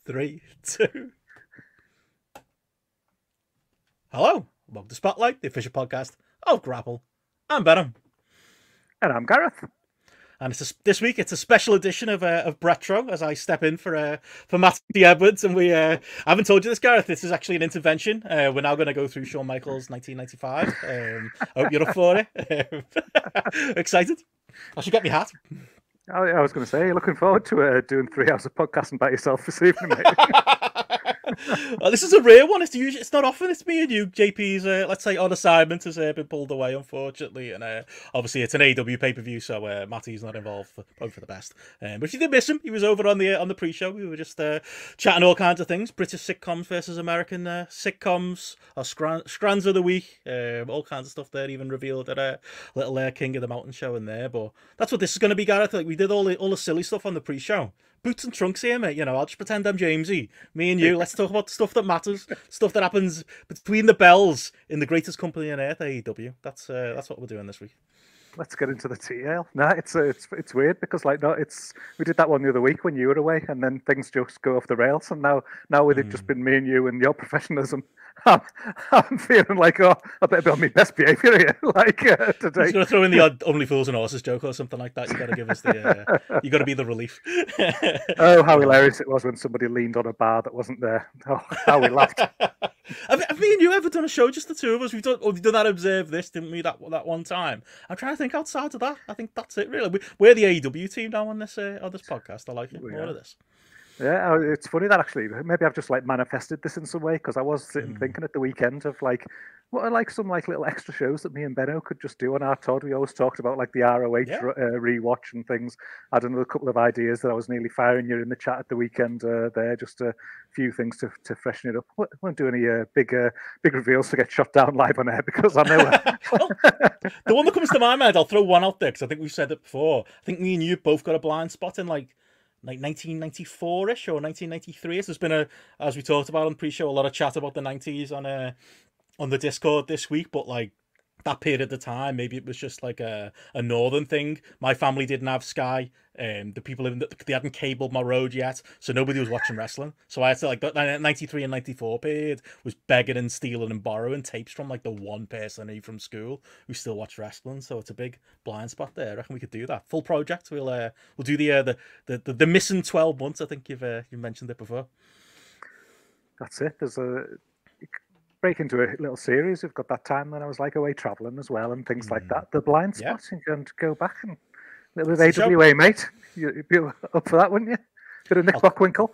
3, 2. Hello, welcome to Spotlight, the official podcast of Grapple. I'm Benno. And I'm Gareth. And this week it's a special edition of Bretro as I step in for Matty Edwards. And I haven't told you this, Gareth. This is actually an intervention. We're now going to go through Shawn Michaels' 1995. Hope you're up for it. Excited? I should get my hat. I was going to say, looking forward to doing 3 hours of podcasting by yourself this evening, mate. Well, this is a rare one. It's not often. It's me and you. JP's, let's say, on assignment has been pulled away, unfortunately. And obviously, it's an AEW pay-per-view, so Matty's not involved for the best. But if you did miss him, he was over on the pre-show. We were just chatting all kinds of things. British sitcoms versus American sitcoms. Our Scrans of the Week. All kinds of stuff there. Even revealed that little King of the Mountain show in there. But that's what this is going to be, Gareth. Like, we did all the silly stuff on the pre-show. Boots and trunks here, mate. You know, I'll just pretend I'm Jamesy. Me and you, let's talk about the stuff that matters, stuff that happens between the bells in the greatest company on earth, AEW. That's what we're doing this week. Let's get into the TL. No, it's weird because we did that one the other week when you were away, and then things just go off the rails. And now with it just been me and you and your professionalism, I'm feeling like I better be on my best behaviour here. Today, just got to throw in the odd "Only Fools and Horses" joke or something like that. You got to give us the. You got to be the relief. Oh, how hilarious it was when somebody leaned on a bar that wasn't there. Oh, how we laughed. Have me and you ever done a show, just the two of us? We've done that Observe This, didn't we, that one time? I'm trying to think outside of that. I think that's it, really. We're the AEW team now on this podcast. I like it. More of this. Yeah, it's funny that actually, maybe I've just manifested this in some way, because I was sitting thinking at the weekend of what are some little extra shows that me and Benno could just do on our Todd. We always talked about the ROH rewatch and things. I had another couple of ideas that I was nearly firing you in the chat at the weekend there, just a few things to freshen it up. I won't do any big reveals to get shot down live on air, because I know the one that comes to my mind, I'll throw one out there because I think we've said it before. I think me and you both got a blind spot in 1994-ish or 1993. So there's been as we talked about on pre-show, a lot of chat about the 90s on the Discord this week, but that period of time, maybe it was just a northern thing. My family didn't have Sky. The people they hadn't cabled my road yet, so nobody was watching wrestling. So I had to that 93 and 94 period was begging and stealing and borrowing tapes from the one person I knew from school who still watched wrestling. So it's a big blind spot there. I reckon we could do that full project. We'll do the missing 12 months. I think you've mentioned it before. That's it. There's break into a little series. We've got that time when I was away travelling as well and things like that. The blind spots, and go back and a little bit of AWA, mate. You'd be up for that, wouldn't you? Bit of Nick Bockwinkel.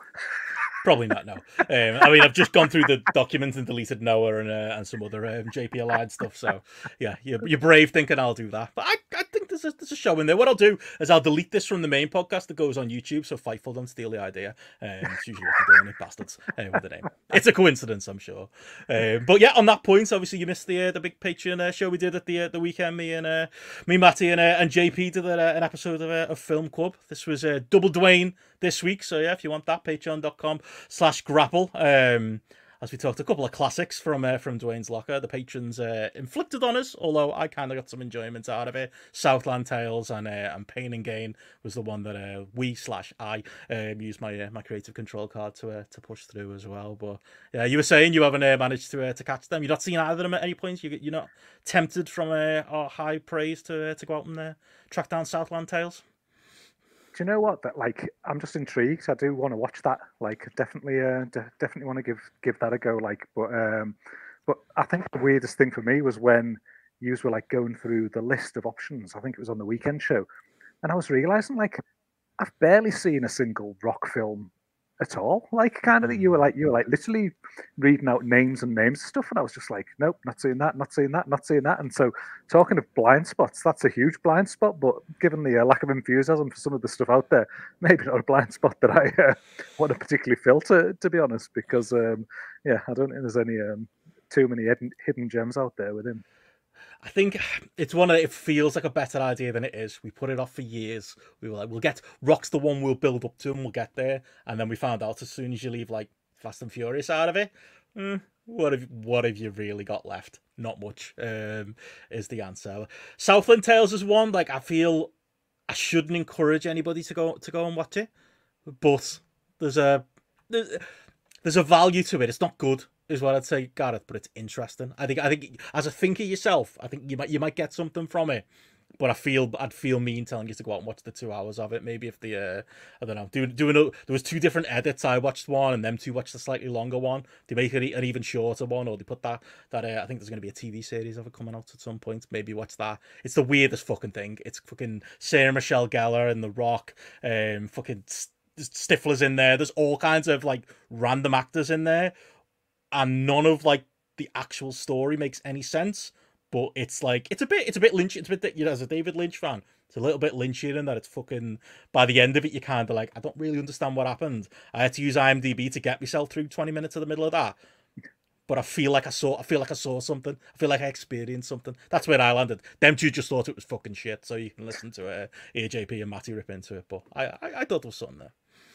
Probably not, no. I mean, I've just gone through the documents and deleted Noah and some other JP Allied stuff. So, yeah, you're brave thinking I'll do that. But I think there's a show in there. What I'll do is I'll delete this from the main podcast that goes on YouTube, so Fightful don't steal the idea. It's usually what they're doing, it bastards, with the name. It's a coincidence, I'm sure. But yeah, on that point, obviously you missed the big Patreon show we did at the weekend. Me, Matty, and JP did an episode of Film Club. This was Double Dwayne this week. So yeah, if you want that, patreon.com/grapple. As we talked a couple of classics from Dwayne's Locker, the patrons inflicted on us, although I kind of got some enjoyment out of it. Southland Tales and Pain and Gain was the one that I used my creative control card to push through as well. But yeah, you were saying you haven't managed to catch them. You've not seen either of them at any point. You're not tempted from our high praise to go out and track down Southland Tales. Do you know what? That I'm just intrigued. I do want to watch that. Definitely want to give that a go. But I think the weirdest thing for me was when you were going through the list of options. I think it was on the weekend show, and I was realizing I've barely seen a single rock film at all. You were literally reading out names and stuff, and I was just nope, not seeing that. And so, talking of blind spots, that's a huge blind spot, but given the lack of enthusiasm for some of the stuff out there, maybe not a blind spot that I want to particularly filter, to be honest, because I don't think there's any too many hidden gems out there with him. I think it's one that it feels like a better idea than it is. We put it off for years. We were we'll get Rock's the one we'll build up to and we'll get there. And then we found out as soon as you leave Fast and Furious out of it, what have you really got left? Not much, is the answer. Southland Tales is one. I feel I shouldn't encourage anybody to go and watch it, but there's there's a value to it. It's not good, is what I'd say, Gareth, but it's interesting. I think as a thinker yourself, I think you might get something from it. But I'd feel mean telling you to go out and watch the 2 hours of it. Maybe if I don't know, there was 2 different edits. I watched one, and them 2 watched a slightly longer one. They make it an even shorter one, or they put that I think there's going to be a TV series of it coming out at some point. Maybe watch that. It's the weirdest fucking thing. It's fucking Sarah Michelle Gellar and The Rock, fucking Stifler's in there. There's all kinds of like random actors in there, and none of like the actual story makes any sense. But it's like it's a bit Lynchy. It's a bit, you know, as a David Lynch fan, it's a little bit Lynchian in that it's fucking, by the end of it, you're kind of like, I don't really understand what happened. I had to use IMDb to get myself through 20 minutes of the middle of that. But I feel like I saw something. I feel like I experienced something. That's where I landed. Them 2 just thought it was fucking shit. So you can listen to AJP and Matty rip into it. But I thought there was something there.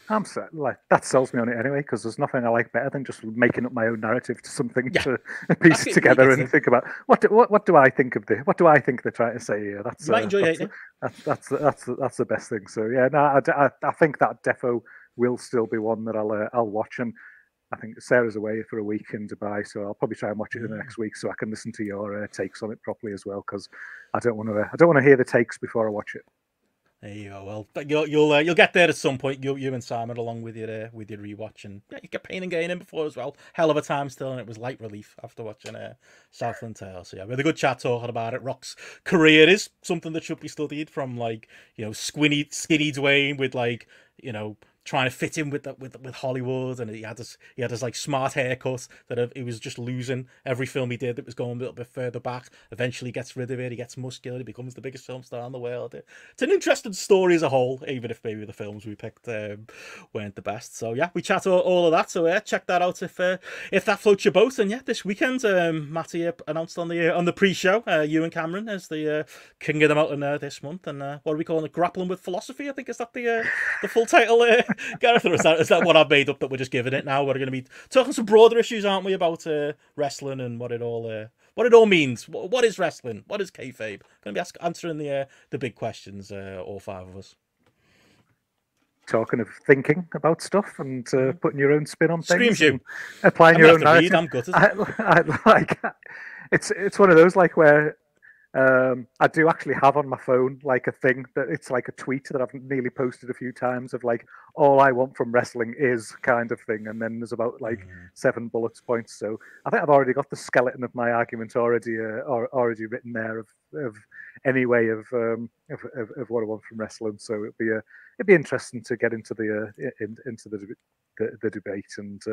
I'm sorry, like that sells me on it anyway, because there's nothing I like better than just making up my own narrative to something to piece it together and think about what do I think of what do I think they're trying to say here. That's that's the best thing. So yeah, no, I think that defo will still be one that I'll watch, and I think Sarah's away for a week in Dubai, so I'll probably try and watch it in the next week so I can listen to your takes on it properly as well, because I don't want to hear the takes before I watch it. There you go. Well, you'll get there at some point. You and Simon, along with your rewatch, and yeah, you get Pain and Gain in before as well. Hell of a time still, and it was light relief after watching Southland Tale. So yeah, we had a good chat talking about it. Rock's career is something that should be studied, from like, you know, skinny Dwayne with like, you know, trying to fit in with Hollywood, and he had his like smart haircut that he was just losing every film he did that was going a little bit further back. Eventually gets rid of it, he gets muscular, he becomes the biggest film star in the world. It's an interesting story as a whole, even if maybe the films we picked weren't the best. So yeah, we chat all of that, so yeah, check that out if that floats your boat. And yeah, this weekend Matty announced on the pre-show, Ewan Cameron as the King of the Mountain this month, and what are we calling it, Grappling with Philosophy, I think, is that the full title, Gareth, or is that what I've made up that we're just giving it now? We're going to be talking some broader issues, aren't we, about wrestling and what it all means. What is wrestling? What is kayfabe? Going to be answering the big questions, all 5 of us. Talking of thinking about stuff and putting your own spin on things, Screams you. Applying your own narrative. I'm gutted. I like it's one of those like where. I do actually have on my phone like a thing that it's like a tweet that I've nearly posted a few times of like, all I want from wrestling is kind of thing, and then there's about like 7 bullet points. So I think I've already got the skeleton of my argument already written there of any way of what I want from wrestling. So it'd be interesting to get into the debate, and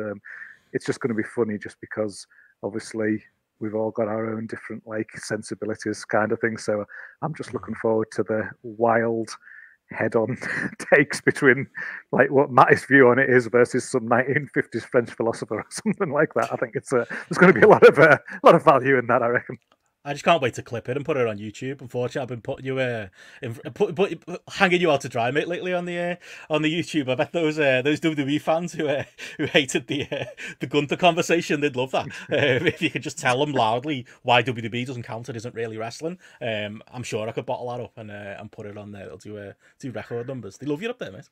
it's just going to be funny just because obviously we've all got our own different like sensibilities kind of thing. So I'm just looking forward to the wild head-on takes between like what Matty's view on it is versus some 1950s French philosopher or something like that. I think there's going to be a lot of value in that, I reckon. I just can't wait to clip it and put it on YouTube. Unfortunately, I've been putting you hanging you out to dry, mate, lately on the YouTube. I bet those WWE fans who hated the Gunther conversation, they'd love that. If you could just tell them loudly why WWE doesn't count, it isn't really wrestling. I'm sure I could bottle that up and put it on there. It'll do record numbers. They love you up there, mate.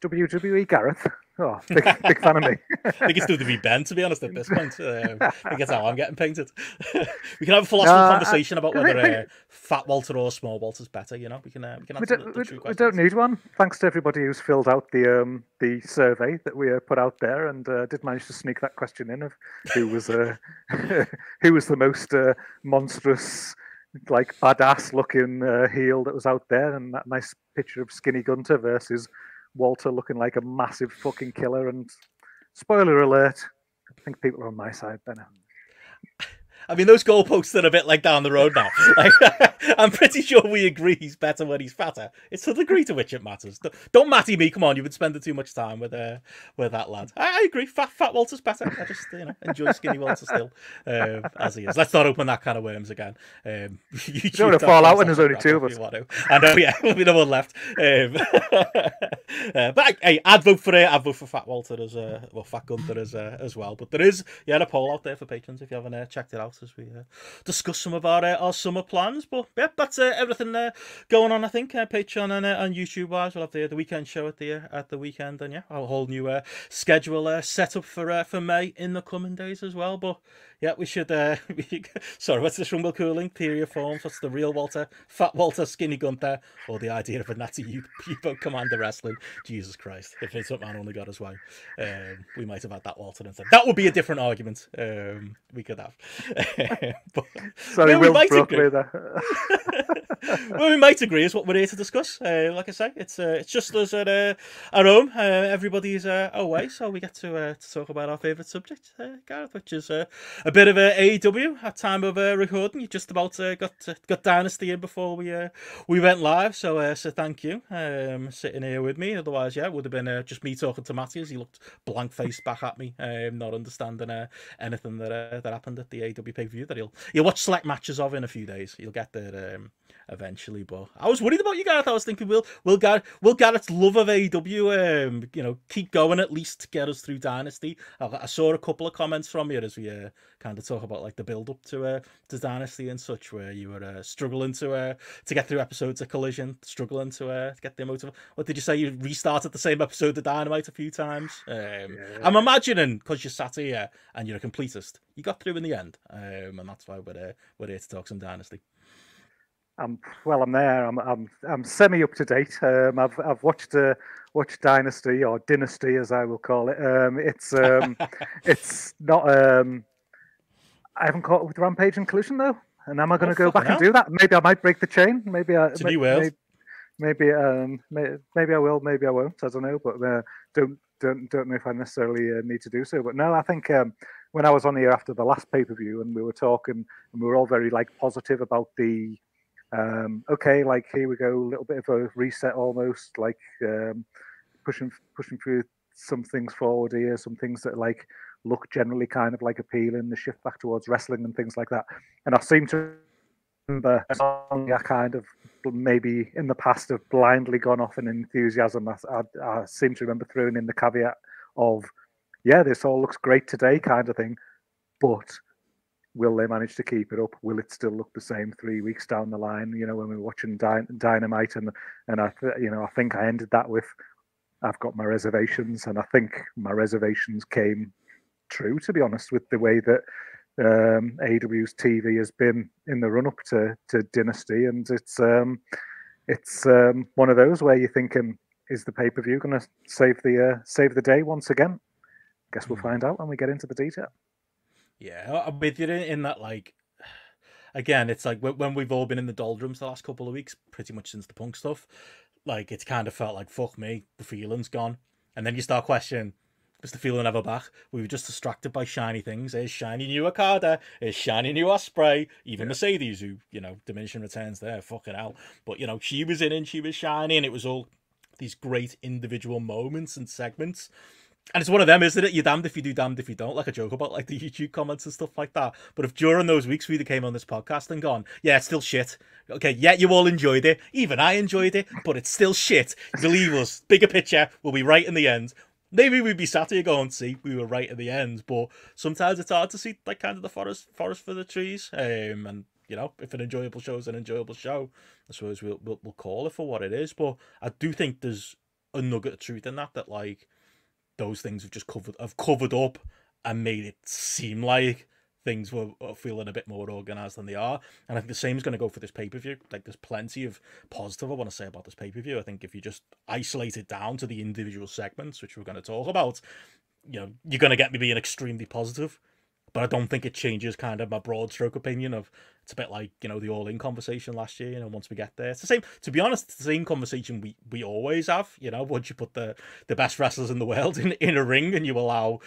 WWE Gareth. Oh, big fan of me. I think it's WWE Ben, to be honest, at this point. I think it's how I'm getting painted. We can have a philosophical conversation about whether Fat Walter or Small Walter's better. You know, we can answer the true questions. We don't need one. Thanks to everybody who's filled out the survey that we put out there, and did manage to sneak that question in of who was who was the most monstrous, like badass looking heel that was out there, and that nice picture of Skinny Gunter versus Walter looking like a massive fucking killer. And spoiler alert, I think people are on my side by now. I mean, those goalposts are a bit like down the road now. Like, I'm pretty sure we agree he's better when he's fatter. It's the degree to which it matters. Don't Matty me. Come on, you've been spending too much time with that lad. I agree. Fat Walter's better. I just enjoy Skinny Walter still as he is. Let's not open that can of worms again. You don't want to fall out when there's only 2 of us. I know. Yeah, there'll be no one left. But hey, I'd vote for it. I'd vote for Fat Walter Fat Gunther as well. But there is a poll out there for patrons if you haven't checked it out, as we discuss some of our summer plans. But But yeah, that's everything going on. I think Patreon and on YouTube wise, we'll have the weekend show at the weekend, and yeah, a whole new schedule set up for May in the coming days as well. But yeah, we should. Sorry, what's this Rumble cooling? Period forms. What's the real Walter? Fat Walter, Skinny Gunther, or the idea of a Natty U-boat Commander wrestling? Jesus Christ! If Vince McMahon only got his way, we might have had that Walter instead. That would be a different argument. We could have. But, sorry, we might agree. Well, we might agree is what we're here to discuss. Like I say, it's just us at our home. Everybody's away, so we get to talk about our favourite subject, Gareth, which is a bit of AEW. At time of recording, you just about got Dynasty in before we went live. So thank you, sitting here with me. Otherwise, yeah, it would have been just me talking to Matty as he looked blank faced back at me, not understanding anything that happened at the AEW pay-per-view that he'll watch select matches of in a few days. You'll get there eventually. But I was worried about you, Gareth. I was thinking will Gareth's love of AEW keep going at least to get us through Dynasty. I saw a couple of comments from you as we kind of talk about like the build up to Dynasty and such, where you were struggling to get through episodes of Collision, struggling to get the emotive. What did you say? You restarted the same episode of Dynamite a few times. Yeah. I'm imagining because you sat here and you're a completist, you got through in the end, and that's why we're here to talk some Dynasty. I'm there. I'm semi up to date. I've watched Dynasty, or Dynasty as I will call it. It's not. I haven't caught up with Rampage and Collision though. And am I going to go back and do that? Maybe I might break the chain. Maybe I will. Maybe I will. Maybe I won't. I don't know. But don't know if I necessarily need to do so. But no, I think when I was on here after the last pay-per-view and we were talking and we were all very positive about the. Okay, here we go, a little bit of a reset almost, pushing through some things forward here, some things that look generally kind of appealing, the shift back towards wrestling and things like that. And I seem to remember I kind of maybe in the past have blindly gone off in enthusiasm. I seem to remember throwing in the caveat of, yeah, this all looks great today kind of thing, but will they manage to keep it up? Will it still look the same 3 weeks down the line? When we were watching Dynamite, and I think I ended that with, I've got my reservations, and I think my reservations came true, to be honest, with the way that AEW's TV has been in the run up to Dynasty, and it's one of those where you're thinking, is the pay-per-view going to save the day once again? Guess we'll find out when we get into the detail. Yeah, I'm with you in that, again, it's when we've all been in the doldrums the last couple of weeks, pretty much since the Punk stuff, it's kind of felt like, fuck me, the feeling's gone. And then you start questioning, is the feeling ever back? We were just distracted by shiny things. There's shiny new Okada, there's shiny new Ospreay, even Mercedes, who, diminishing returns there, fucking hell. But, she was in and she was shiny, and it was all these great individual moments and segments. And it's one of them, isn't it? You're damned if you do, damned if you don't. Like a joke about the YouTube comments and stuff like that. But if during those weeks we came on this podcast and gone, yeah, it's still shit. Okay, yeah, you all enjoyed it. Even I enjoyed it, but it's still shit. Believe us, bigger picture, we'll be right in the end. Maybe we'd be sat here going, see, we were right at the end. But sometimes it's hard to see kind of the forest for the trees. And if an enjoyable show is an enjoyable show, I suppose we'll call it for what it is. But I do think there's a nugget of truth in that those things have just covered up and made it seem like things were feeling a bit more organised than they are. And I think the same is going to go for this pay-per-view. There's plenty of positive I want to say about this pay-per-view. I think if you just isolate it down to the individual segments, which we're going to talk about, you're going to get me being extremely positive. But I don't think it changes kind of my broad stroke opinion of, it's a bit like, the All-In conversation last year, once we get there. It's the same, to be honest, it's the same conversation we always have, once you put the best wrestlers in the world in a ring and you allow,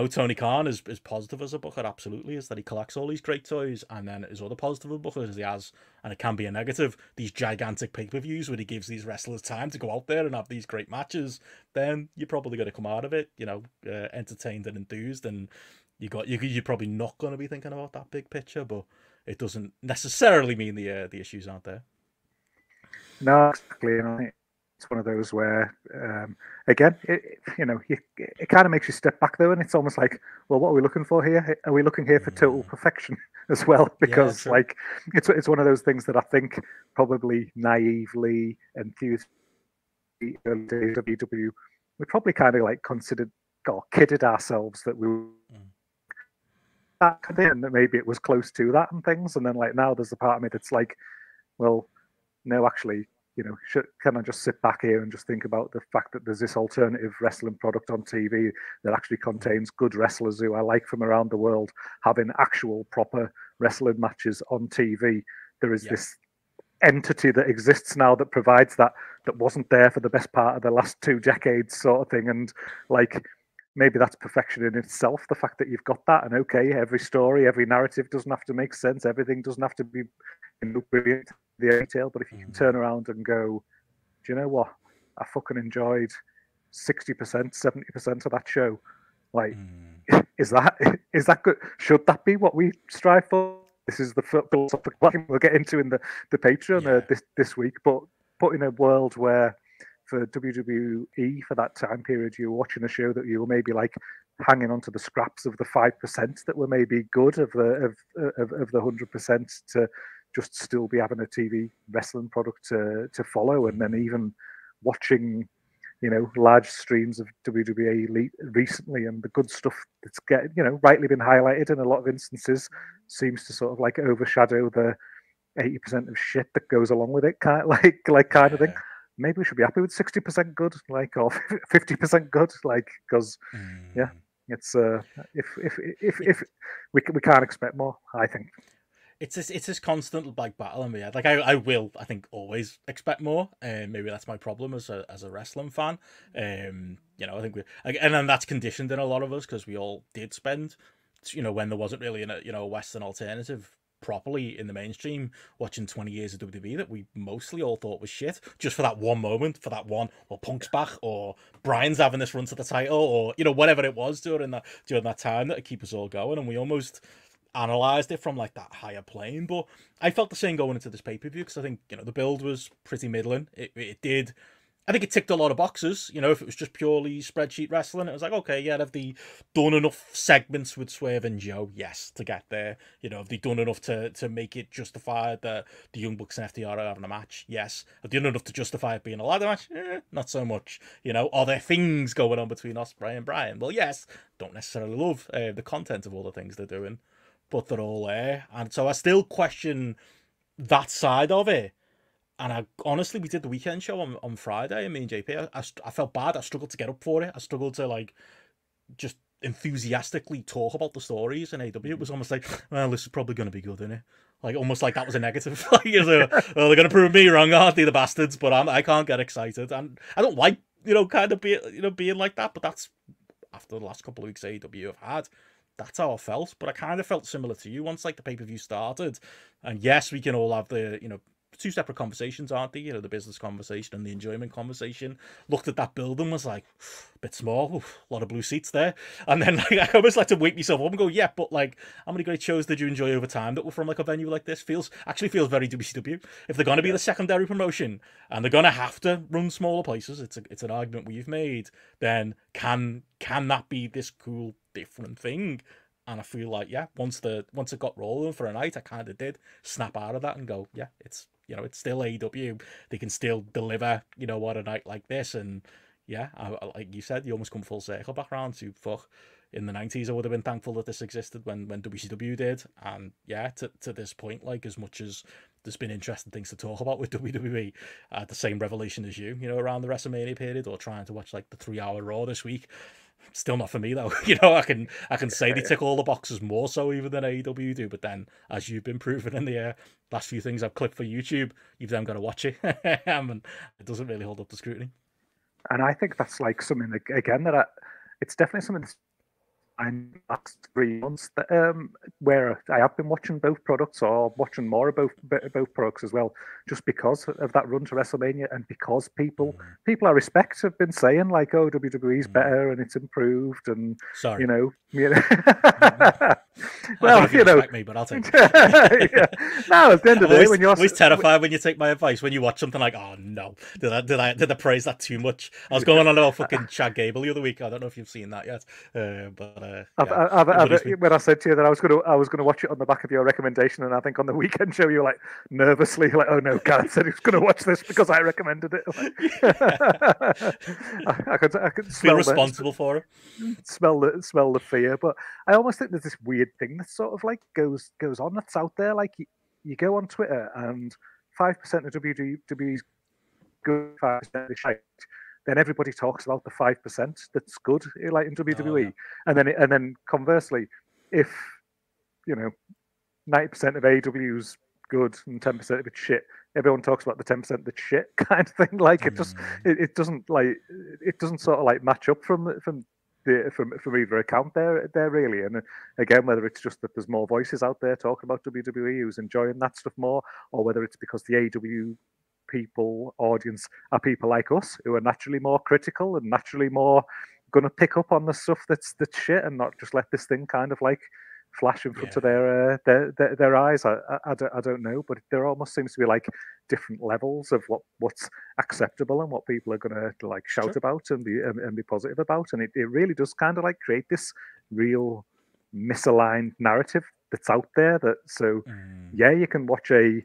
Tony Khan is positive as a booker, absolutely, is that he collects all these great toys, and then his other positive bookers he has, and it can be a negative, these gigantic pay-per-views where he gives these wrestlers time to go out there and have these great matches, then you're probably going to come out of it, entertained and enthused, and you're probably not going to be thinking about that big picture, but it doesn't necessarily mean the issues aren't there. No, exactly. And it's one of those where, again, it kind of makes you step back though, and it's almost like, well, what are we looking for here? Are we looking here for total perfection as well? Because like, it's one of those things that I think probably naively enthused early days of AEW, we probably kind of like considered or kidded ourselves that we were that and that maybe it was close to that and things, and then like now there's a part of me that's like, well, no, actually, can I just sit back here and just think about the fact that there's this alternative wrestling product on TV that actually contains good wrestlers who I like from around the world having actual proper wrestling matches on TV. There is this entity that exists now that provides that wasn't there for the best part of the last 2 decades sort of thing. And like, maybe that's perfection in itself, the fact that you've got that. And okay, every story, every narrative doesn't have to make sense. Everything doesn't have to be brilliant, the detail. But if you can turn around and go, do you know what? I fucking enjoyed 60%, 70% of that show. Like, is that good? Should that be what we strive for? This is the philosophical we'll get into in the Patreon this week. But in a world where for WWE for that time period, you were watching a show that you were maybe like hanging on to the scraps of the 5% that were maybe good of the 100% to just still be having a TV wrestling product to follow, and then even watching, large streams of WWE recently, and the good stuff that's rightly been highlighted in a lot of instances seems to sort of like overshadow the 80% of shit that goes along with it, kind of thing. Maybe we should be happy with 60% good, like, or 50% good, like, because it's if we can't expect more, I think. It's this constant like battle in my head. Like I will, I think, always expect more. And maybe that's my problem as a wrestling fan. I think and then that's conditioned in a lot of us because we all did spend, when there wasn't really a Western alternative properly in the mainstream, watching 20 years of WWE that we mostly all thought was shit, just for that one moment, for that one, or Punk's back, or Bryan's having this run to the title, or whatever it was during that time that would keep us all going, and we almost analysed it from like that higher plane. But I felt the same going into this pay-per-view because I think the build was pretty middling. It did, I think it ticked a lot of boxes. If it was just purely spreadsheet wrestling, it was like, okay, yeah, have they done enough segments with Swerve and Joe? Yes, to get there. Have they done enough to make it justify the Young Bucks and FTR are having a match? Yes. Have they done enough to justify it being a ladder match? Not so much. Are there things going on between Ospreay and Bryan? Well, yes. Don't necessarily love the content of all the things they're doing, but they're all there. And so I still question that side of it. And honestly, we did the weekend show on Friday, and me and JP, I felt bad. I struggled to get up for it. I struggled to, like, just enthusiastically talk about the stories in AEW. It was almost like, well, this is probably going to be good, isn't it? Like, almost like that was a negative. Like, well, they're going to prove me wrong, aren't they, the bastards? But I can't get excited. And I don't like, kind of being like that. But that's, after the last couple of weeks AEW have had, that's how I felt. But I kind of felt similar to you once, like, the pay-per-view started. And yes, we can all have the, 2 separate conversations, aren't they? The business conversation and the enjoyment conversation. Looked at that building, was like, a bit small, a lot of blue seats there. And then like, I almost like to wake myself up and go, yeah, but like, how many great shows did you enjoy over time that were from like a venue like this? Actually feels very WCW. If they're going to be the secondary promotion and they're going to have to run smaller places, it's an argument we've made, then can that be this cool, different thing? And I feel like, yeah, once it got rolling for a night, I kind of did snap out of that and go, yeah, it's still AEW. They can still deliver, what a night like this. And yeah, like you said, you almost come full circle back around to fuck. In the 90s, I would have been thankful that this existed when WCW did. And yeah, to this point, like, as much as there's been interesting things to talk about with WWE, the same revelation as you, around the WrestleMania period, or trying to watch like the 3-hour Raw this week. Still not for me though. I can say they tick all the boxes more so even than AEW do, but then as you've been proving in the last few things I've clipped for YouTube, you've then got to watch it. And it doesn't really hold up to scrutiny. And I think that's like something again that it's definitely something that's in the last 3 months that, where I have been watching both products or watching more of both products as well, just because of that run to WrestleMania and because people I respect have been saying like, oh, WWE's better and it's improved and Sorry. Well, if you respect me, but I'll take it. Yeah. No, at the end of the day, when you're always terrified when you take my advice, when you watch something like, oh no, did I praise that too much? I was going on about fucking Chad Gable the other week. I don't know if you've seen that yet, when I said to you that I was gonna watch it on the back of your recommendation, and I think on the weekend show you were like nervously like, oh no, Gareth said he was gonna watch this because I recommended it. Like, I could smell feel responsible for it. Smell the fear, but I almost think there's this weird thing that sort of like goes on that's out there. Like you go on Twitter and 5% of WWE's good, 5% is shite. Then everybody talks about the 5% that's good, like in WWE, and then conversely, if 90% of AEW's good and 10% of it's shit, everyone talks about the 10% that's shit kind of thing. Like it doesn't sort of like match up from either account there really. And again, whether it's just that there's more voices out there talking about WWE who's enjoying that stuff more, or whether it's because the AEW audience are people like us who are naturally more critical and naturally more going to pick up on the stuff that's shit and not just let this thing kind of like flash in front of their eyes. I don't know, but there almost seems to be like different levels of what's acceptable and what people are going to like shout about and be positive about, and it really does kind of like create this real misaligned narrative that's out there. You can watch a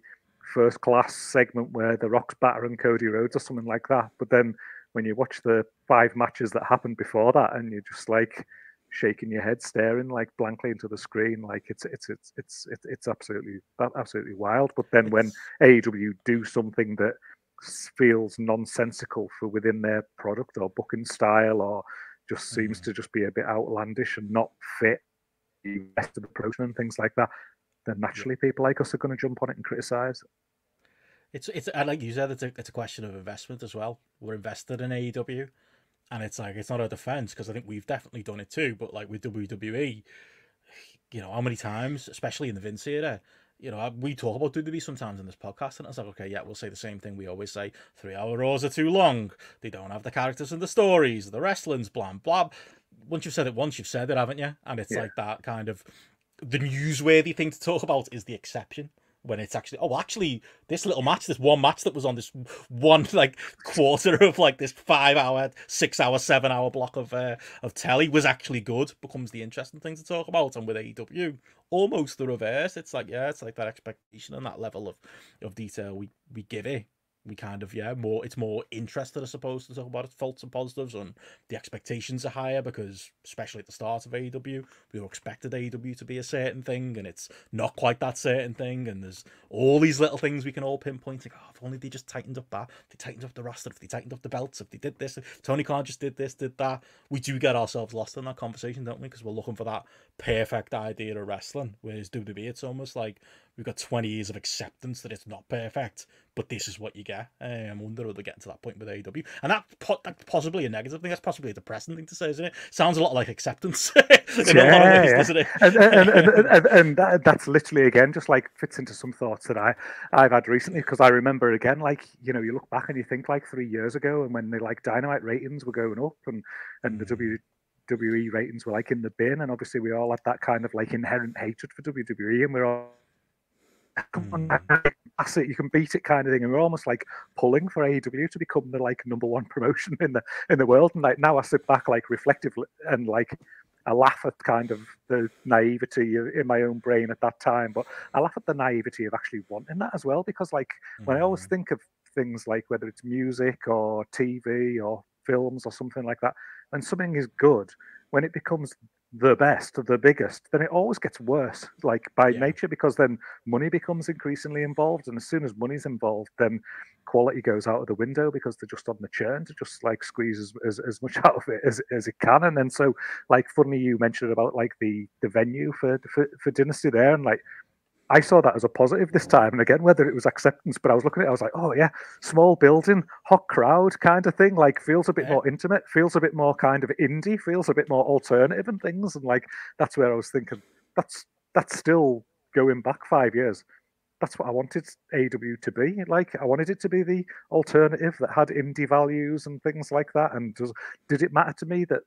first class segment where The Rock's battering Cody Rhodes or something like that, but then when you watch the 5 matches that happened before that, and you're just like shaking your head, staring like blankly into the screen, like it's absolutely wild. But then when AEW do something that feels nonsensical for within their product or booking style, or just seems to just be a bit outlandish and not fit the rest of the promotion and things like that, then naturally people like us are going to jump on it and criticize. It's like you said, it's a question of investment as well. We're invested in AEW, and it's like, it's not a defense, because I think we've definitely done it too. But like with WWE, how many times, especially in the Vince era, we talk about WWE sometimes in this podcast, and it's like, okay, yeah, we'll say the same thing we always say: 3-hour Raws are too long. They don't have the characters and the stories. The wrestling's blah blah. Once you've said it once, you've said it, haven't you? And it's like that kind of the newsworthy thing to talk about is the exception. When it's actually, this little match, this one match that was on this one like quarter of like this 5-hour, 6-hour, 7-hour block of telly was actually good, becomes the interesting thing to talk about. And with AEW, almost the reverse. It's like, it's like that expectation and that level of detail we give it. We kind of, it's more interested, I suppose, to talk about its faults and positives, and the expectations are higher because, especially at the start of AEW, we were expected AEW to be a certain thing, and it's not quite that certain thing, and there's all these little things we can all pinpoint, like, if only they just tightened up that, if they tightened up the roster, if they tightened up the belts, if they did this, if Tony Khan just did this, did that. We do get ourselves lost in that conversation, don't we? Because we're looking for that perfect idea of wrestling, whereas WWE, it's almost like we've got 20 years of acceptance that it's not perfect, but this is what you get. I wonder if they're getting to that point with AEW. And that's possibly a negative thing. That's possibly a depressing thing to say, isn't it? Sounds a lot like acceptance in a lot of ways, doesn't it? And that's literally, again, just like fits into some thoughts that I've had recently, because I remember, again, like, you look back and you think like 3 years ago, and when the like Dynamite ratings were going up and the WWE ratings were like in the bin, and obviously we all had that kind of like inherent hatred for WWE, and we're all, come on, that's it, you can beat it kind of thing, and we're almost like pulling for AEW to become the like #1 promotion in the world. And like now I sit back like reflectively and like I laugh at kind of the naivety in my own brain at that time, but I laugh at the naivety of actually wanting that as well, because like when I always think of things like whether it's music or TV or films or something like that, when something is good, when it becomes the best, the biggest, then it always gets worse, like by nature, because then money becomes increasingly involved, and as soon as money's involved, then quality goes out of the window, because they're just on the churn to just like squeeze as much out of it as it can. And then so like funny you mentioned about like the venue for Dynasty there, and like I saw that as a positive this time. And again, whether it was acceptance, but I was looking at it, I was like, oh yeah, small building, hot crowd kind of thing, like feels a bit more intimate, feels a bit more kind of indie, feels a bit more alternative and things. And like, that's where I was thinking, that's still going back 5 years. That's what I wanted AEW to be. Like, I wanted it to be the alternative that had indie values and things like that. And did it matter to me that,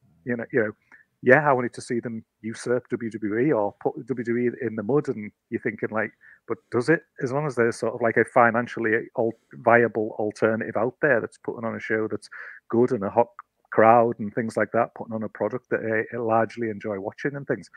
yeah, I wanted to see them usurp WWE or put WWE in the mud, and you're thinking like, but does it? As long as there's sort of like a financially viable alternative out there that's putting on a show that's good and a hot crowd and things like that, putting on a product that I largely enjoy watching and things.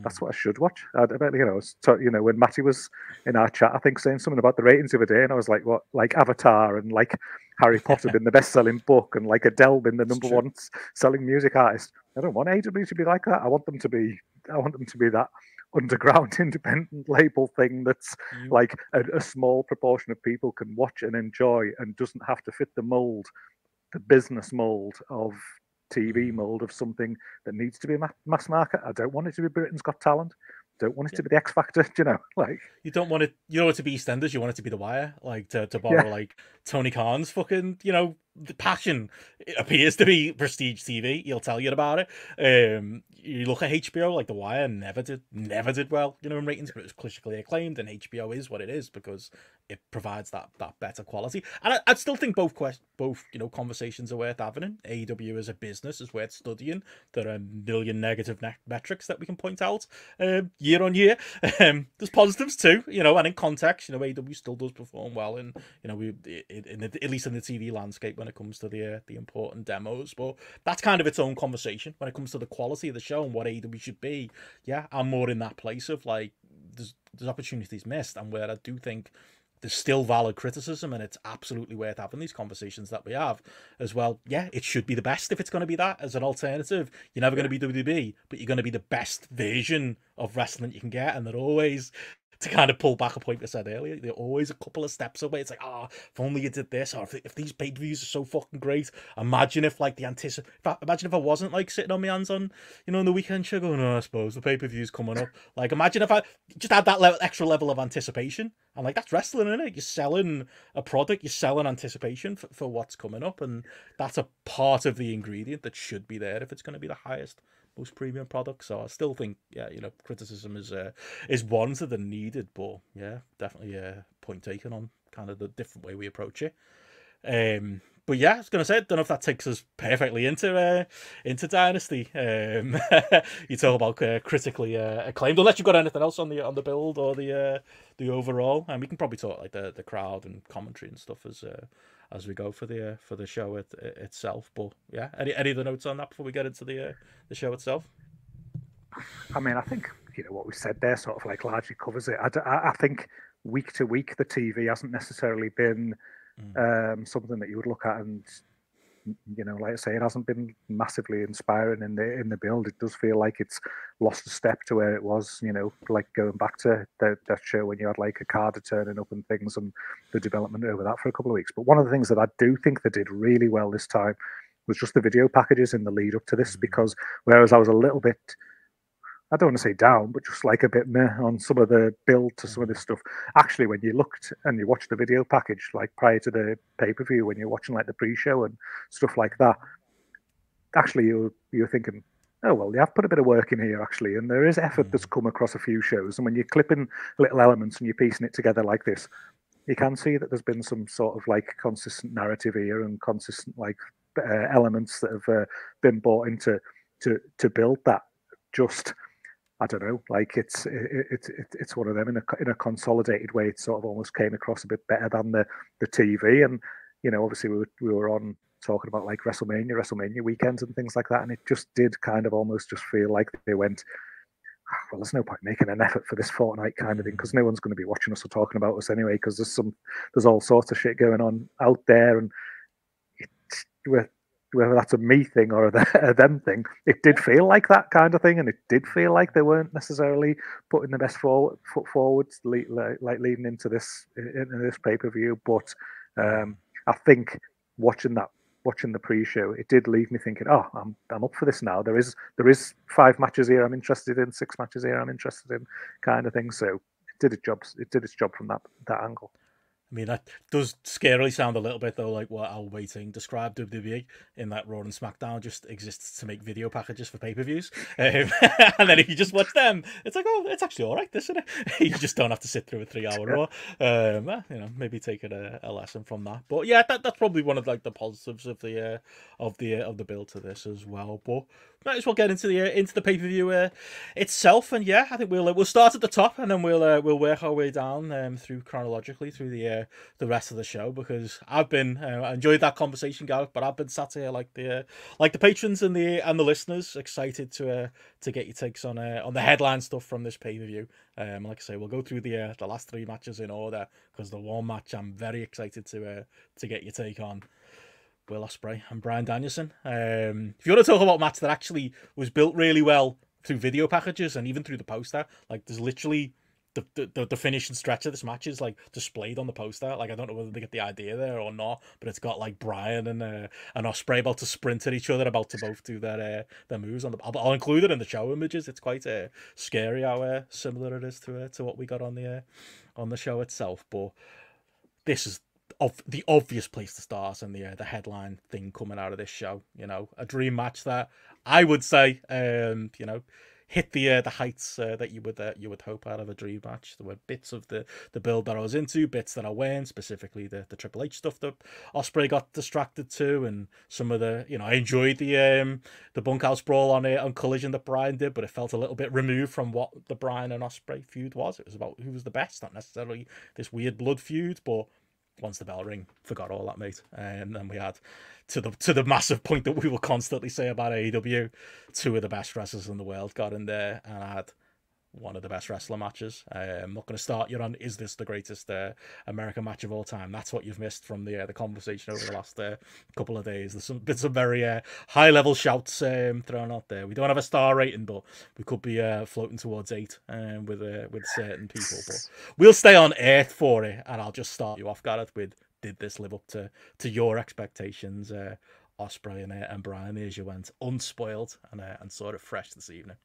That's what I should watch. I bet, when Matty was in our chat, I think saying something about the ratings the other day, and I was like, what, like Avatar and like Harry Potter being the best-selling book and like Adele being the number one selling music artist. I don't want AEW to be like that. I want them to be that underground independent label thing that's like a small proportion of people can watch and enjoy and doesn't have to fit the mold, the business mold of TV mold of something that needs to be mass market. I don't want it to be Britain's Got Talent. Don't want it to be the X Factor. Like you don't want it. You don't want it to be EastEnders. You want it to be The Wire. Like to borrow like Tony Khan's fucking the passion. It appears to be prestige TV. He'll tell you about it. You look at HBO, like The Wire never did well, in ratings, but it was critically acclaimed, and HBO is what it is because it provides that better quality. And I still think both conversations are worth having. AEW as a business is worth studying. There are a million negative metrics that we can point out year on year. There's positives too, and in context, AEW still does perform well, and at least in the TV landscape when it comes to the important demos. But that's kind of its own conversation when it comes to the quality of the show and what AEW should be. Yeah, I'm more in that place of like there's opportunities missed, and where I do think there's still valid criticism, and it's absolutely worth having these conversations that we have as well. Yeah, it should be the best if it's going to be that as an alternative. You're never going to be WWE, but you're going to be the best version of wrestling you can get, and they're always, to kind of pull back a point I said earlier, they're always a couple of steps away. It's like, if only you did this, or if these pay-per-views are so fucking great, imagine if like imagine if I wasn't like sitting on my hands on, on the weekend show going, I suppose the pay-per-view's coming up. Like, imagine if I just had that extra level of anticipation. And like, that's wrestling, isn't it? You're selling a product, you're selling anticipation for what's coming up, and that's a part of the ingredient that should be there if it's going to be the highest, most premium product. So I still think, criticism is warranted and needed, but yeah, definitely a point taken on kind of the different way we approach it. But yeah, I was gonna say, I don't know if that takes us perfectly into Dynasty. You talk about critically acclaimed. Unless you've got anything else on the build or the overall, and we can probably talk like the crowd and commentary and stuff as we go for the show itself. But yeah, any other notes on that before we get into the show itself? I mean, I think what we said there sort of like largely covers it. I think week to week the TV hasn't necessarily been something that you would look at, and like I say, it hasn't been massively inspiring in the build. It does feel like it's lost a step to where it was, like going back to that show when you had like Okada turning up and things, and the development over that for a couple of weeks. But one of the things that I do think they did really well this time was just the video packages in the lead up to this, because whereas I was a little bit, I don't want to say down, but just like a bit meh on some of the build to some of this stuff. Actually, when you looked and you watched the video package, like prior to the pay-per-view, when you're watching like the pre-show and stuff like that, actually you're thinking, oh, well, they have put a bit of work in here, actually, and there is effort that's come across a few shows. And when you're clipping little elements and you're piecing it together like this, you can see that there's been some sort of like consistent narrative here and consistent like elements that have been brought into to build that. Just, I don't know, like it's one of them in a consolidated way. It sort of almost came across a bit better than the TV, and obviously we were on talking about like WrestleMania weekends and things like that, and it just did kind of almost just feel like they went, well, there's no point making an effort for this fortnight kind of thing, because no one's going to be watching us or talking about us anyway, because there's all sorts of shit going on out there, and whether that's a me thing or a them thing, it did feel like that kind of thing, and it did feel like they weren't necessarily putting the best foot forward, like leading into this pay-per-view. But I think watching the pre-show, it did leave me thinking, oh, I'm up for this now. There is 5 matches here I'm interested in, 6 matches here I'm interested in, kind of thing. So it did its job from that angle. I mean, that does scarily sound a little bit, though, like what Al Waiting described WWE in that Raw and SmackDown just exists to make video packages for pay-per-views. And then if you just watch them, it's like, oh, it's actually all right, isn't it? You just don't have to sit through a 3-hour Raw. Maybe taking a lesson from that. But yeah, that's probably one of like the positives of the build to this as well. But might as well get into the pay-per-view itself, and yeah, I think we'll start at the top, and then we'll work our way down through chronologically through the rest of the show, because I've been I enjoyed that conversation, Gareth, but I've been sat here like the patrons and the listeners, excited to get your takes on the headline stuff from this pay-per-view. Like I say, we'll go through the last three matches in order, because the one match I'm very excited to get your take on, Will Ospreay and Bryan Danielson. If you want to talk about a match that actually was built really well through video packages and even through the poster, like there's literally the finish and stretch of this match is like displayed on the poster. Like I don't know whether they get the idea there or not, but it's got like Bryan and Ospreay about to sprint at each other, about to both do their moves. I'll include it in the show images. It's quite scary how similar it is to what we got on the show itself. But this is the obvious place to start, and the headline thing coming out of this show, a dream match that I would say hit the heights that you would hope out of a dream match. There were bits of the build that I was into, bits that I weren't, specifically the Triple H stuff that Ospreay got distracted to, and some of the I enjoyed the bunkhouse brawl on Collision that Bryan did, but it felt a little bit removed from what the Bryan and Ospreay feud was. It was about who was the best, not necessarily this weird blood feud. But once the bell ring, forgot all that, mate. And then we had, to the massive point that we will constantly say about AEW, two of the best wrestlers in the world got in there, and I had one of the best wrestler matches. I'm not going to start you on, is this the greatest American match of all time? That's what you've missed from the conversation over the last couple of days. There's been some very high level shouts thrown out there. We don't have a star rating, but we could be floating towards 8 with certain people. But we'll stay on Earth for it, and I'll just start you off, Gareth, with, did this live up to your expectations? Ospreay and Bryan, as you went unspoiled and sort of fresh this evening.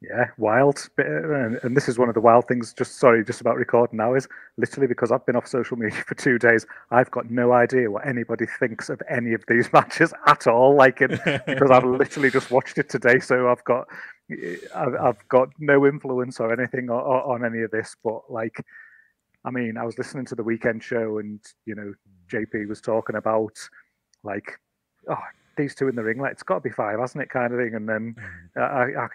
Yeah, wild. And this is one of the wild things, just about recording now, is literally because I've been off social media for 2 days, I've got no idea what anybody thinks of any of these matches at all, because I've literally just watched it today, so I've got no influence or anything on any of this. But I was listening to the weekend show, and JP was talking about these two in the ring, it's got to be 5, hasn't it, kind of thing. And then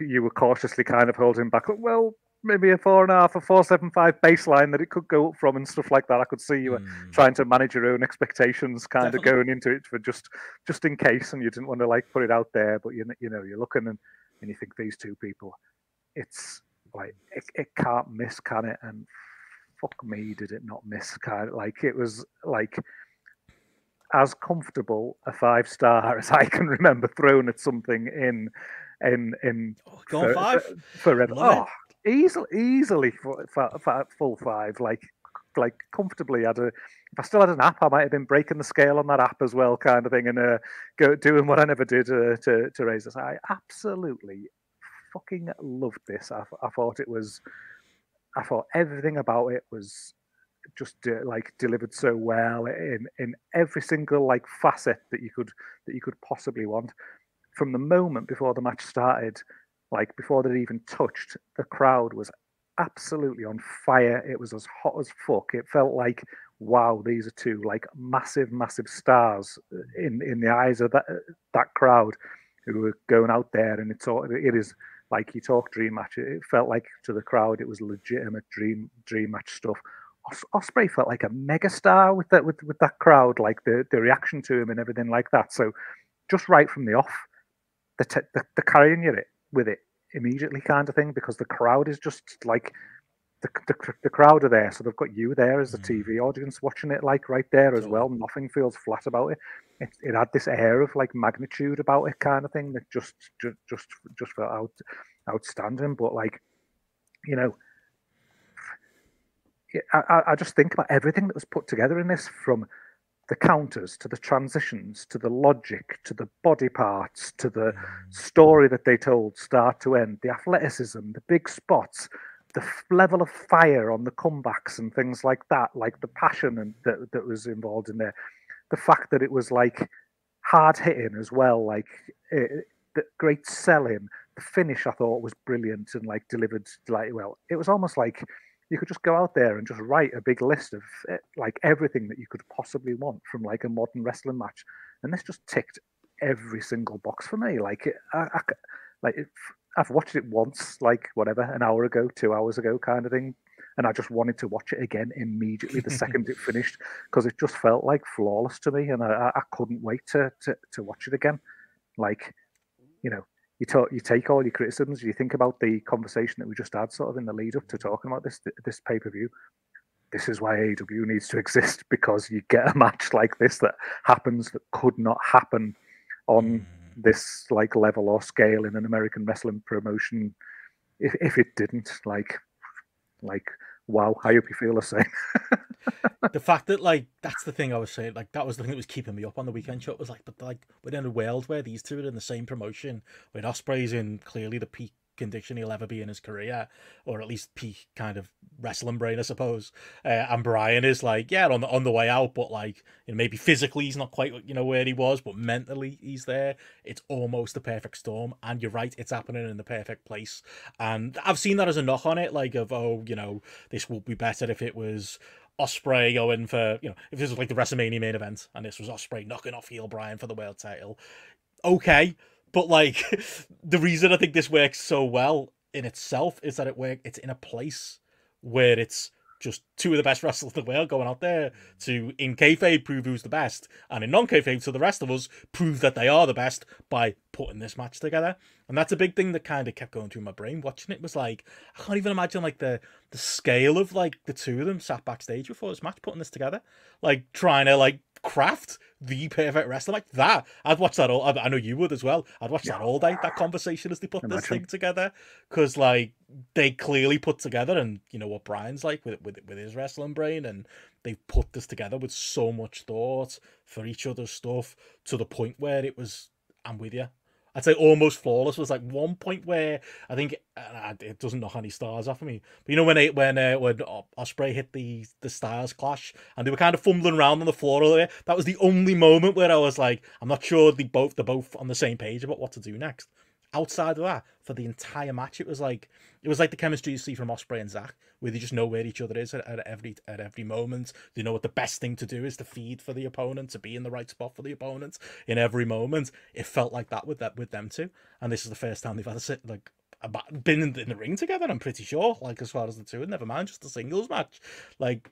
you were cautiously kind of holding back, well, maybe a 4.5, a 4.75 baseline that it could go up from and stuff like that. I could see you were trying to manage your own expectations, kind of going into it for just in case, and you didn't want to put it out there. But you're looking and you think, these two people, it's it can't miss, can it? And fuck me, did it not miss? Kind of it was as comfortable a 5-star as I can remember thrown at something in going 5 forever. Oh, easily for full 5, comfortably. If I still had an app, I might have been breaking the scale on that app as well, kind of thing, and doing what I never did to raise this. I absolutely fucking loved this. I thought everything about it was just delivered so well in every single facet that you could possibly want. From the moment before the match started, before they'd even touched, the crowd was absolutely on fire. It was as hot as fuck. It felt wow, these are two massive stars in the eyes of that crowd who were going out there. And it is you talk dream match. It felt to the crowd it was legitimate dream match stuff. Ospreay felt like a megastar with that crowd, the reaction to him and everything like that. So just right from the off, the carrying you with it immediately, kind of thing, because the crowd is just the crowd are there, so they've got you there as the TV audience watching it right there as well. Nothing feels flat about it. It had this air of magnitude about it, kind of thing, that just felt outstanding. But I just think about everything that was put together in this, from the counters to the transitions to the logic to the body parts to the story that they told start to end, the athleticism, the big spots, the level of fire on the comebacks and things like that, the passion that was involved in there, the fact that it was hard hitting as well, the great selling, the finish I thought was brilliant and delivered well. It was almost you could just go out there and just write a big list of everything that you could possibly want from a modern wrestling match, and this just ticked every single box for me. Like, I've watched it once, like whatever, an hour ago, 2 hours ago, kind of thing, and I just wanted to watch it again immediately the second it finished, because it just felt like flawless to me, and I couldn't wait to watch it again. Like, you know, you take all your criticisms, you think about the conversation that we just had, sort of in the lead up to talking about this pay per view. This is why AEW needs to exist, because you get a match like this that happens that could not happen on this like level or scale in an American wrestling promotion if it didn't. Like wow, I hope you feel the same. The fact that, like, that's the thing I was saying, like, that was the thing that was keeping me up on the weekend show. It was like, but like, we're in a world where these two are in the same promotion, when Ospreay's in clearly the peak condition he'll ever be in his career, or at least peak kind of wrestling brain, I suppose. And Bryan is like, yeah, on the way out, but like, you know, maybe physically he's not quite, you know, where he was, but mentally he's there. It's almost the perfect storm, and you're right, it's happening in the perfect place. And I've seen that as a knock on it, like, of, oh, you know, this would be better if it was Ospreay going for, you know, if this was like the WrestleMania main event and this was Ospreay knocking off heel Bryan for the world title. Okay, but like, the reason I think this works so well in itself is that it's in a place where it's just two of the best wrestlers in the world going out there to, in kayfabe, prove who's the best, and in non-kayfabe, to the rest of us, prove that they are the best by putting this match together. And that's a big thing that kind of kept going through my brain watching it. Was like, I can't even imagine like the scale of like the two of them sat backstage before this match putting this together, like trying to like craft the perfect wrestler like that. I'd watch that all. I know you would as well. I'd watch that all day, that conversation as they put this thing together, because like, they clearly put together, and you know what Bryan's like with his wrestling brain, and they've put this together with so much thought for each other's stuff, to the point where it was, I'm with you, I'd say almost flawless. Was like one point where I think it doesn't knock any stars off of me, but you know when Ospreay hit the Styles Clash and they were kind of fumbling around on the floor there, that was the only moment where I was like, I'm not sure they're both on the same page about what to do next. Outside of that, for the entire match, it was like the chemistry you see from Ospreay and Zack, where they just know where each other is at every moment. They know what the best thing to do is to feed for the opponent, to be in the right spot for the opponent in every moment. It felt like that with them two, and this is the first time they've had been in the ring together. I'm pretty sure, like, as far as the two, and never mind just a singles match, like.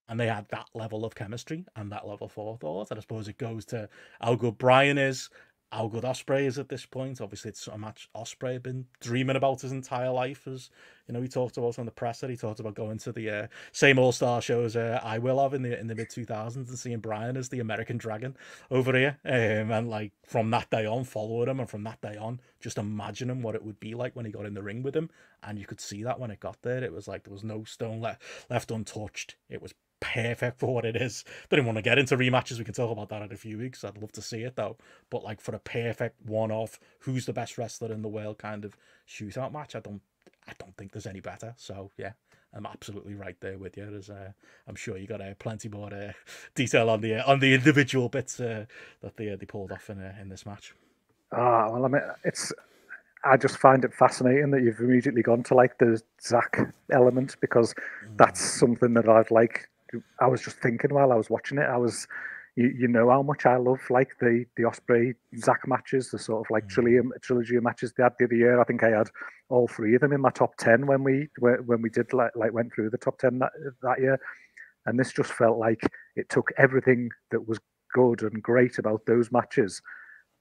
And they had that level of chemistry and that level of forethought. And I suppose it goes to how good Bryan is, how good Ospreay is at this point. Obviously, it's a match Ospreay had been dreaming about his entire life. As you know, he talked about on the presser. He talked about going to the same All-Star shows I will have in the mid 2000s and seeing Bryan as the American Dragon over here. And like, from that day on, following him, and from that day on, just imagining what it would be like when he got in the ring with him. And you could see that when it got there. It was like there was no stone left untouched. It was perfect for what it is. Don't even want to get into rematches. We can talk about that in a few weeks. I'd love to see it though. But like, for a perfect one-off, who's the best wrestler in the world kind of shootout match, I don't think there's any better. So yeah, I'm absolutely right there with you. There's I'm sure you got plenty more detail on the individual bits that they pulled off in this match. Well, I mean, I just find it fascinating that you've immediately gone to like the Zack element, because that's something that I was just thinking while I was watching it. You know how much I love like the Ospreay Zack matches, the sort of like trilogy of matches they had the other year. I think I had all three of them in my top 10 when we did like went through the top 10 that year. And this just felt like it took everything that was good and great about those matches,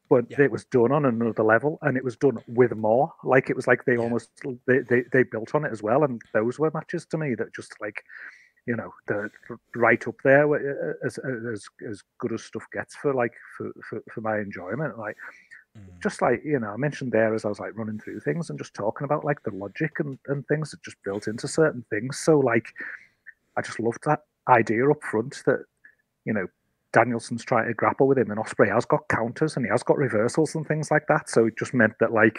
but it was done on another level, and it was done with more. Like, it was like they almost they built on it as well. And those were matches to me that just like, you know, the right up there as good as stuff gets for my enjoyment. Like, just like, you know, I mentioned there as I was like running through things and just talking about like the logic and things that just built into certain things. So like, I just loved that idea up front that, you know, Danielson's trying to grapple with him, and Ospreay has got counters and he has got reversals and things like that. So it just meant that like,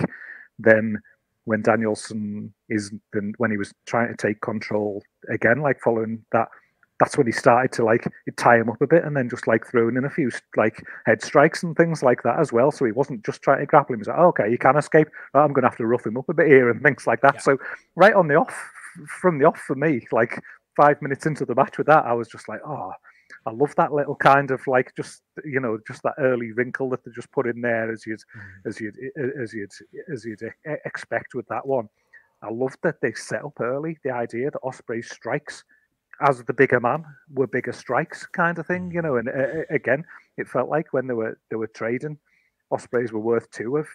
then when Danielson when he was trying to take control again, like following that, that's when he started to like tie him up a bit, and then just like throwing in a few like head strikes and things like that as well. So he wasn't just trying to grapple him. He was like, oh, okay, you can escape. Oh, I'm going to have to rough him up a bit here and things like that. Yeah. So right on the off, from the off for me, like 5 minutes into the match with that, I was just like, oh, I love that little kind of like just just that early wrinkle that they just put in there as you'd expect with that one. I love that they set up early the idea that Ospreay strikes as the bigger man were bigger strikes kind of thing, and again, it felt like when they were trading, Ospreys were worth two of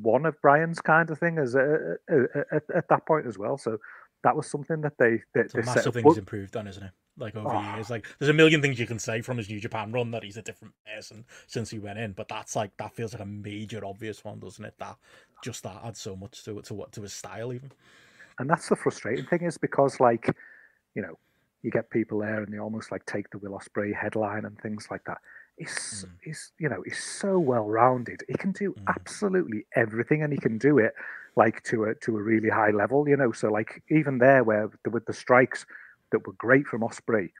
one of Bryan's kind of thing as at that point as well. So that was something that they massive set up. Things improved on, isn't it? Like over years, like there's a million things you can say from his New Japan run that he's a different person since he went in, but that feels like a major obvious one, doesn't it? That adds so much to his style even. And that's the frustrating thing, is because like you get people there and they almost like take the Will Ospreay headline and things like that. He's so well rounded. He can do absolutely everything, and he can do it like to a really high level. So like even there, with the strikes that were great from Ospreay,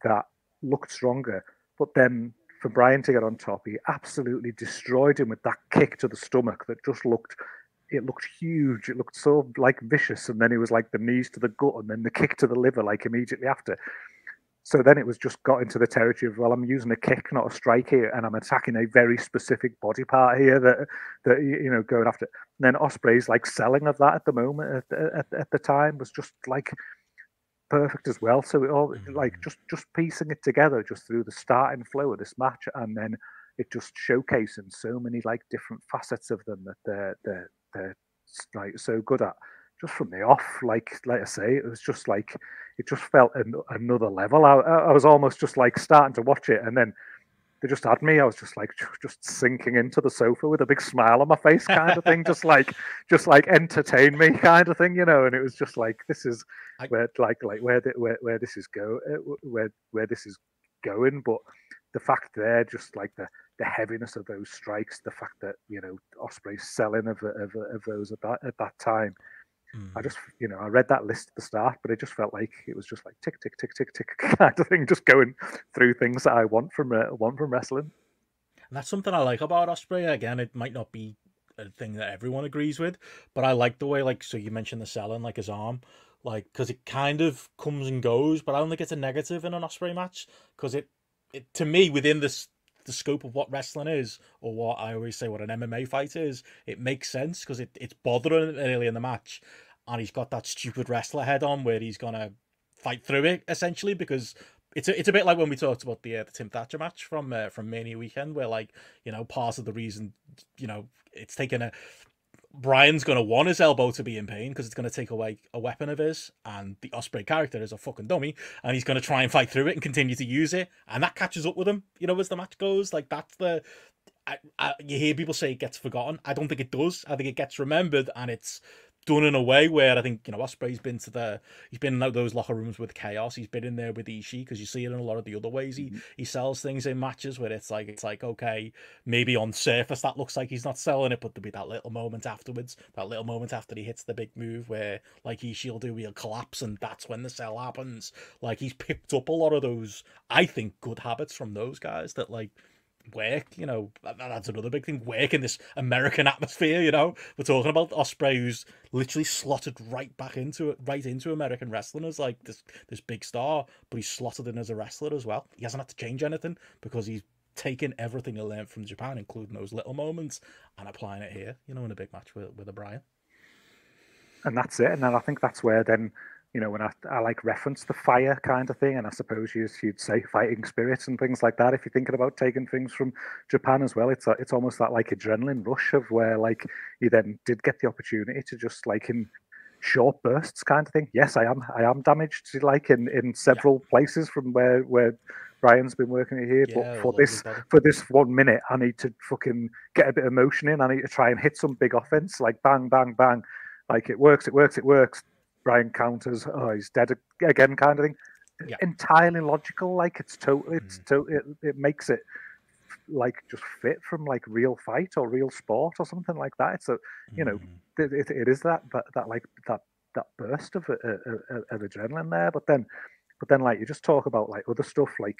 that looked stronger, but then for Bryan to get on top, he absolutely destroyed him with that kick to the stomach that just looked. It looked huge. It looked so like vicious, and then it was like the knees to the gut, and then the kick to the liver, like immediately after. So then it was just got into the territory of, well, I'm using a kick, not a strike here, and I'm attacking a very specific body part here that going after. And then Ospreay's like selling of that at the moment at the time was just like perfect as well. So it all like just piecing it together just through the starting flow of this match, and then it just showcasing so many like different facets of them that they're like so good at. Just from the off, like I say, it was just like it just felt another level. I was almost just like starting to watch it, and then they just had me. I was just like just sinking into the sofa with a big smile on my face, kind of thing. just like entertain me, kind of thing, And it was just like this is where this is where this is going. But the fact there, just like the heaviness of those strikes, the fact that Ospreay's selling of those at that time. I just, I read that list at the start, but it just felt like it was just like tick, tick, tick, tick, tick kind of thing, just going through things that I want from wrestling. And that's something I like about Ospreay. Again, it might not be a thing that everyone agrees with, but I like the way, like, so you mentioned the selling, like his arm, like, because it kind of comes and goes, but I don't think it's a negative in an Ospreay match, because it to me, within the scope of what wrestling is, or what I always say what an MMA fight is, it makes sense because it's bothering early in the match, and he's got that stupid wrestler head on where he's gonna fight through it essentially, because it's a bit like when we talked about the Tim Thatcher match from Mania weekend, where like part of the reason it's taken Bryan's going to want his elbow to be in pain because it's going to take away a weapon of his, and the Ospreay character is a fucking dummy, and he's going to try and fight through it and continue to use it, and that catches up with him, as the match goes. Like, that's you hear people say it gets forgotten. I don't think it does. I think it gets remembered, and it's done in a way where I think Ospreay's been he's been in those locker rooms with Chaos. He's been in there with Ishii, because you see it in a lot of the other ways he sells things in matches where it's like okay, maybe on surface that looks like he's not selling it, but there'll be that little moment afterwards, that little moment after he hits the big move where like he'll collapse, and that's when the sell happens. Like, he's picked up a lot of those, I think, good habits from those guys that like work. That's another big thing, work in this American atmosphere. We're talking about Ospreay, who's literally slotted right into American wrestling as like this big star, but he's slotted in as a wrestler as well. He hasn't had to change anything because he's taken everything he learned from Japan, including those little moments, and applying it here, in a big match with a Bryan. And that's it. And then I think that's where then when I like reference the fire kind of thing, and I suppose you'd say fighting spirits and things like that. If you're thinking about taking things from Japan as well, it's almost that like adrenaline rush of where like you then did get the opportunity to just like in short bursts kind of thing. Yes, I am damaged like in several places from where Bryan's been working it here, but for this 1 minute, I need to fucking get a bit of motion in. I need to try and hit some big offense, like bang, bang, bang. Like it works. Bryan counters, he's dead again, kind of thing. Yeah. Entirely logical. Like it makes it like just fit from like real fight or real sport or something like that. It's it is that like that burst of adrenaline there. But then like you just talk about like other stuff, like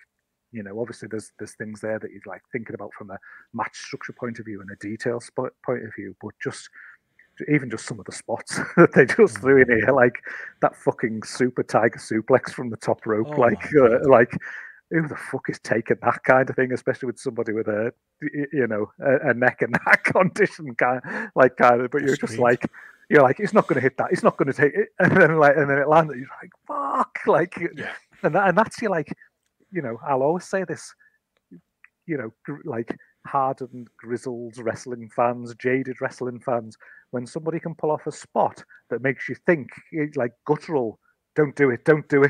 obviously there's things there that you're like thinking about from a match structure point of view and a details point of view, but just even just some of the spots that they just threw in here, like that fucking super tiger suplex from the top rope, like who the fuck is taking that kind of thing, especially with somebody with a neck and that condition kind of, but you're just like, it's not going to hit that, it's not going to take it, and then it landed, you're like, fuck, like, and that's your, like, I'll always say this, like hardened, grizzled wrestling fans, jaded wrestling fans, when somebody can pull off a spot that makes you think, like guttural, don't do it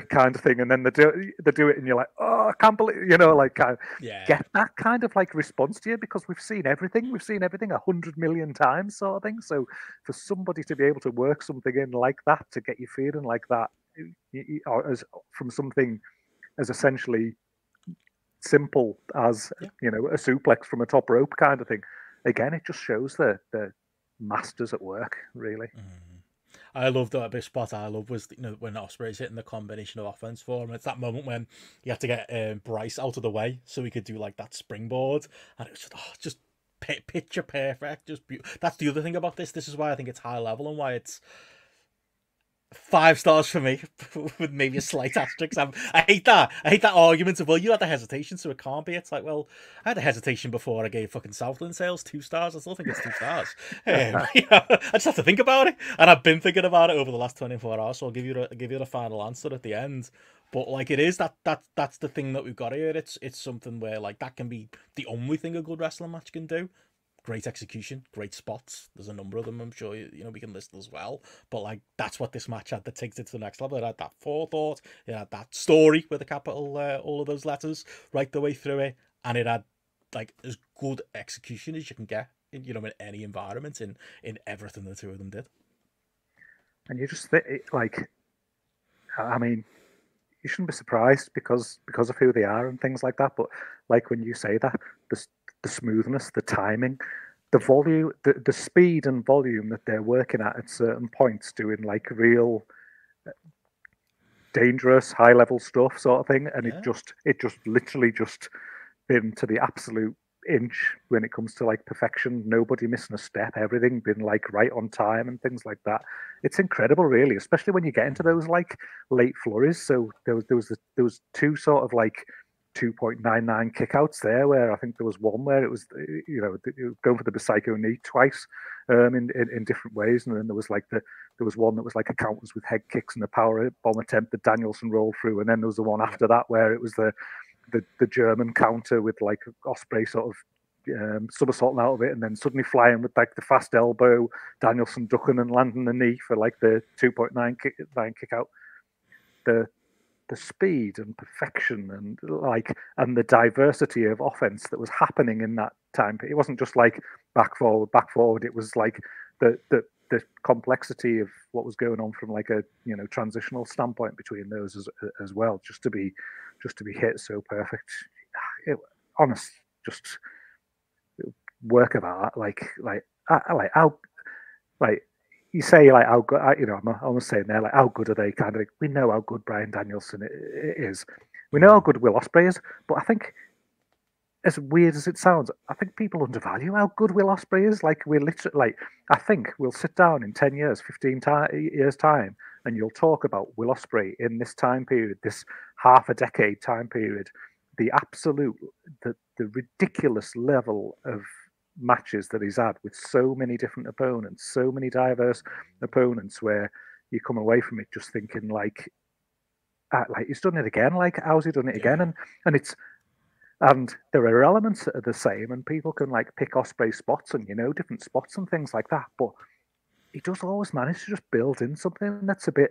kind of thing, and then they do it, and you're like, oh, I can't believe, get that kind of like response to you, because we've seen everything 100 million times, sort of thing. So for somebody to be able to work something in like that to get you feeling like that, as from something as essentially simple as a suplex from a top rope kind of thing, again, it just shows the masters at work, really. I love that big spot. I love was when Ospreay's hitting the combination of offense for him. It's that moment when you have to get Bryce out of the way so he could do like that springboard, and it was just picture perfect. Just that's the other thing about this. This is why I think it's high level and why it's 5 stars for me, with maybe a slight asterisk. I hate that argument of, well, you had the hesitation, so it can't be. It's like, well, I had the hesitation before I gave fucking Southland Sales 2 stars. I still think it's 2 stars. I just have to think about it, and I've been thinking about it over the last 24 hours. So I'll give you the final answer at the end. But like, it is that's the thing that we've got here. It's something where like that can be the only thing a good wrestling match can do. Great execution, great spots. There's a number of them, I'm sure we can list as well. But like, that's what this match had that takes it to the next level. It had that forethought, it had that story with a capital, all of those letters right the way through it, and it had like as good execution as you can get in any environment in everything the two of them did. And you just think, like, I mean, you shouldn't be surprised because of who they are and things like that. But like when you say that, the smoothness, the timing, the volume, the speed and volume that they're working at certain points, doing like real dangerous high level stuff, sort of thing, and it just literally just been to the absolute inch when it comes to like perfection. Nobody missing a step, everything been like right on time and things like that. It's incredible, really, especially when you get into those like late flurries. So there was 2 sort of like 2.99 kickouts there, where I think there was one where it was going for the Psycho knee twice in different ways, and then there was one that was like a counters with head kicks and a power bomb attempt that Danielson rolled through, and then there was the one after that where it was the German counter with like Ospreay sort of somersaulting out of it, and then suddenly flying with like the fast elbow, Danielson ducking and landing the knee for like the 2.9 kick out. The speed and perfection and the diversity of offense that was happening in that time. It wasn't just like back forward. It was like the complexity of what was going on from like a transitional standpoint between those as well. Just to be hit so perfect. Honest, just work of art. Like how you say, like, how good, I'm almost saying there, like, how good are they? Kind of, we know how good Bryan Danielson is. We know how good Will Ospreay is, but I think, as weird as it sounds, I think people undervalue how good Will Ospreay is. Like, we're literally, like, I think we'll sit down in 10 years, 15 years' time, and you'll talk about Will Ospreay in this time period, this half a decade time period, the absolute, the ridiculous level of matches that he's had with so many different opponents, so many diverse opponents, where you come away from it just thinking like he's done it again. Like, how's he done it again? And there are elements that are the same, and people can like pick Ospreay spots and different spots and things like that, but he does always manage to just build in something that's a bit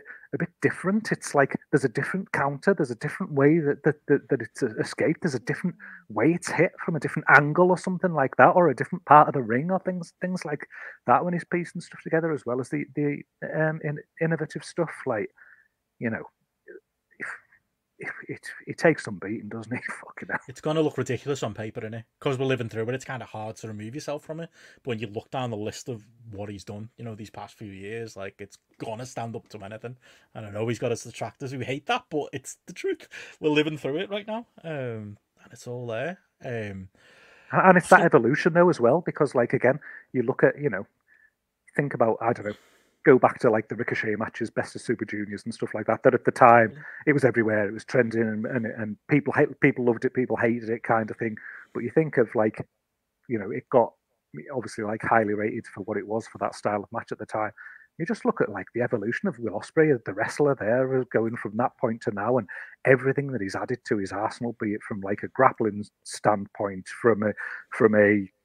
different. It's like there's a different counter, there's a different way that it's escaped, there's a different way it's hit from a different angle or something like that, or a different part of the ring, or things like that when he's piecing stuff together, as well as the innovative stuff. Like, it takes some beating, doesn't it? Fucking hell. It's going to look ridiculous on paper, isn't it? Because we're living through it, it's kind of hard to remove yourself from it. But when you look down the list of what he's done, these past few years, like, it's going to stand up to anything. And I know he's got his detractors who hate that, but it's the truth. We're living through it right now. And it's all there. And it's that evolution, though, as well, because, like, again, you look at, think about, I don't know, go back to like the Ricochet matches, Best of Super Juniors and stuff like that. That at the time it was everywhere, it was trending, and people loved it, people hated it, kind of thing. But you think of like, you know, it got obviously like highly rated for what it was for that style of match at the time. You just look at like the evolution of Will Ospreay, the wrestler there, going from that point to now, and everything that he's added to his arsenal, be it from like a grappling standpoint, from a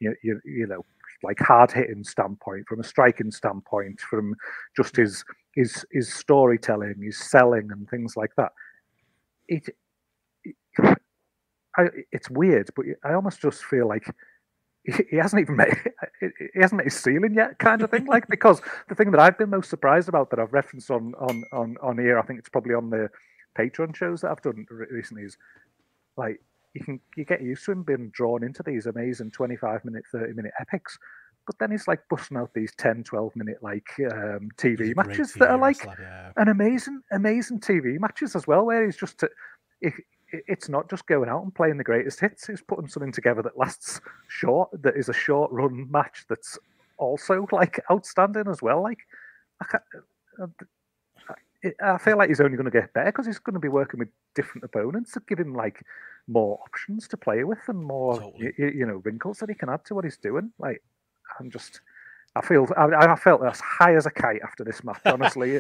you know, like hard hitting standpoint, from a striking standpoint, from just his storytelling, his selling, and things like that. It's weird, but I almost just feel like he hasn't even met his ceiling yet, kind of thing. Like, because the thing that I've been most surprised about, that I've referenced on here, I think it's probably on the Patreon shows that I've done recently, is like you get used to him being drawn into these amazing 25-minute, 30-minute epics, but then he's like busting out these 10, 12-minute like TV matches that are like an amazing TV matches as well, where he's just it's not just going out and playing the greatest hits. He's putting something together that lasts short, that is a short run match that's also like outstanding as well. Like, I feel like he's only going to get better because he's going to be working with different opponents that give him like more options to play with and more, you know, wrinkles that he can add to what he's doing. Like, I felt as high as a kite after this match, honestly.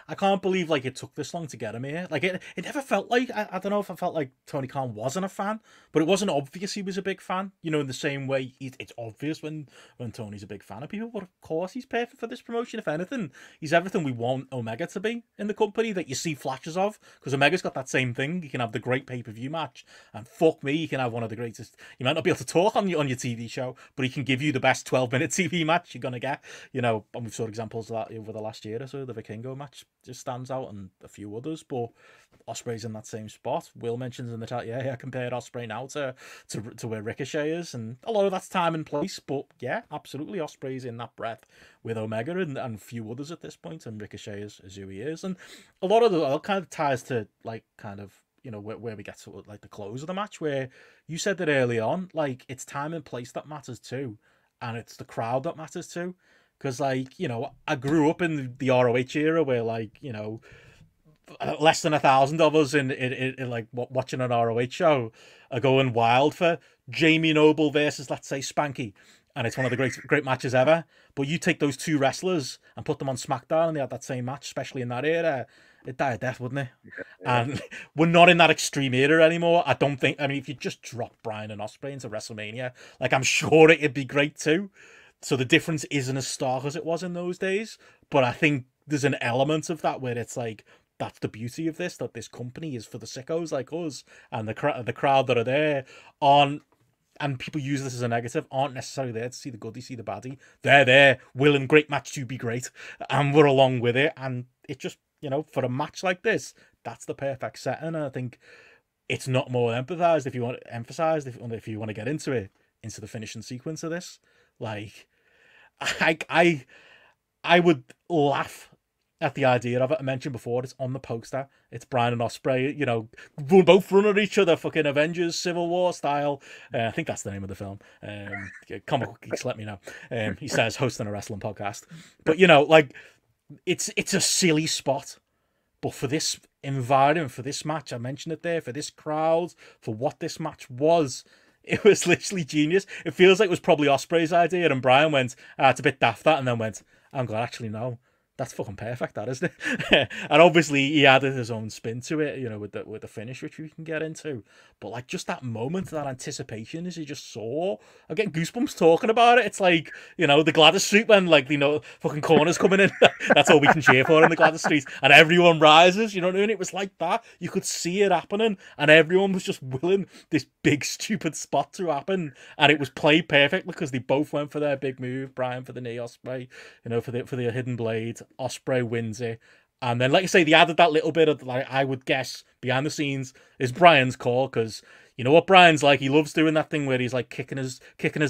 I can't believe like it took this long to get him here. Like it never felt like, I don't know if I felt like Tony Khan wasn't a fan, but it wasn't obvious he was a big fan. You know, in the same way it's obvious when Tony's a big fan of people. But of course he's perfect for this promotion. If anything, he's everything we want Omega to be in the company, that you see flashes of. Because Omega's got that same thing. You can have the great pay-per-view match, and fuck me, you can have one of the greatest. You might not be able to talk on your TV show, but he can give you the best 12-minute TV match you're gonna get. You know, and we've saw examples of that over the last year or so. The Vikingo match just stands out, and a few others, but Ospreay's in that same spot. Will mentions in the chat, I compared Ospreay now to where Ricochet is, and a lot of that's time and place, but yeah, absolutely, Ospreay's in that breath with Omega and a few others at this point, and Ricochet is who he is, and a lot of the kind of ties to like kind of, you know, where we get to like the close of the match, where you said that early on, like it's time and place that matters too, and it's the crowd that matters too. Because, like, you know, I grew up in the ROH era where, like, you know, less than 1,000 of us in like watching an ROH show are going wild for Jamie Noble versus, let's say, Spanky, and it's one of the great matches ever. But you take those two wrestlers and put them on Smackdown, and they had that same match, especially in that era, it died a death, wouldn't it? Yeah. And we're not in that extreme era anymore. I don't think. I mean, if you just drop Bryan and Ospreay into WrestleMania, like, I'm sure it'd be great too. So the difference isn't as stark as it was in those days, but I think there's an element of that where it's like, that's the beauty of this, that this company is for the sickos like us, and the crowd that are there aren't, and people use this as a negative, aren't necessarily there to see the goodie, see the baddie. They're there, willing great match to be great, and we're along with it, and it just, you know, for a match like this, that's the perfect setting, and I think it's not more emphasized if you want to get into it, into the finishing sequence of this. Like, I would laugh at the idea of it. I mentioned before, it's on the poster. It's Bryan and Ospreay, you know, both running at each other, fucking Avengers Civil War style. I think that's the name of the film. Comic Geeks, let me know. He says hosting a wrestling podcast. But, you know, like, it's a silly spot. But for this environment, for this match, I mentioned it there, for this crowd, for what this match was, it was literally genius. It feels like it was probably Ospreay's idea, and Bryan went, it's a bit daft that, and then went, I'm glad, actually, no. That's fucking perfect, that, isn't it? And obviously he added his own spin to it, you know, with the finish, which we can get into. But like, just that moment, that anticipation, as you just saw, I'm getting goosebumps talking about it. It's like, you know, the Gladys Street when, like, you know, fucking corners coming in. That's all we can cheer for in the Gladys Street, and everyone rises. You know what I mean? It was like that. You could see it happening, and everyone was just willing this big stupid spot to happen, and it was played perfectly because they both went for their big move. Bryan for the knee, Ospreay, you know, for the hidden blade. Ospreay wins it, and then, like you say, they added that little bit of, like, I would guess behind the scenes is Bryan's call, because you know what Bryan's like. He loves doing that thing where he's like kicking his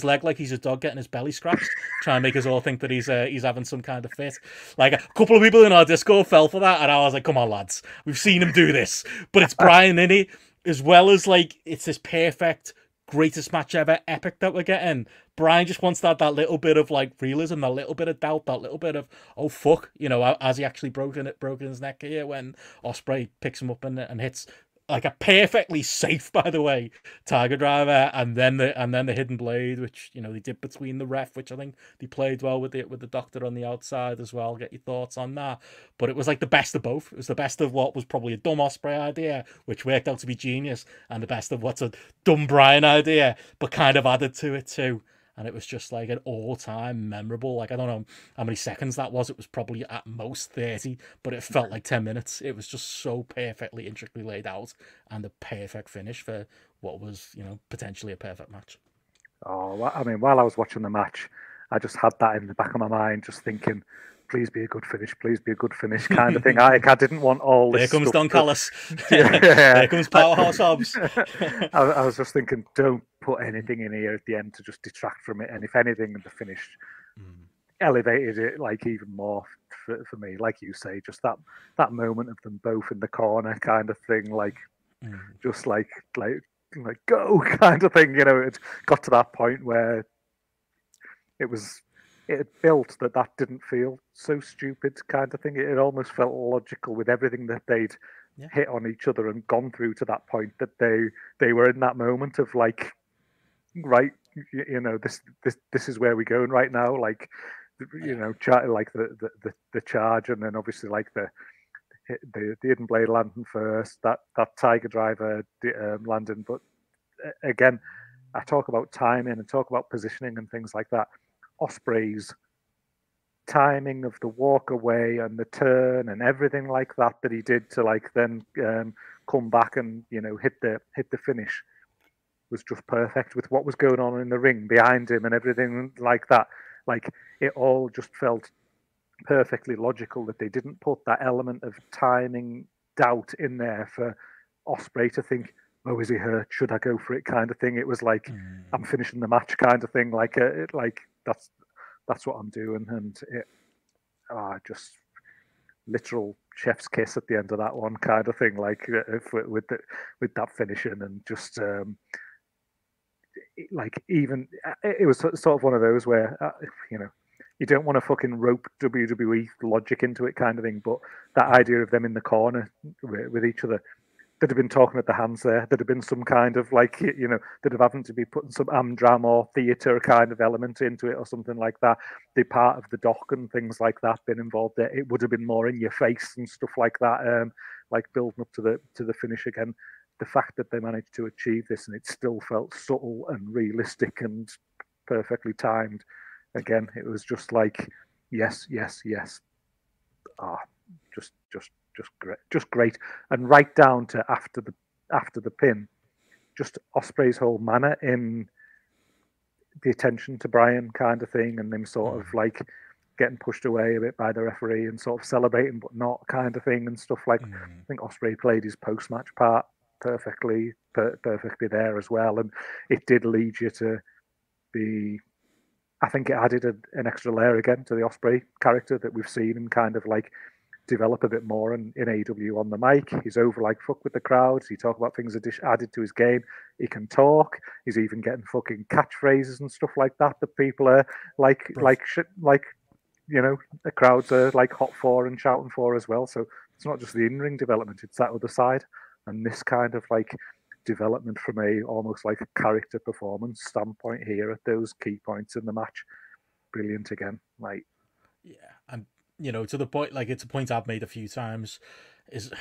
leg like he's a dog getting his belly scratched, trying to make us all think that he's having some kind of fit. Like, a couple of people in our Discord fell for that, and I was like, come on, lads, we've seen him do this. But it's Bryan in it, as well as, like, it's this perfect greatest match ever epic that we're getting. Bryan just wants that little bit of like realism, that little bit of doubt, that little bit of, oh fuck, you know, as he actually broken his neck here when Ospreay picks him up and hits like a perfectly safe, by the way, Tiger Driver, and then the hidden blade, which, you know, they did between the ref, which I think they played well with it, with the doctor on the outside as well. Get your thoughts on that. But it was like the best of both. It was the best of what was probably a dumb Ospreay idea, which worked out to be genius, and the best of what's a dumb Bryan idea, but kind of added to it too. And it was just like an all-time memorable, like, I don't know how many seconds that was. It was probably at most 30, but it felt like 10 minutes. It was just so perfectly, intricately laid out, and the perfect finish for what was, you know, potentially a perfect match. Oh, I mean, while I was watching the match, I just had that in the back of my mind, just thinking, please be a good finish, please be a good finish, kind of thing. I didn't want all this. Here comes Don Callis. Yeah. Here comes Powerhouse Hobbs. I was just thinking, don't put anything in here at the end to just detract from it. And if anything, the finish elevated it like even more for me. Like you say, just that moment of them both in the corner, kind of thing. Like just like go kind of thing. You know, it got to that point where it had built that didn't feel so stupid kind of thing. It almost felt logical with everything that they'd hit on each other and gone through to that point, that they were in that moment of like, right, you know, this is where we're going right now. Like, you know, like the charge, and then obviously like the hidden blade landing first, that Tiger Driver landing. But again, I talk about timing and talk about positioning and things like that. Ospreay's timing of the walk away and the turn and everything like that he did to like then come back and, you know, hit the finish was just perfect with what was going on in the ring behind him and everything like that. Like, it all just felt perfectly logical that they didn't put that element of timing doubt in there for Ospreay to think, oh, is he hurt? Should I go for it? Kind of thing. It was like, I'm finishing the match kind of thing. Like, that's what I'm doing. And it, just literal chef's kiss at the end of that one kind of thing. Like, with that finishing, and just like, even it was sort of one of those where you know, you don't want to fucking rope WWE logic into it kind of thing, but that idea of them in the corner with each other, there'd have been talking at the hands there. There'd have been some kind of like, you know, there'd have having to be putting some amdram or theatre kind of element into it or something like that. The part of the dock and things like that been involved there. It would have been more in your face and stuff like that, like building up to the finish again. The fact that they managed to achieve this and it still felt subtle and realistic and perfectly timed. Again, it was just like, yes. Just great, and right down to after the pin, just Ospreay's whole manner in the attention to Bryan kind of thing, and them sort of like getting pushed away a bit by the referee and sort of celebrating but not kind of thing and stuff like. I think Ospreay played his post-match part perfectly there as well, and it did lead you to be. I think it added an extra layer again to the Ospreay character that we've seen him kind of like develop a bit more in AEW on the mic. He's over like fuck with the crowds. He talk about things added to his game. He can talk. He's even getting fucking catchphrases and stuff like that people are like you know, the crowds are like hot for and shouting for as well. So it's not just the in-ring development, it's that other side. And this kind of like development from a almost like a character performance standpoint here at those key points in the match, brilliant again. Like, yeah, and you know, to the point, like, it's a point I've made a few times, is,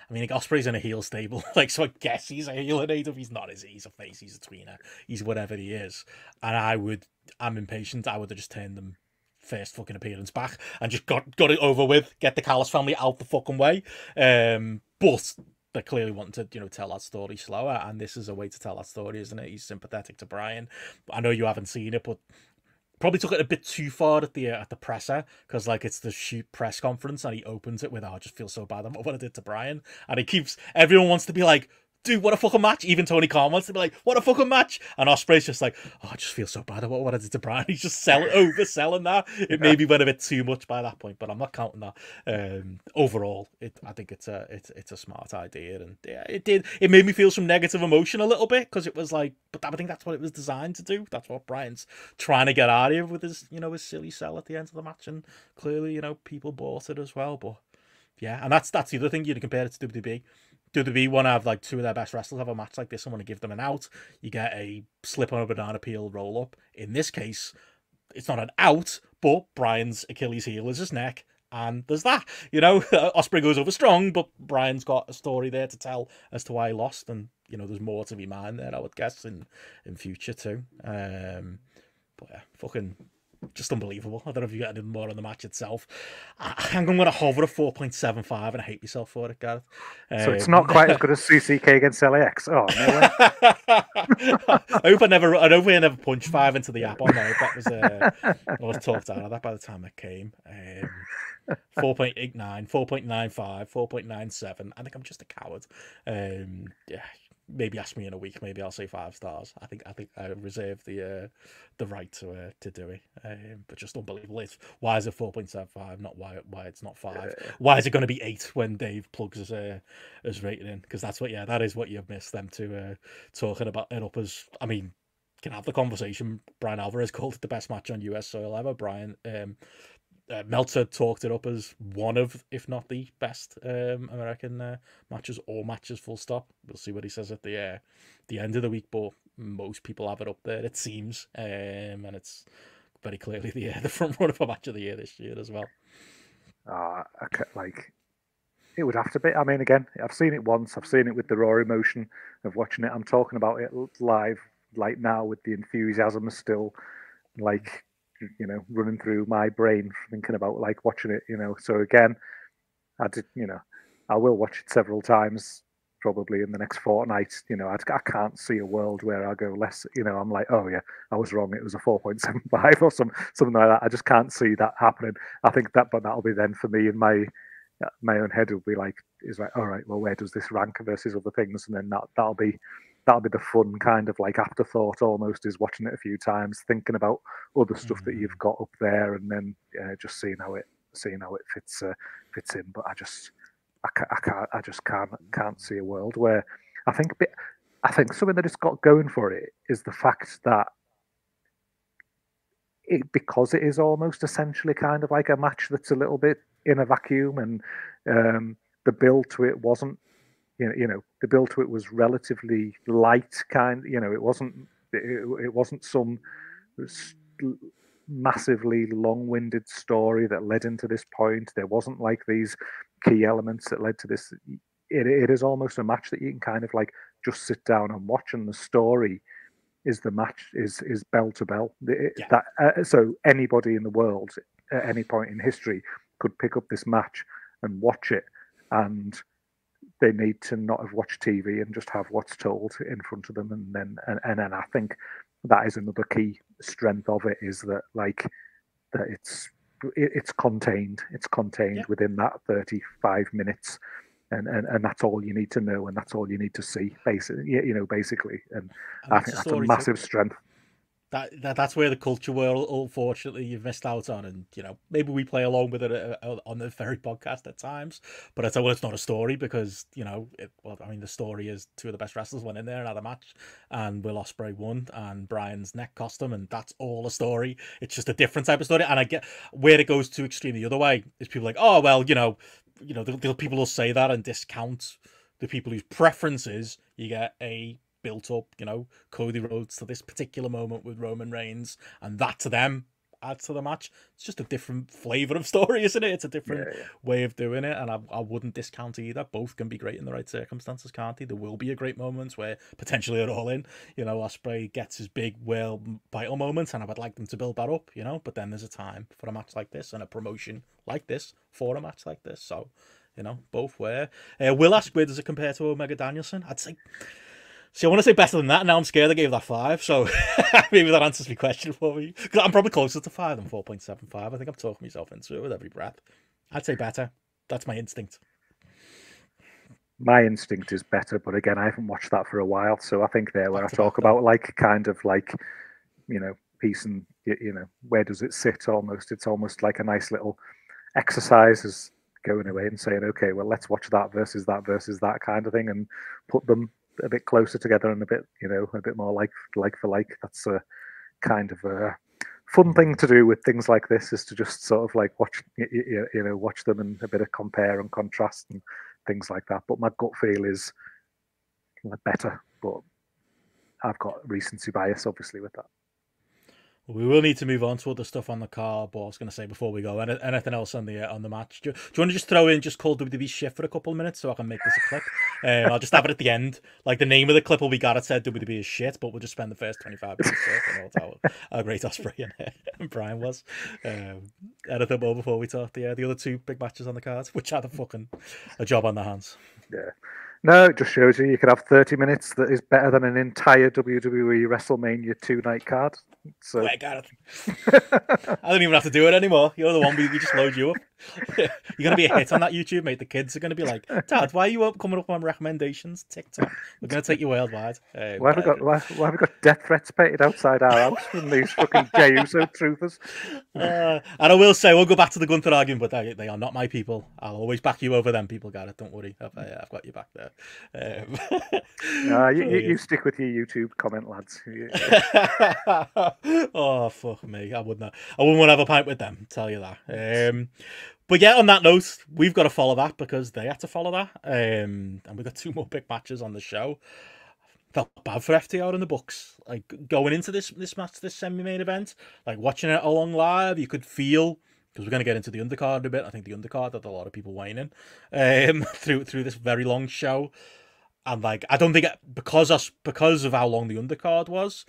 I mean, like, Ospreay's in a heel stable, like, so I guess he's a heel in AEW. He's not, is he? He's a face, he's a tweener, he's whatever he is. And I'm impatient. I would have just turned them first fucking appearance back and just got it over with, get the Callis family out the fucking way. But they clearly want to, you know, tell that story slower, and this is a way to tell that story, isn't it? He's sympathetic to Bryan. I know you haven't seen it, but probably took it a bit too far at the presser, because like it's the shoot press conference and he opens it with, oh, I just feel so bad about what I did to Bryan, and everyone wants to be like, dude, what a fucking match. Even Tony Khan wants to be like, what a fucking match. And Ospreay's just like, oh, I just feel so bad about what I did to Bryan. He's just overselling that. It maybe went a bit too much by that point, but I'm not counting that. Overall, I think it's a smart idea, and yeah, it made me feel some negative emotion a little bit, because it was like, but I think that's what it was designed to do. That's what Bryan's trying to get out of with his, his silly sell at the end of the match, and clearly, people bought it as well. But yeah, and that's the other thing, you compare it to WWE. WWE want to have like two of their best wrestlers have a match like this and want to give them an out. You get a slip on a banana peel roll up. In this case, it's not an out, but Bryan's Achilles heel is his neck, and there's that. Ospreay goes over strong, but Bryan's got a story there to tell as to why he lost, and there's more to be mined there, I would guess, in future too. But yeah, fucking just unbelievable. I don't know if you got any more on the match itself. I think I'm going to hover a 4.75, and I hate myself for it, Gareth. So it's not quite as good as CCK against LAX. Oh, no way. I hope I never punched 5 into the app on there. That was I was talked out of that by the time it came. 4.89, 4.95, 4.97. I think I'm just a coward. Yeah. Maybe ask me in a week. Maybe I'll say 5 stars. I think I reserve the right to do it. But just unbelievable. Why is it 4.75? Not why it's not 5. Why is it going to be 8 when Dave plugs his rating in? Because that is what you've missed them to talking about it up as. I mean, can have the conversation. Bryan Alvarez called it the best match on US soil ever. Meltzer talked it up as one of, if not the best American matches, or matches full stop. We'll see what he says at the end of the week, but most people have it up there, it seems, and it's very clearly the front runner for match of the year this year as well. It would have to be. I mean, again, I've seen it once. I've seen it with the raw emotion of watching it. I'm talking about it live, like now, with the enthusiasm still, like, running through my brain, thinking about like watching it, So again, I will watch it several times, probably in the next fortnight. I can't see a world where I go less. I'm like, oh yeah, I was wrong. It was a 4.75 or something like that. I just can't see that happening. I think but that'll be then for me in my own head. Will be like, all right, well, where does this rank versus other things? And then that'll be the fun kind of like afterthought almost, is watching it a few times, thinking about other stuff that you've got up there, and then just seeing how it fits in. But I just can't see a world where I think something that it's got going for it is the fact that because it is almost essentially kind of like a match that's a little bit in a vacuum, and the build to it wasn't. The build to it was relatively light, it wasn't some massively long-winded story that led into this point. There wasn't like these key elements that led to this. It is almost a match that you can kind of like just sit down and watch, and the story is the match is bell to bell. So anybody in the world at any point in history could pick up this match and watch it, and they need to not have watched TV and just have what's told in front of them, and then I think that is another key strength of it, is that that it's contained. It's contained within that 35 minutes, and that's all you need to know, and that's all you need to see, basically. And I think that's a massive strength. That's where the culture war, unfortunately, you've missed out on, and maybe we play along with it on the very podcast at times, but it's not a story, because the story is two of the best wrestlers went in there and had a match, and Will Ospreay won, and Bryan's neck cost him, and that's all a story. It's just a different type of story, and I get where it goes to extreme the other way is people like, oh well, the people will say that and discount the people whose preferences you get a built up, Cody Rhodes to this particular moment with Roman Reigns, and that to them adds to the match. It's just a different flavor of story, isn't it? It's a different way of doing it, and I wouldn't discount either. Both can be great in the right circumstances, can't they? There will be a great moments where potentially they're all in. Ospreay gets his big world title moment, and I would like them to build that up, but then there's a time for a match like this and a promotion like this for a match like this. So, both were. Will ask, where does it compare to Omega Danielson? I'd say. See, I want to say better than that. Now I'm scared I gave that 5. So maybe that answers my question for me. Because I'm probably closer to 5 than 4.75. I think I'm talking myself into it with every breath. I'd say better. That's my instinct. my instinct is better, but again, I haven't watched that for a while, so I think there where I talk Back. about like kind of like, you know, peace and you know, where does it sit? Almost, it's almost like a nice little exercise as going away and saying, okay, well, let's watch that versus that kind of thing, and put them a bit closer together and a bit, you know, a bit more like for like. That's a kind of a fun thing to do with things like this, is to just sort of like watch, you know, watch them and a bit of compare and contrast and things like that. But my gut feel is better, but I've got recency bias obviously with that. We will need to move on to other stuff on the card, but I was going to say before we go, anything else on the match? Do you want to just throw in just call WWE shit for a couple of minutes so I can make this a clip? I'll just have it at the end. Like the name of the clip will be Gareth said WWE is shit, but we'll just spend the first 25 minutes talking about how great Ospreay and Bryan was. Anything more before we talk the other two big matches on the card, which had a job on their hands. Yeah. No, it just shows you could have 30 minutes that is better than an entire WWE WrestleMania 2-night card. So I got it. I don't even have to do it anymore. You're the one, we just load you up. You're going to be a hit on that YouTube, mate. The kids are going to be like, Dad, why are you coming up on recommendations? TikTok. We're going to take you worldwide. Why have we got death threats painted outside our house from these fucking Jey Uso truthers? And I will say, we'll go back to the Gunther argument, but they are not my people. I'll always back you over them people, Gareth. Don't worry. I've got you back there. You stick with your YouTube comment, lads. Oh, fuck me. I wouldn't want to have a pint with them, tell you that. But yeah, on that note, we've got to follow that because they had to follow that. And we've got two more big matches on the show. Felt bad for FTR in the books. Like going into this match, this semi-main event, like watching it along live, you could feel, because we're going to get into the undercard a bit. I think the undercard had a lot of people whining through this very long show. And like, I don't think because of how long the undercard was,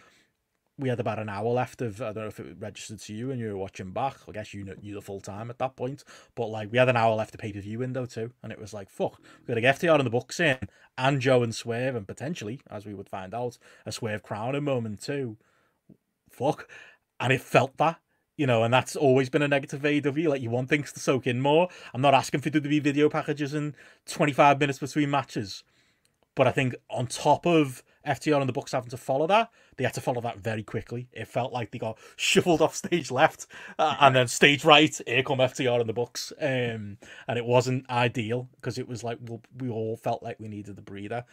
we had about an hour left of, I don't know if it registered to you and you were watching back. I guess you the full time at that point. But like, we had an hour left of pay-per-view window too. And it was like, fuck, we've got to get FTR in the books in, and Joe and Swerve, and potentially, as we would find out, a Swerve crowning moment too. Fuck. And it felt that, you know, and that's always been a negative AEW. Like, you want things to soak in more. I'm not asking for WWE video packages in 25 minutes between matches. But I think on top of FTR and the Bucks having to follow that, they had to follow that very quickly. It felt like they got shuffled off stage left and then stage right, here come FTR and the Bucks. And it wasn't ideal because it was like, we all felt like we needed the breather.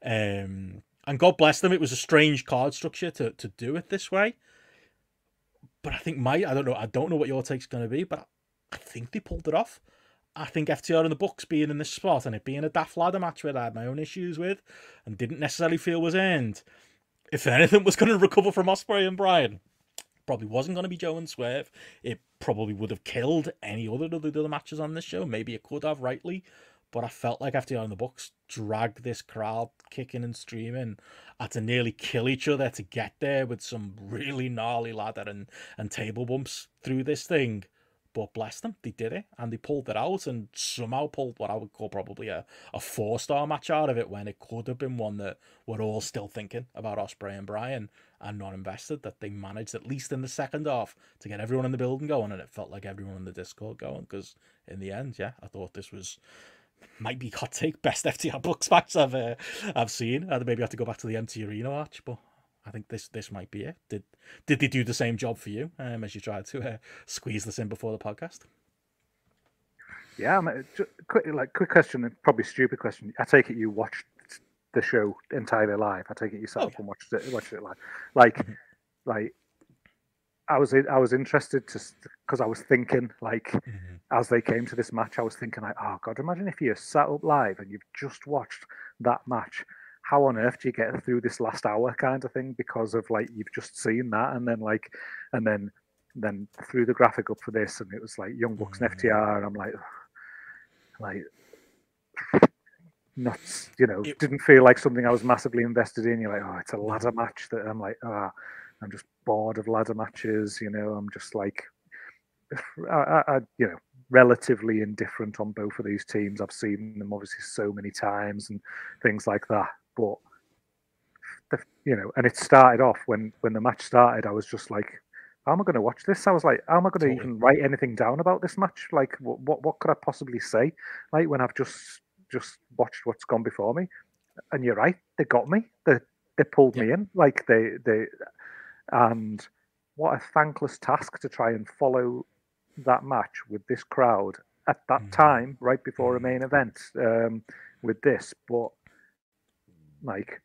And God bless them, it was a strange card structure to do it this way. But I think I don't know what your take's going to be, but I think they pulled it off. I think FTR and the Bucks being in this spot and it being a daft ladder match where I had my own issues with and didn't necessarily feel was earned. If anything was going to recover from Ospreay and Bryan, probably wasn't going to be Joe and Swerve. It probably would have killed any other of the other matches on this show. Maybe it could have, rightly. But I felt like FTR and the Bucks dragged this crowd kicking and streaming. Had to nearly kill each other to get there with some really gnarly ladder and table bumps through this thing. But bless them, they did it, and they pulled it out, and somehow pulled what I would call probably a 4-star match out of it, when it could have been one that we're all still thinking about Ospreay and Bryan and not invested, that they managed, at least in the second half, to get everyone in the building going, and it felt like everyone in the Discord going, because in the end, yeah, I thought this might be hot take best FTR Bucks match I've seen. I'd maybe have to go back to the empty arena match, but I think this might be it. Did they do the same job for you as you tried to squeeze this in before the podcast? Yeah, quick question, probably stupid question. I take it you watched the show entirely live. I take it you sat up and watched it live. Like I was interested because I was thinking as they came to this match, I was thinking like, oh God, imagine if you sat up live and you've just watched that match. How on earth do you get through this last hour kind of thing, because of like you've just seen that, and then threw the graphic up for this, and it was like Young Bucks and FTR, and I'm like nuts, you know. It didn't feel like something I was massively invested in. You're like, oh, it's a ladder match that I'm like, I'm just bored of ladder matches, you know. I'm just like, I you know, relatively indifferent on both of these teams. I've seen them obviously so many times and things like that. But you know, and it started off when the match started, I was just like, how am I going to watch this? I was like, how am I going to even write anything down about this match? Like, what could I possibly say? Like, when I've just just watched what's gone before me. And you're right, they got me. They pulled me in. Like they and what a thankless task to try and follow that match with this crowd at that time, right before a main event, with this. But like,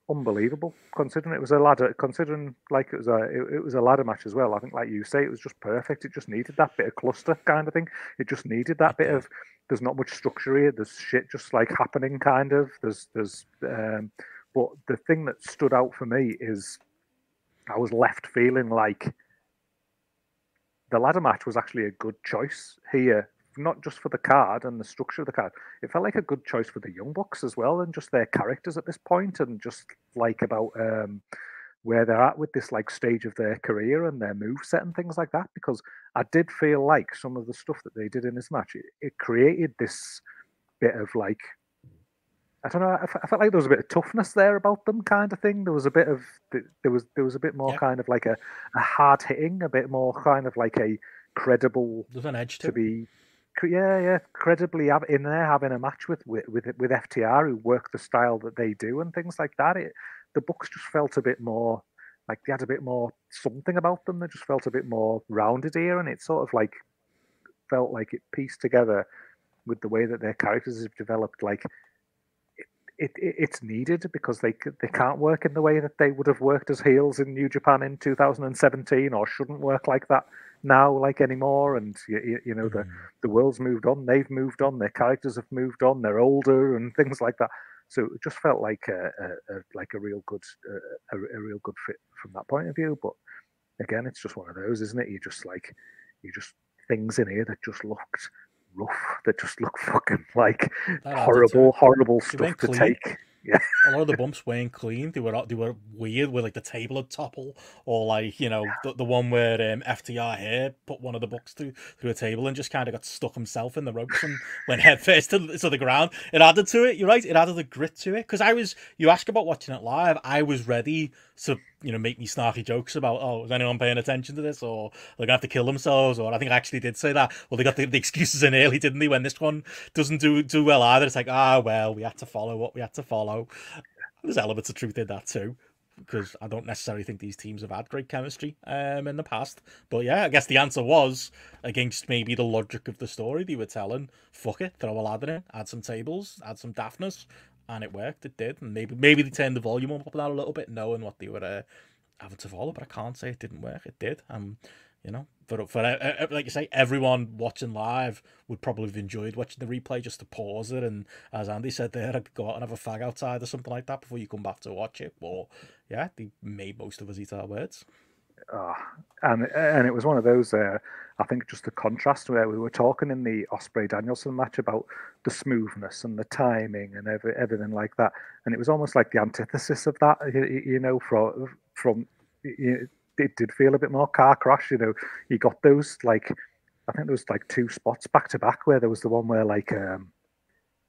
unbelievable, considering it was a ladder, considering like it was a ladder match as well. I think, like you say, it was just perfect. It just needed that bit of cluster kind of thing. It just needed that bit of, there's not much structure here, there's shit just like happening kind of, but the thing that stood out for me is I was left feeling like the ladder match was actually a good choice here, not just for the card and the structure of the card. It felt like a good choice for the Young Bucks as well, and just their characters at this point, and just like about where they're at with this like stage of their career and their move set and things like that. Because I did feel like some of the stuff that they did in this match, it created this bit of like, I don't know. I felt like there was a bit of toughness there about them, kind of thing. There was a bit of there was a bit more kind of like a hard hitting, a bit more kind of like a credible. There's an edge to be, credibly in there having a match with FTR, who work the style that they do and things like that. The Bucks just felt a bit more like they had a bit more something about them. They just felt a bit more rounded here, and it sort of like felt like it pieced together with the way that their characters have developed. Like, it's needed because they can't work in the way that they would have worked as heels in New Japan in 2017, or shouldn't work like that now, like anymore. And you know, the world's moved on, they've moved on, their characters have moved on, they're older and things like that. So it just felt like a real good fit from that point of view. But again, it's just one of those, isn't it? You just things in here that just looked rough, that just look fucking like horrible stuff to take. Yeah, a lot of the bumps weren't clean. They were weird, where like the table would topple, or like, you know, the one where FTR here put one of the Bucks through a table and just kind of got stuck himself in the ropes and went headfirst to the ground. It added to it. You're right. It added a grit to it, because you ask about watching it live. I was ready to, you know, make me snarky jokes about, oh, is anyone paying attention to this, or they're gonna have to kill themselves, or I think I actually did say that. Well, they got the excuses in early, didn't they? When this one doesn't do well either, it's like, well, we had to follow what we had to follow. There's elements of truth in that too, because I don't necessarily think these teams have had great chemistry in the past. But yeah, I guess the answer was, against maybe the logic of the story they were telling, fuck it, throw a ladder in, add some tables, add some daftness, and it worked. It did. And maybe they turned the volume up that a little bit, knowing what they were having to follow. But I can't say it didn't work. It did. You know, for like you say, everyone watching live would probably have enjoyed watching the replay just to pause it, and as Andy said there, I'd go out and have a fag outside or something like that before you come back to watch it. But yeah, they made most of us eat our words. And it was one of those, I think, just the contrast where we were talking in the Ospreay Danielson match about the smoothness and the timing and everything like that, and it was almost like the antithesis of that, you know, from it did feel a bit more car crash. You know, you got those, like, I think there was like two spots back to back where there was the one where like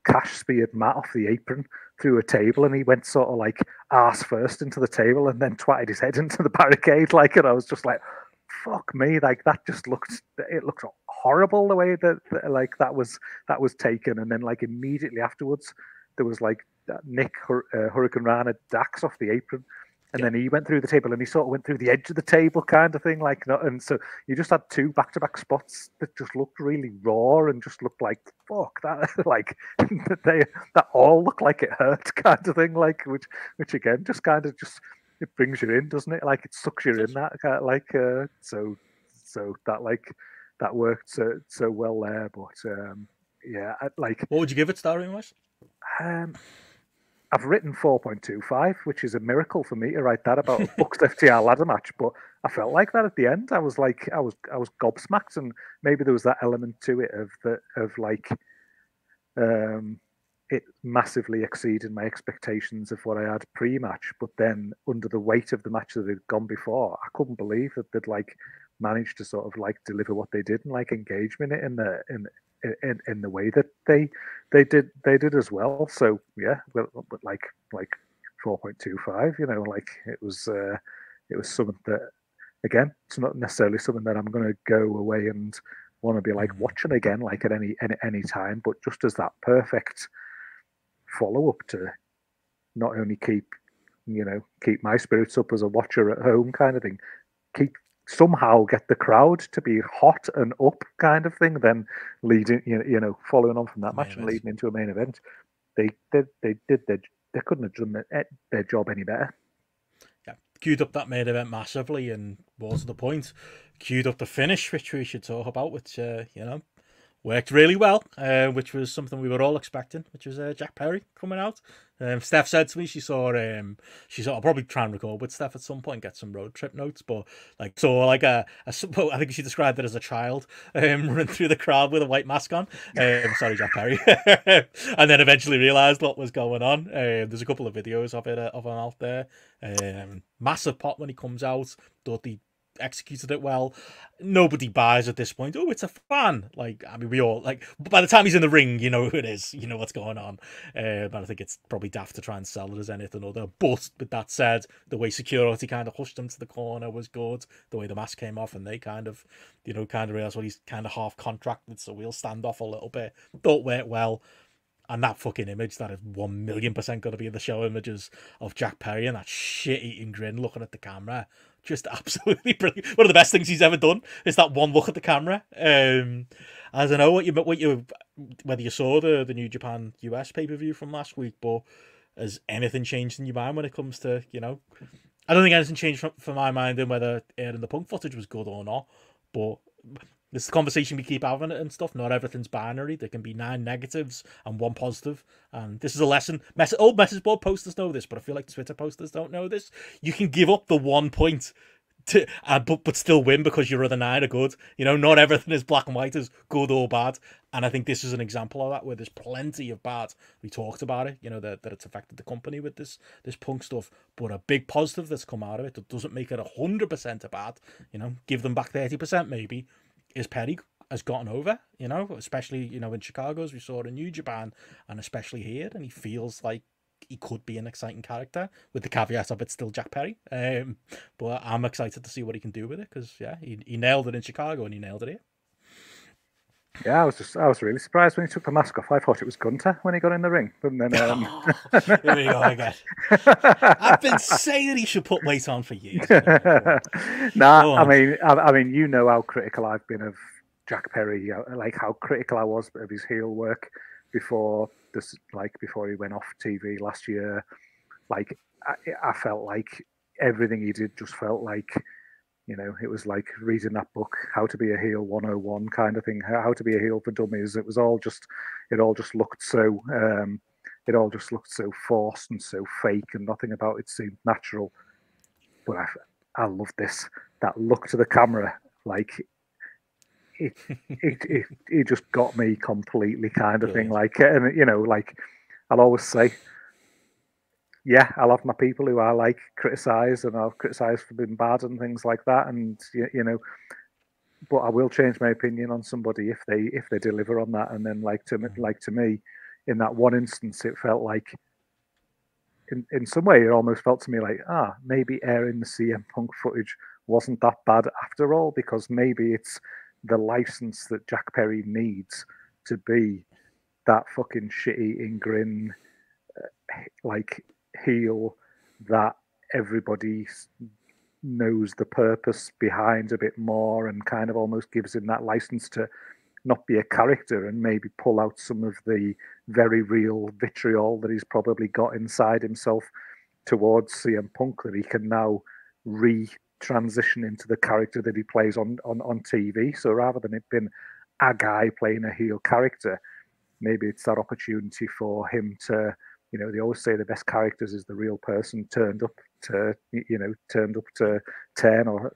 Cash speared Matt off the apron through a table, and he went sort of like arse first into the table and then twatted his head into the barricade, like, and I was just like, fuck me, like that just looked horrible the way that like that was taken. And then like immediately afterwards there was like Nick Hurricane Rana Dax off the apron, and then he went through the table, and he sort of went through the edge of the table kind of thing, like, and so you just had two back-to-back spots that just looked really raw and just looked like, fuck, that, like, that all looked like it hurt kind of thing, like, which again, just kind of just, it brings you in, doesn't it? Like, it sucks you in, that, like, so that, like, that worked so well there, but, yeah, like... What would you give it, starring-wise? I've written 4.25, which is a miracle for me to write that about a Bucks FTR ladder match, but I felt like that at the end. I was like, I was gobsmacked, and maybe there was that element to it of like, it massively exceeded my expectations of what I had pre-match. But then under the weight of the match that had gone before, I couldn't believe that they'd like managed to sort of like deliver what they did and like engage me in it in the way that they did as well. So yeah, but like 4.25, you know, like it was something that, again, it's not necessarily something that I'm going to go away and want to be like watching again, like at any time, but just as that perfect follow up to not only keep my spirits up as a watcher at home kind of thing, somehow get the crowd to be hot and up kind of thing, then leading, following on from that match and leading into a main event. They couldn't have done their job any better. Yeah, queued up that main event massively, and more to the point, queued up the finish, which we should talk about, which worked really well, which was something we were all expecting, which was Jack Perry coming out. Steph said to me she saw I'll probably try and record with Steph at some point and get some road trip notes, but I think she described it as a child running through the crowd with a white mask on. Sorry, Jack Perry. And then eventually realised what was going on. There's a couple of videos of him out there. Massive pop when he comes out. Thought he executed it well. Nobody buys at this point. Oh, it's a fan. We all by the time he's in the ring, you know who it is, you know what's going on. But I think it's probably daft to try and sell it as anything other. But with that said, the way security kind of hushed him to the corner was good. The way the mask came off and they kind of realized, well, he's kind of half contracted, so we'll stand off a little bit. Don't work well. And that fucking image that is 1,000,000% going to be in the show images of Jack Perry and that shit-eating grin looking at the camera. Just absolutely brilliant. One of the best things he's ever done is that one look at the camera. I don't know whether you saw the New Japan US pay-per-view from last week, but has anything changed in your mind when it comes to, I don't think anything changed from my mind in whether airing the Punk footage was good or not, but this is the conversation we keep having and stuff. Not everything's binary. There can be 9 negatives and 1 positive. And this is a lesson. Old message board posters know this, but I feel like Twitter posters don't know this. You can give up the 1 point but still win because your other 9 are good. Not everything is black and white, is good or bad. And I think this is an example of that, where there's plenty of bad. We talked about it, that it's affected the company with this Punk stuff. But a big positive that's come out of it that doesn't make it 100% a bad. Give them back 30% maybe. Is Perry has gotten over, especially, in Chicago, as we saw in New Japan, and especially here, and he feels like he could be an exciting character, with the caveat of it's still Jack Perry. But I'm excited to see what he can do with it, because, he nailed it in Chicago, and he nailed it here. Yeah, I was really surprised when he took the mask off. I thought it was Gunter when he got in the ring. And then, here we go again. I've been saying he should put weight on for years. Nah, I mean, how critical I've been of Jack Perry, how critical I was of his heel work before he went off TV last year. I felt like everything he did just felt like, it was like reading that book, How to Be a Heel 101 kind of thing, How to Be a Heel for Dummies. It all just looked so forced and so fake, and nothing about it seemed natural. But I love this. That look to the camera, it just got me completely kind of thing. I'll always say, yeah, I'll have my people who I criticise, and I'll criticise for being bad and things like that, and but I will change my opinion on somebody if they deliver on that. And then to me, in that one instance, it felt like in some way it almost felt to me like maybe airing the CM Punk footage wasn't that bad after all, because maybe it's the license that Jack Perry needs to be that fucking shit-eating grin heel that everybody knows the purpose behind a bit more, and kind of almost gives him that license to not be a character and maybe pull out some of the very real vitriol that he's probably got inside himself towards CM Punk, that he can now transition into the character that he plays on TV. So rather than it being a guy playing a heel character, maybe it's that opportunity for him to, they always say the best characters is the real person turned up to 10, or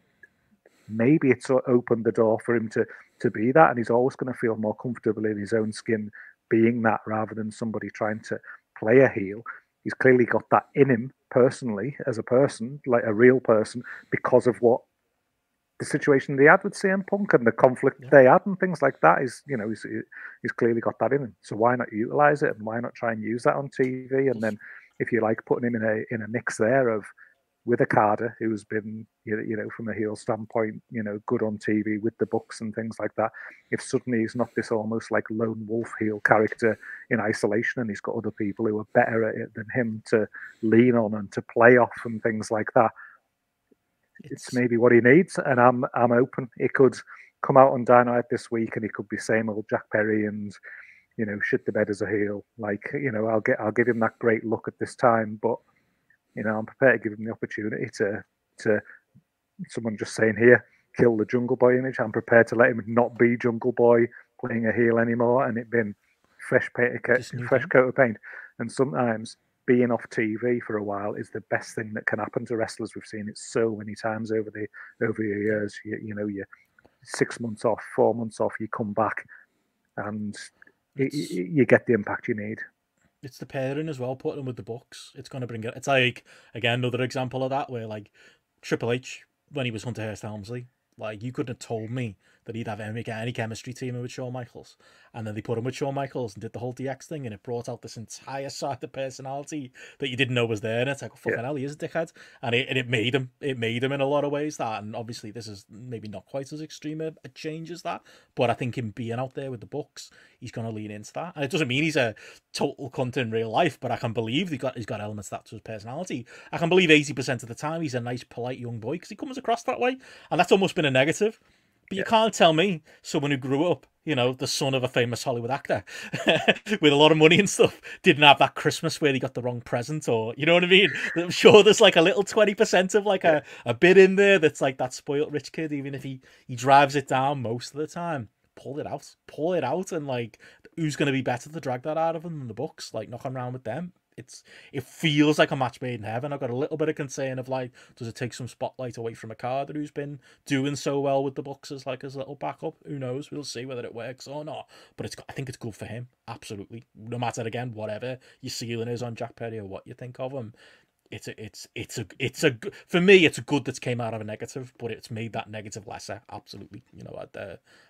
maybe it's opened the door for him to be that, and he's always going to feel more comfortable in his own skin being that, rather than somebody trying to play a heel. He's clearly got that in him personally, as a person, like a real person, because of what the situation they had with CM Punk and the conflict they had and things like that. He's clearly got that in him. So why not utilize it, and why not try and use that on TV? And then if you like putting him in a mix there of, with Okada, who's been, from a heel standpoint, good on TV with the books and things like that. If suddenly he's not this almost like lone wolf heel character in isolation, and he's got other people who are better at it than him to lean on and to play off and things like that, it's maybe what he needs. And I'm open. It could come out on Dynamite this week, and it could be same old Jack Perry and shit the bed as a heel. Like, I'll give him that great look at this time, but I'm prepared to give him the opportunity to someone just saying, here, kill the Jungle Boy image. I'm prepared to let him not be Jungle Boy playing a heel anymore, and it been fresh coat of paint. And sometimes being off TV for a while is the best thing that can happen to wrestlers. We've seen it so many times over the years. You're 6 months off, 4 months off, you come back, and you get the impact you need. It's the pairing as well, putting them with the Bucks. It's going to bring it. It's like, again, another example of that, where like Triple H, when he was Hunter Hearst Helmsley, like, you couldn't have told me that he'd have any chemistry teaming with Shawn Michaels. And then they put him with Shawn Michaels and did the whole DX thing, and it brought out this entire side of personality that you didn't know was there. And it's like, oh, fucking hell, he is a dickhead. And it made him. It made him in a lot of ways that. And obviously this is maybe not quite as extreme a change as that. But I think him being out there with the Bucks, he's going to lean into that. And it doesn't mean he's a total cunt in real life, but I can believe he's got elements of that to his personality. I can believe 80% of the time he's a nice, polite young boy, because he comes across that way. And that's almost been a negative. But you can't tell me someone who grew up, the son of a famous Hollywood actor with a lot of money and stuff, didn't have that Christmas where he got the wrong present, or, you know what I mean? I'm sure there's like a little 20% of like a bit in there that's like that spoiled rich kid, even if he drives it down most of the time. Pull it out, and like, who's going to be better to drag that out of him than the Bucks? Like, knocking around with them. It feels like a match made in heaven. I've got a little bit of concern of like, does it take some spotlight away from Okada, who's been doing so well with the Bucks as like his little backup? Who knows? We'll see whether it works or not. But I think it's good for him, absolutely. No matter, again, whatever your ceiling is on Jack Perry or what you think of him, it's a for me, it's a good that's came out of a negative, but it's made that negative lesser. Absolutely,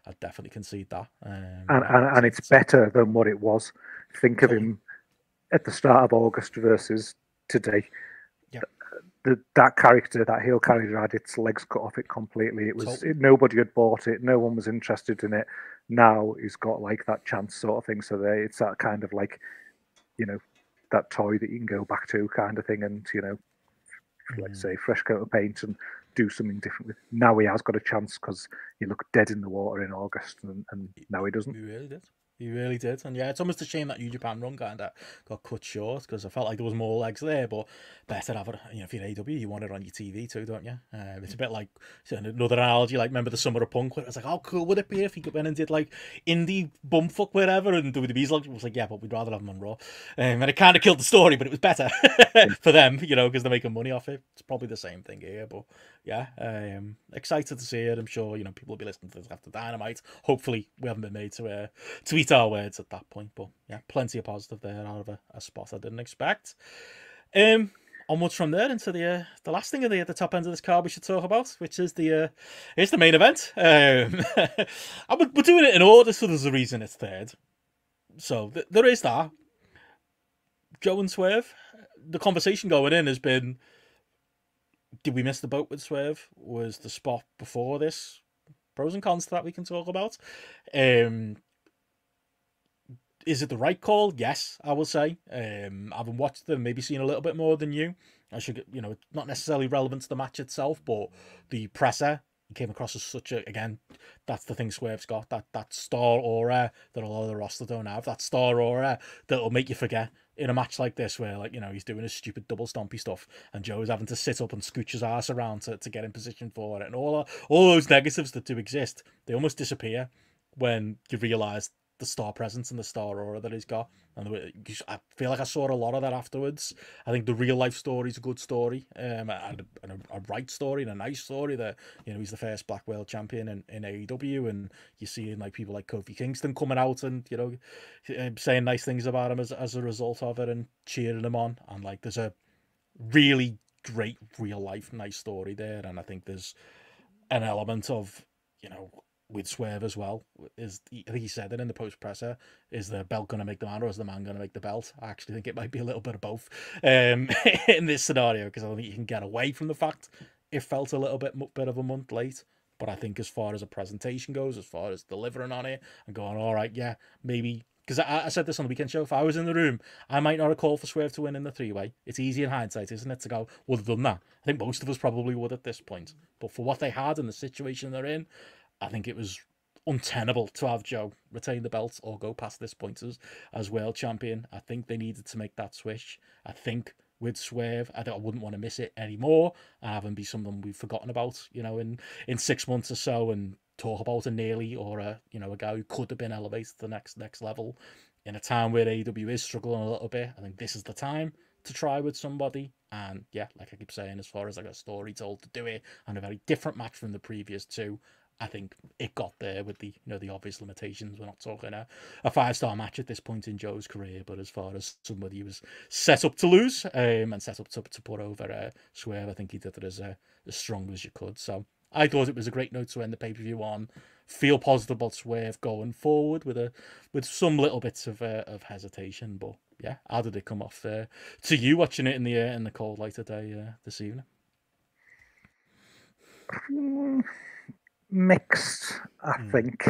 I'd definitely concede that. And it's better than what it was. Think of him at the start of August versus today. Yeah. That character, that heel character, had its legs cut off it completely. Nobody had bought it. No one was interested in it. Now he's got like that chance sort of thing. So it's that kind of like, that toy that you can go back to kind of thing. And, let's say fresh coat of paint and do something different with. Now he has got a chance, because he looked dead in the water in August, and now he doesn't. He really did. He really did. And yeah, it's almost a shame that New Japan run kind of got cut short, because I felt like there was more legs there, but better to have it, if you're AEW, you want it on your TV too, don't you? It's a bit like, another analogy, like, remember the Summer of Punk, where it was like, how cool would it be if he went and did like indie bumfuck wherever, and WWE's like, was like, yeah, but we'd rather have him on Raw. And it kind of killed the story, but it was better for them, because they're making money off it. It's probably the same thing here, but yeah, excited to see it. I'm sure, people will be listening to this after Dynamite. Hopefully we haven't been made to eat our words at that point, but yeah, plenty of positive there out of a spot I didn't expect. Onwards from there into the last thing at the top end of this card we should talk about, which is the main event. We're doing it in order, so there's a reason it's third. So there is that. Joe and Swerve. The conversation going in has been, did we miss the boat with Swerve? Was the spot before this? Pros and cons to that we can talk about. Is it the right call? Yes, I will say. Having watched them, maybe seen a little bit more than you. I should, not necessarily relevant to the match itself, but the presser, he came across as such a, again, that's the thing Swerve's got, that star aura that a lot of the roster don't have, that star aura that'll make you forget in a match like this, where, like, he's doing his stupid double stompy stuff and Joe's having to sit up and scooch his ass around to get in position for it, and all those negatives that do exist, they almost disappear when you realise the star presence and the star aura that he's got. And I feel like I saw a lot of that afterwards. I think the real life story is a good story, and a right story and a nice story that, he's the first Black World Champion in AEW, and you're seeing like people like Kofi Kingston coming out and, saying nice things about him as a result of it and cheering him on. And like, there's a really great real life nice story there. And I think there's an element of, with Swerve as well. I think he said it in the post presser. Is the belt going to make the man, or is the man going to make the belt? I actually think it might be a little bit of both in this scenario, because I don't think you can get away from the fact it felt a little bit of a month late. But I think as far as a presentation goes, as far as delivering on it and going, all right, yeah, maybe. Because I said this on the weekend show, if I was in the room, I might not have called for Swerve to win in the three-way. It's easy in hindsight, isn't it, to go, would have done that. I think most of us probably would at this point. But for what they had and the situation they're in, I think it was untenable to have Joe retain the belt or go past this point as world champion. I think they needed to make that switch. I think with Swerve, I wouldn't want to miss it anymore and have him be someone we've forgotten about, in 6 months or so, and talk about a nearly, or a guy who could have been elevated to the next level. In a time where AEW is struggling a little bit, I think this is the time to try with somebody. And yeah, like I keep saying, as far as like a story told to do it, and a very different match from the previous two, I think it got there with the the obvious limitations. We're not talking a 5-star match at this point in Joe's career, but as far as somebody who was set up to lose and set up to put over Swerve, I think he did it as strong as you could. So I thought it was a great note to end the pay-per-view on. Feel positive about Swerve going forward with some little bits of hesitation, but yeah, how did it come off to you watching it in the cold light of day this evening? Mixed, I think.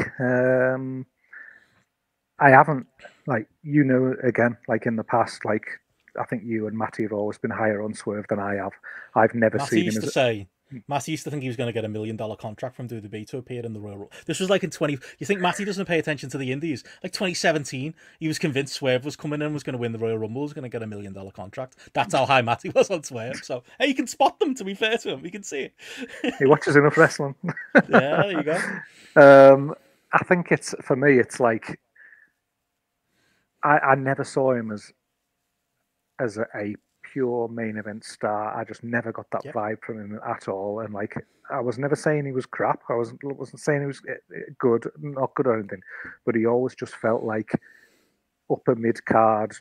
I haven't, again, like in the past, like I think you and Matty have always been higher on Swerve than I have. I've never seen him as... Matty used to think he was going to get $1 million contract from WWE to appear in the Royal Rumble. This was like in 20... You think Matty doesn't pay attention to the indies? Like 2017, he was convinced Swerve was coming in, was going to win the Royal Rumble, was going to get $1 million contract. That's how high Matty was on Swerve. So, hey, you can spot them, to be fair to him. You can see it. He watches enough wrestling. Yeah, there you go. I think for me, it's like... I never saw him as a pure main event star. I just never got that vibe from him at all. And like, I was never saying he was crap. I wasn't saying he was good, not good or anything. But he always just felt like upper mid card,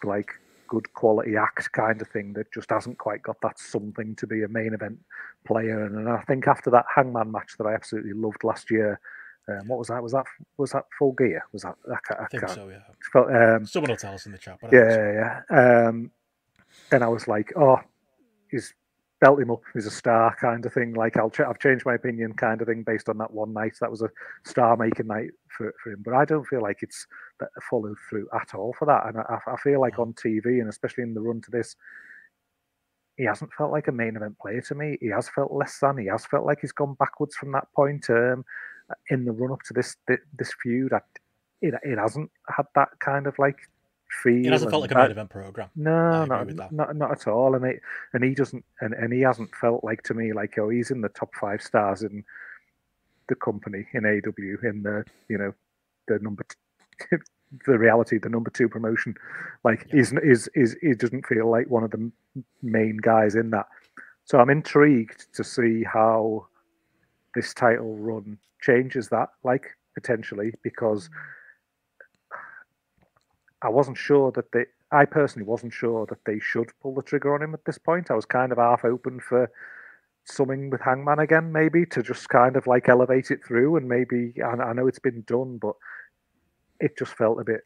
like good quality act kind of thing that just hasn't quite got that something to be a main event player. And I think after that Hangman match that I absolutely loved last year. What was that? Was that Full Gear? Was that? I think so. Yeah. Someone will tell us in the chat. But yeah. And I was like, oh, he's belt him up. He's a star kind of thing. Like I've changed my opinion kind of thing based on that one night. That was a star making night for him. But I don't feel like it's followed through at all for that. And I feel like on TV, and especially in the run to this, he hasn't felt like a main event player to me. He has felt less than. He has felt like he's gone backwards from that point. In the run up to this feud, it hasn't had that kind of like feel. It hasn't felt like a main event program. No, not at all. And he doesn't, and he hasn't felt like to me like, oh, he's in the top 5 stars in the company in AEW in the the number. The reality, the number 2 promotion, like he doesn't feel like one of the main guys in that. So I'm intrigued to see how this title run changes that, like potentially, because I personally wasn't sure that they should pull the trigger on him at this point. I was kind of half open for something with Hangman again, maybe to just kind of like elevate it through, and maybe I know it's been done, but it just felt a bit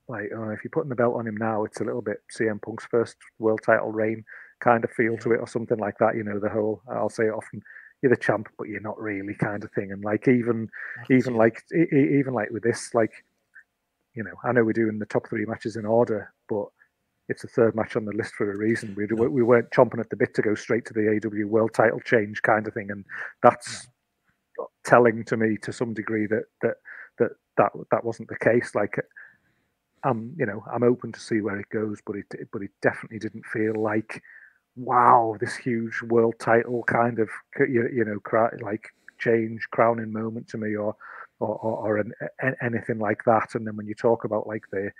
like, if you're putting the belt on him now, it's a little bit CM Punk's first world title reign kind of feel to it, or something like that. The whole, I'll say it often, you're the champ, but you're not really kind of thing. And like, even like with this, like, I know we're doing the top 3 matches in order, but it's the 3rd match on the list for a reason. We weren't chomping at the bit to go straight to the AEW World Title change kind of thing, and that's telling to me to some degree that wasn't the case. Like, I'm open to see where it goes, but it definitely didn't feel like, wow, this huge world title kind of like change, crowning moment to me, or anything like that. And then when you talk about like the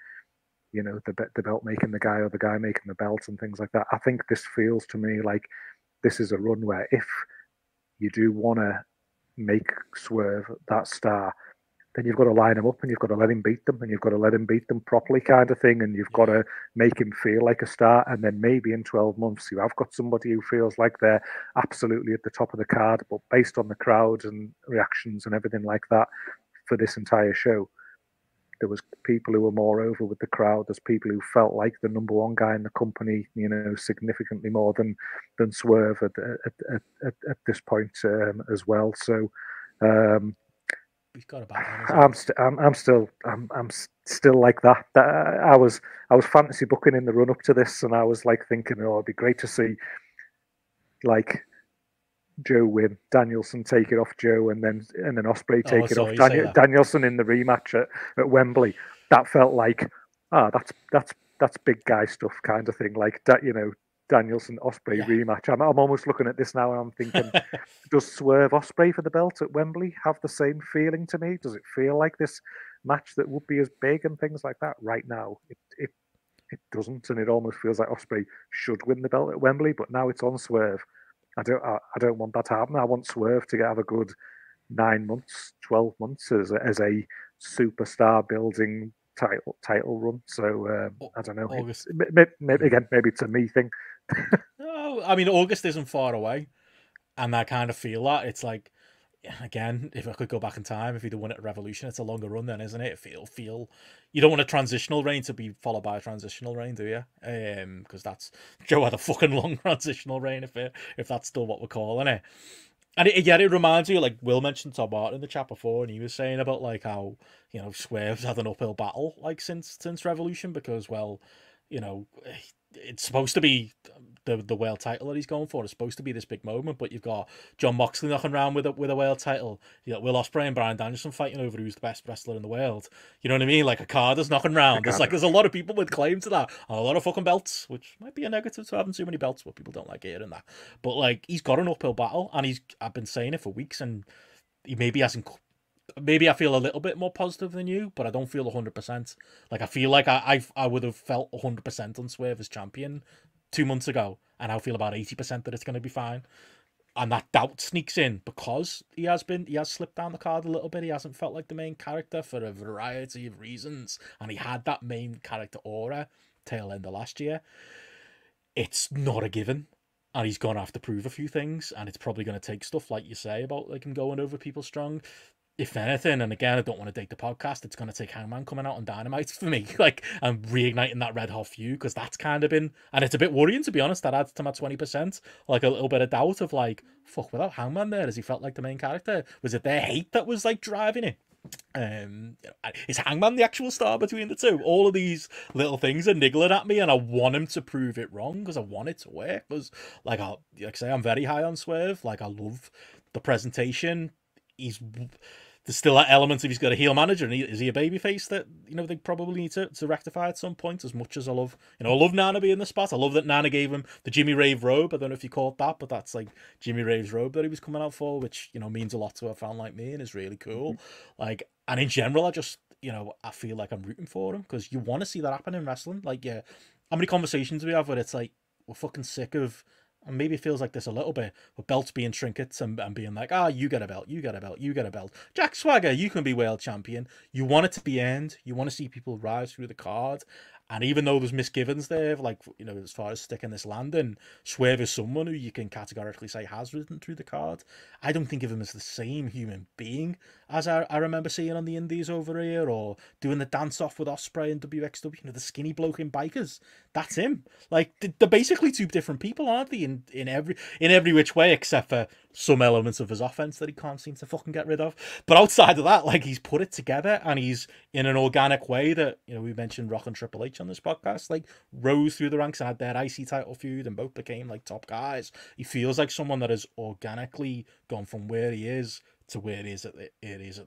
belt making the guy, or the guy making the belt, and things like that, I think this feels to me like this is a run where if you do want to make Swerve that star, then you've got to line him up and you've got to let him beat them and you've got to let him beat them properly kind of thing. And you've got to make him feel like a star. And then maybe in 12 months, you have got somebody who feels like they're absolutely at the top of the card, but based on the crowd and reactions and everything like that for this entire show, there was people who were more over with the crowd. There's people who felt like the number one guy in the company, you know, significantly more than Swerve at this point as well. So, we've got about I'm still like that. I was fantasy booking in the run up to this, and I was like thinking, oh, it'd be great to see like Joe win, Danielson take it off Joe, and then Ospreay take it off Danielson in the rematch at Wembley. That felt like that's big guy stuff kind of thing. Like that, you know, Danielson Ospreay rematch. I'm almost looking at this now and I'm thinking, does Swerve Ospreay for the belt at Wembley have the same feeling to me? Does it feel like this match that would be as big and things like that? Right now, it doesn't, and it almost feels like Ospreay should win the belt at Wembley, but now it's on Swerve. I don't want that to happen. I want Swerve to have a good 9 months, 12 months as a superstar building title run. So I don't know. Maybe it's a me thing. No, I mean, August isn't far away, and I kind of feel that it's like, again, if I could go back in time, if he'd won it at Revolution, it's a longer run then, isn't it? Feel you don't want a transitional reign to be followed by a transitional reign, do you? Because that's Joe had a fucking long transitional reign if that's still what we're calling it. And it reminds you, like Will mentioned Tom Martin in the chat before, and he was saying about like how, you know, Swerve's had an uphill battle like since Revolution, because, well, you know, it's supposed to be the world title that he's going for. It's supposed to be this big moment, but you've got John Moxley knocking around with a world title. You got Will Ospreay and Bryan Danielson fighting over who's the best wrestler in the world. You know what I mean? Like Okada's knocking around. There's a lot of people with claim to that, and a lot of fucking belts, which might be a negative to having too many belts, but people don't like hearing that. But like, he's got an uphill battle, and I've been saying it for weeks, and he maybe hasn't. Maybe I feel a little bit more positive than you, but I don't feel 100%. Like, I feel like I would have felt 100% on Swerve as champion 2 months ago, and I feel about 80% that it's going to be fine. And that doubt sneaks in because he has slipped down the card a little bit. He hasn't felt like the main character for a variety of reasons, and he had that main character aura tail end of last year. It's not a given. And he's going to have to prove a few things, and it's probably going to take stuff like you say about like him going over people strong. If anything, and again, I don't want to date the podcast, it's going to take Hangman coming out on Dynamite for me, like, and reigniting that red hot feud, because that's kind of been, and it's a bit worrying, to be honest. That adds to my 20%, like a little bit of doubt of like, fuck, without Hangman there, has he felt like the main character? Was it their hate that was like driving it? Is Hangman the actual star between the two? All of these little things are niggling at me, and I want him to prove it wrong because I want it to work. Because, like I say, I'm very high on Swerve. Like, I love the presentation. There's still that element of he's got a heel manager, and is he a babyface that, you know, they probably need to rectify at some point. As much as I love Nana being the spot. I love that Nana gave him the Jimmy Rave robe. I don't know if you caught that, but that's like Jimmy Rave's robe that he was coming out for, which, you know, means a lot to a fan like me and is really cool. Like, and in general, I just, you know, I feel like I'm rooting for him because you want to see that happen in wrestling. Like, yeah, how many conversations we have where it's like, we're fucking sick of, and maybe it feels like this a little bit, but belts being trinkets and being like, you get a belt, you get a belt, you get a belt. Jack Swagger, you can be world champion. You want it to be earned. You want to see people rise through the card. And even though there's misgivings there, like, you know, as far as sticking this landing, Swerve is someone who you can categorically say has risen through the card. I don't think of him as the same human being as I remember seeing on the indies over here, or doing the dance-off with Ospreay and WXW, you know, the skinny bloke in bikers. That's him. Like, they're basically two different people, aren't they, in every which way, except for some elements of his offense that he can't seem to fucking get rid of. But outside of that, like, he's put it together, and he's in an organic way that, you know, we mentioned Rock and Triple H on this podcast, like, rose through the ranks and had their IC title feud and both became like top guys. He feels like someone that has organically gone from where he is to where it is at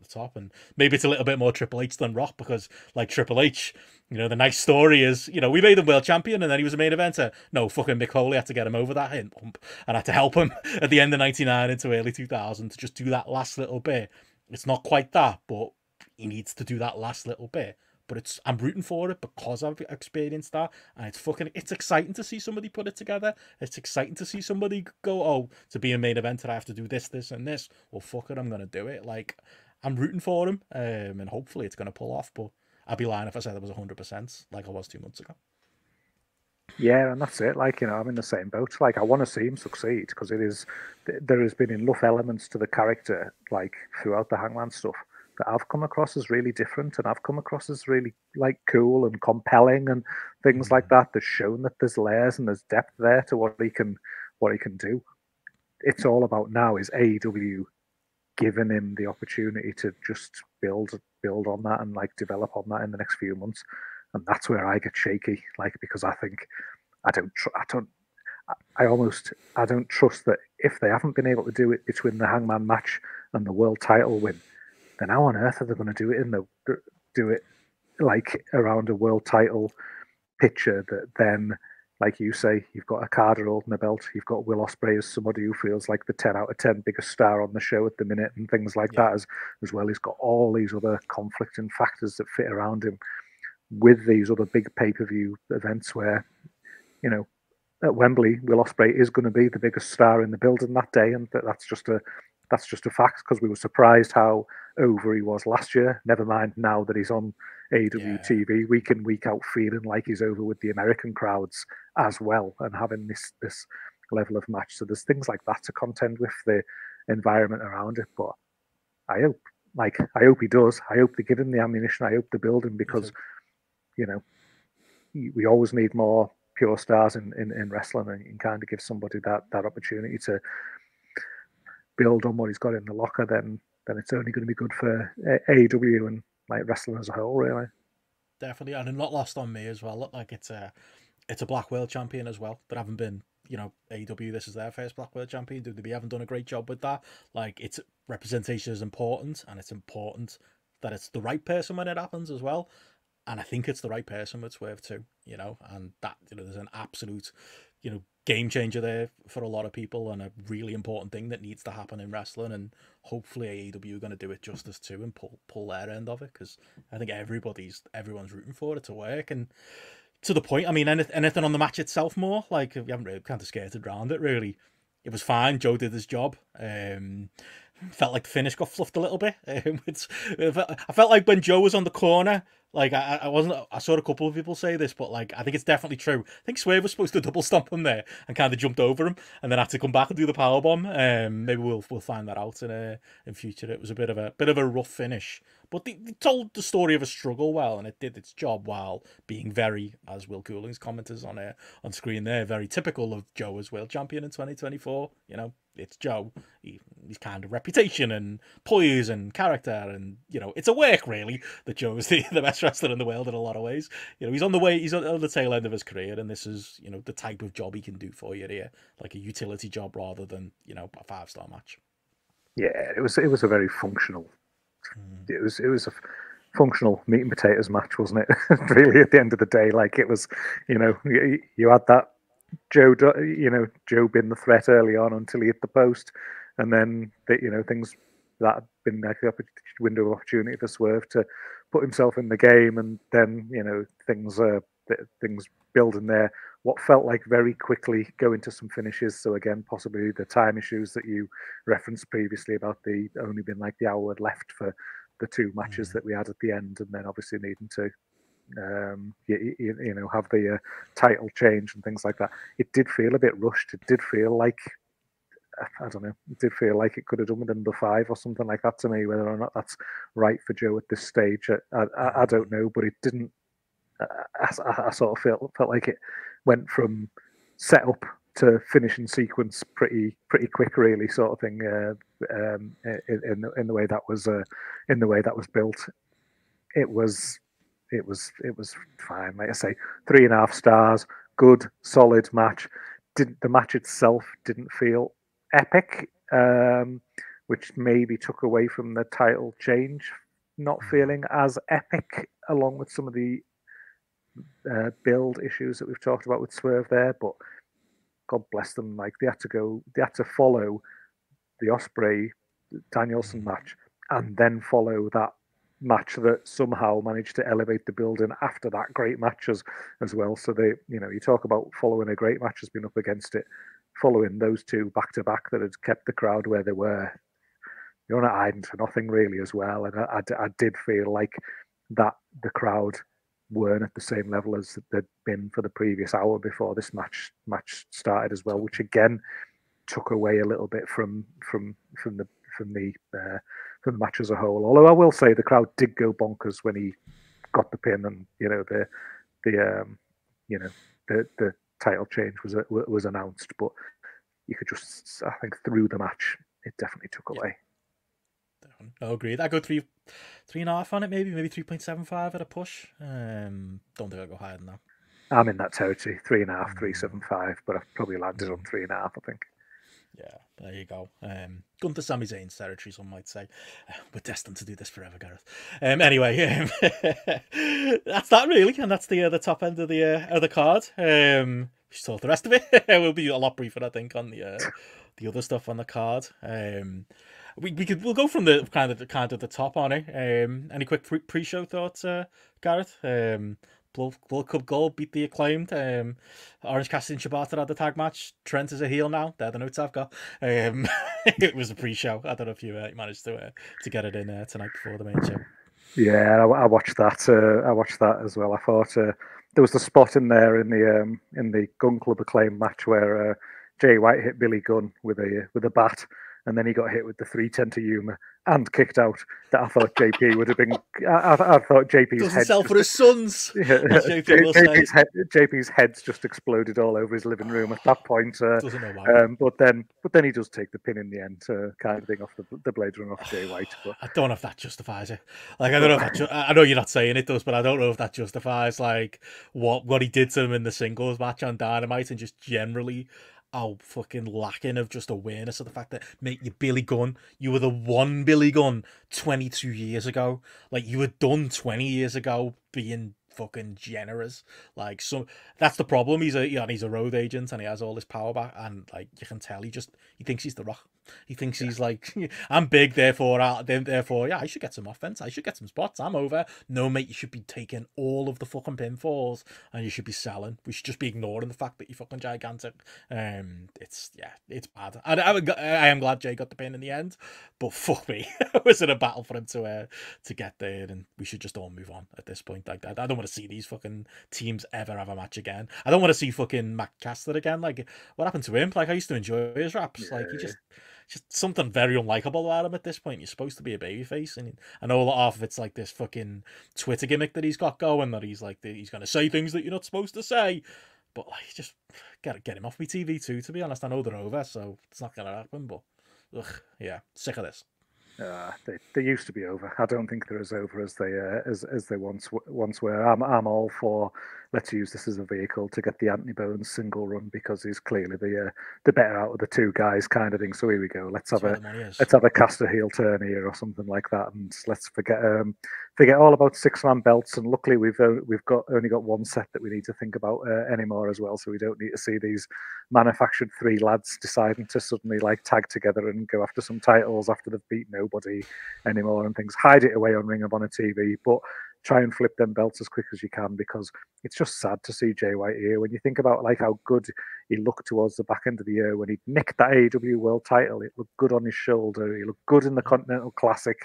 the top. And maybe it's a little bit more Triple H than Rock, because like Triple H, you know, the nice story is, you know, we made him world champion and then he was a main eventer. No, fucking Mick Foley had to get him over that hump and had to help him at the end of 99 into early 2000 to just do that last little bit. It's not quite that, but he needs to do that last little bit. But I'm rooting for it because I've experienced that, and it's exciting to see somebody put it together. It's exciting to see somebody go, to be a main eventer, I have to do this, this, and this. Well, fuck it, I'm gonna do it. Like, I'm rooting for him, and hopefully it's going to pull off. But I'd be lying if I said I was 100% like I was 2 months ago. Yeah, and that's it. Like, I'm in the same boat. Like, I want to see him succeed because there has been enough elements to the character, like throughout the Hangman stuff, that I've come across as really different, and I've come across as really like cool and compelling and things like that. That's shown that there's layers and there's depth there to what he can do. It's all about now is AEW giving him the opportunity to just build on that and like develop on that in the next few months. And that's where I get shaky, like, because I think I don't trust that if they haven't been able to do it between the Hangman match and the world title win, then how on earth are they going to do it like around a world title picture that then, like you say, you've got Okada holding the belt, you've got Will Ospreay as somebody who feels like the 10 out of 10 biggest star on the show at the minute and things like that as well. He's got all these other conflicting factors that fit around him with these other big pay-per-view events where, at Wembley, Will Ospreay is going to be the biggest star in the building that day, and that's just a fact because we were surprised how over he was last year. Never mind now that he's on AEW TV week in, week out, feeling like he's over with the American crowds as well and having this level of match. So there's things like that to contend with, the environment around it. But I hope he does. I hope they give him the ammunition. I hope they build him because we always need more pure stars in wrestling, and kind of give somebody that opportunity to build on what he's got in the locker. Then it's only going to be good for AEW and like wrestling as a whole, really. Definitely, and not lost on me as well. Look, like it's a Black World Champion as well that haven't been. AEW, this is their first Black World Champion. WWE haven't done a great job with that. Like, its representation is important, and it's important that it's the right person when it happens as well. And I think it's the right person with Swerve too, and that, there's an absolute, game changer there for a lot of people and a really important thing that needs to happen in wrestling. And hopefully AEW are going to do it justice too and pull their end of it, because I think everyone's rooting for it to work. And to the point, I mean, anything on the match itself more, like, we haven't really kind of skated around it really. It was fine. Joe did his job. Felt like the finish got fluffed a little bit. I felt like when Joe was on the corner, like I saw a couple of people say this, but like I think it's definitely true. I think Swerve was supposed to double stomp him there and kind of jumped over him, and then had to come back and do the powerbomb. Maybe we'll find that out in future. It was a bit of a rough finish, but they told the story of a struggle well, and it did its job while being very, as Will Cooling's commenters on screen there, very typical of Joe as world champion in 2024. It's Joe. He's kind of reputation and poise and character, and it's a work really that Joe is the best wrestler in the world in a lot of ways. He's on the tail end of his career, and this is the type of job he can do for you here, like a utility job rather than a 5-star match. Yeah, it was a very functional. It was a functional meat and potatoes match, wasn't it? Really, at the end of the day, like it was, you had that Joe been the threat early on until he hit the post, and then things that had been like the window of opportunity for Swerve to put himself in the game, and then things building there. What felt like very quickly go into some finishes. So again, possibly the time issues that you referenced previously about the only been like the hour left for the two matches that we had at the end, and then obviously needing to have the title change and things like that. It did feel a bit rushed. It did feel like, I don't know, it did feel like it could have done with number 5 or something like that to me. Whether or not that's right for Joe at this stage, I don't know, but it didn't. I sort of felt like it went from setup to finishing sequence pretty quick, really, sort of thing. In the way that was built, it was fine. Like I say, 3.5 stars, good, solid match. The match itself didn't feel epic, which maybe took away from the title change not feeling as epic, along with some of the build issues that we've talked about with Swerve there. But God bless them, like they had to follow the Ospreay Danielson match and then follow that match that somehow managed to elevate the building after that great match as well. So they, you talk about following a great match has been up against it, following those two back to back that had kept the crowd where they were. you're not hiding for nothing really as well. And I did feel like that the crowd weren't at the same level as they'd been for the previous hour before this match started as well, which again took away a little bit from the match as a whole. Although I will say the crowd did go bonkers when he got the pin, and the title change was announced. But you could just, I think, through the match, it definitely took away. I agree. I go 3.5 on it, maybe 3.75 at a push. Don't think I'll go higher than that. I'm in that territory, 3.5, 3.75, but I've probably landed on 3.5, I think. Yeah, there you go. Gunther Sami Zayn's territory, some might say. We're destined to do this forever, Gareth. Anyway, that's that really, and that's the top end of the card. We should talk the rest of it. We'll be a lot briefer, I think, on the other stuff on the card. We'll go from the kind of the top on it. Any quick pre-show thoughts, Gareth? World Cup Gold beat the Acclaimed. Orange Cassidy and Shibata had the tag match. Trent is a heel now. They're the notes I've got. It was a pre-show. I don't know if you managed to get it in tonight before the main show. Yeah, I watched that. I watched that as well. I thought there was the spot in there in the Gun Club Acclaim match where Jay White hit Billy Gunn with a bat, and then he got hit with the 310 to Yuma and kicked out. That I thought JP would have been. I thought JP's doesn't head sell for his sons. Yeah, JP's head's just exploded all over his living room at that point. Doesn't know why. But then he does take the pin in the end, kind of thing off the blade run off Jay White. But I don't know if that justifies it. Like I don't know if I know you're not saying it does, but I don't know if that justifies like what he did to him in the singles match on Dynamite, and just generally how fucking lacking of just awareness of the fact that, mate, you Billy Gunn, you were the one Billy Gunn 22 years ago. Like, you were done 20 years ago being fucking generous. Like, so that's the problem. He's a road agent and he has all this power back, and like you can tell he thinks he's the Rock. He thinks he's like, I'm big, therefore yeah, I should get some offense, I should get some spots, I'm over. No, mate, you should be taking all of the fucking pinfalls and you should be selling. We should just be ignoring the fact that you're fucking gigantic. It's bad. I am glad Jay got the pin in the end, but fuck me, it was in a battle for him to get there, and we should just all move on at this point. Like, I don't want to see these fucking teams ever have a match again. I don't want to see fucking Matt Caster again. Like, what happened to him? Like, I used to enjoy his raps. Like, he just something very unlikable about him at this point. You're supposed to be a babyface, and I know a lot of it's like this fucking Twitter gimmick that he's got going, that he's like he's going to say things that you're not supposed to say. But like, just get him off my TV too. To be honest, I know they're over, so it's not going to happen. But yeah, sick of this. They used to be over. I don't think they're as over as they once were. I'm all for, let's use this as a vehicle to get the Anthony Bones single run, because he's clearly the better out of the two guys, kind of thing. So here we go. Let's have a Caster heel turn here or something like that, and let's forget all about 6-man belts. And luckily we've only got one set that we need to think about anymore as well. So we don't need to see these manufactured 3 lads deciding to suddenly like tag together and go after some titles after they've beat nobody anymore and things. Hide it away on Ring of Honor TV, but try and flip them belts as quick as you can, because it's just sad to see Jay White here. When you think about like how good he looked towards the back end of the year when he nicked that AEW World Title, it looked good on his shoulder. He looked good in the Continental Classic.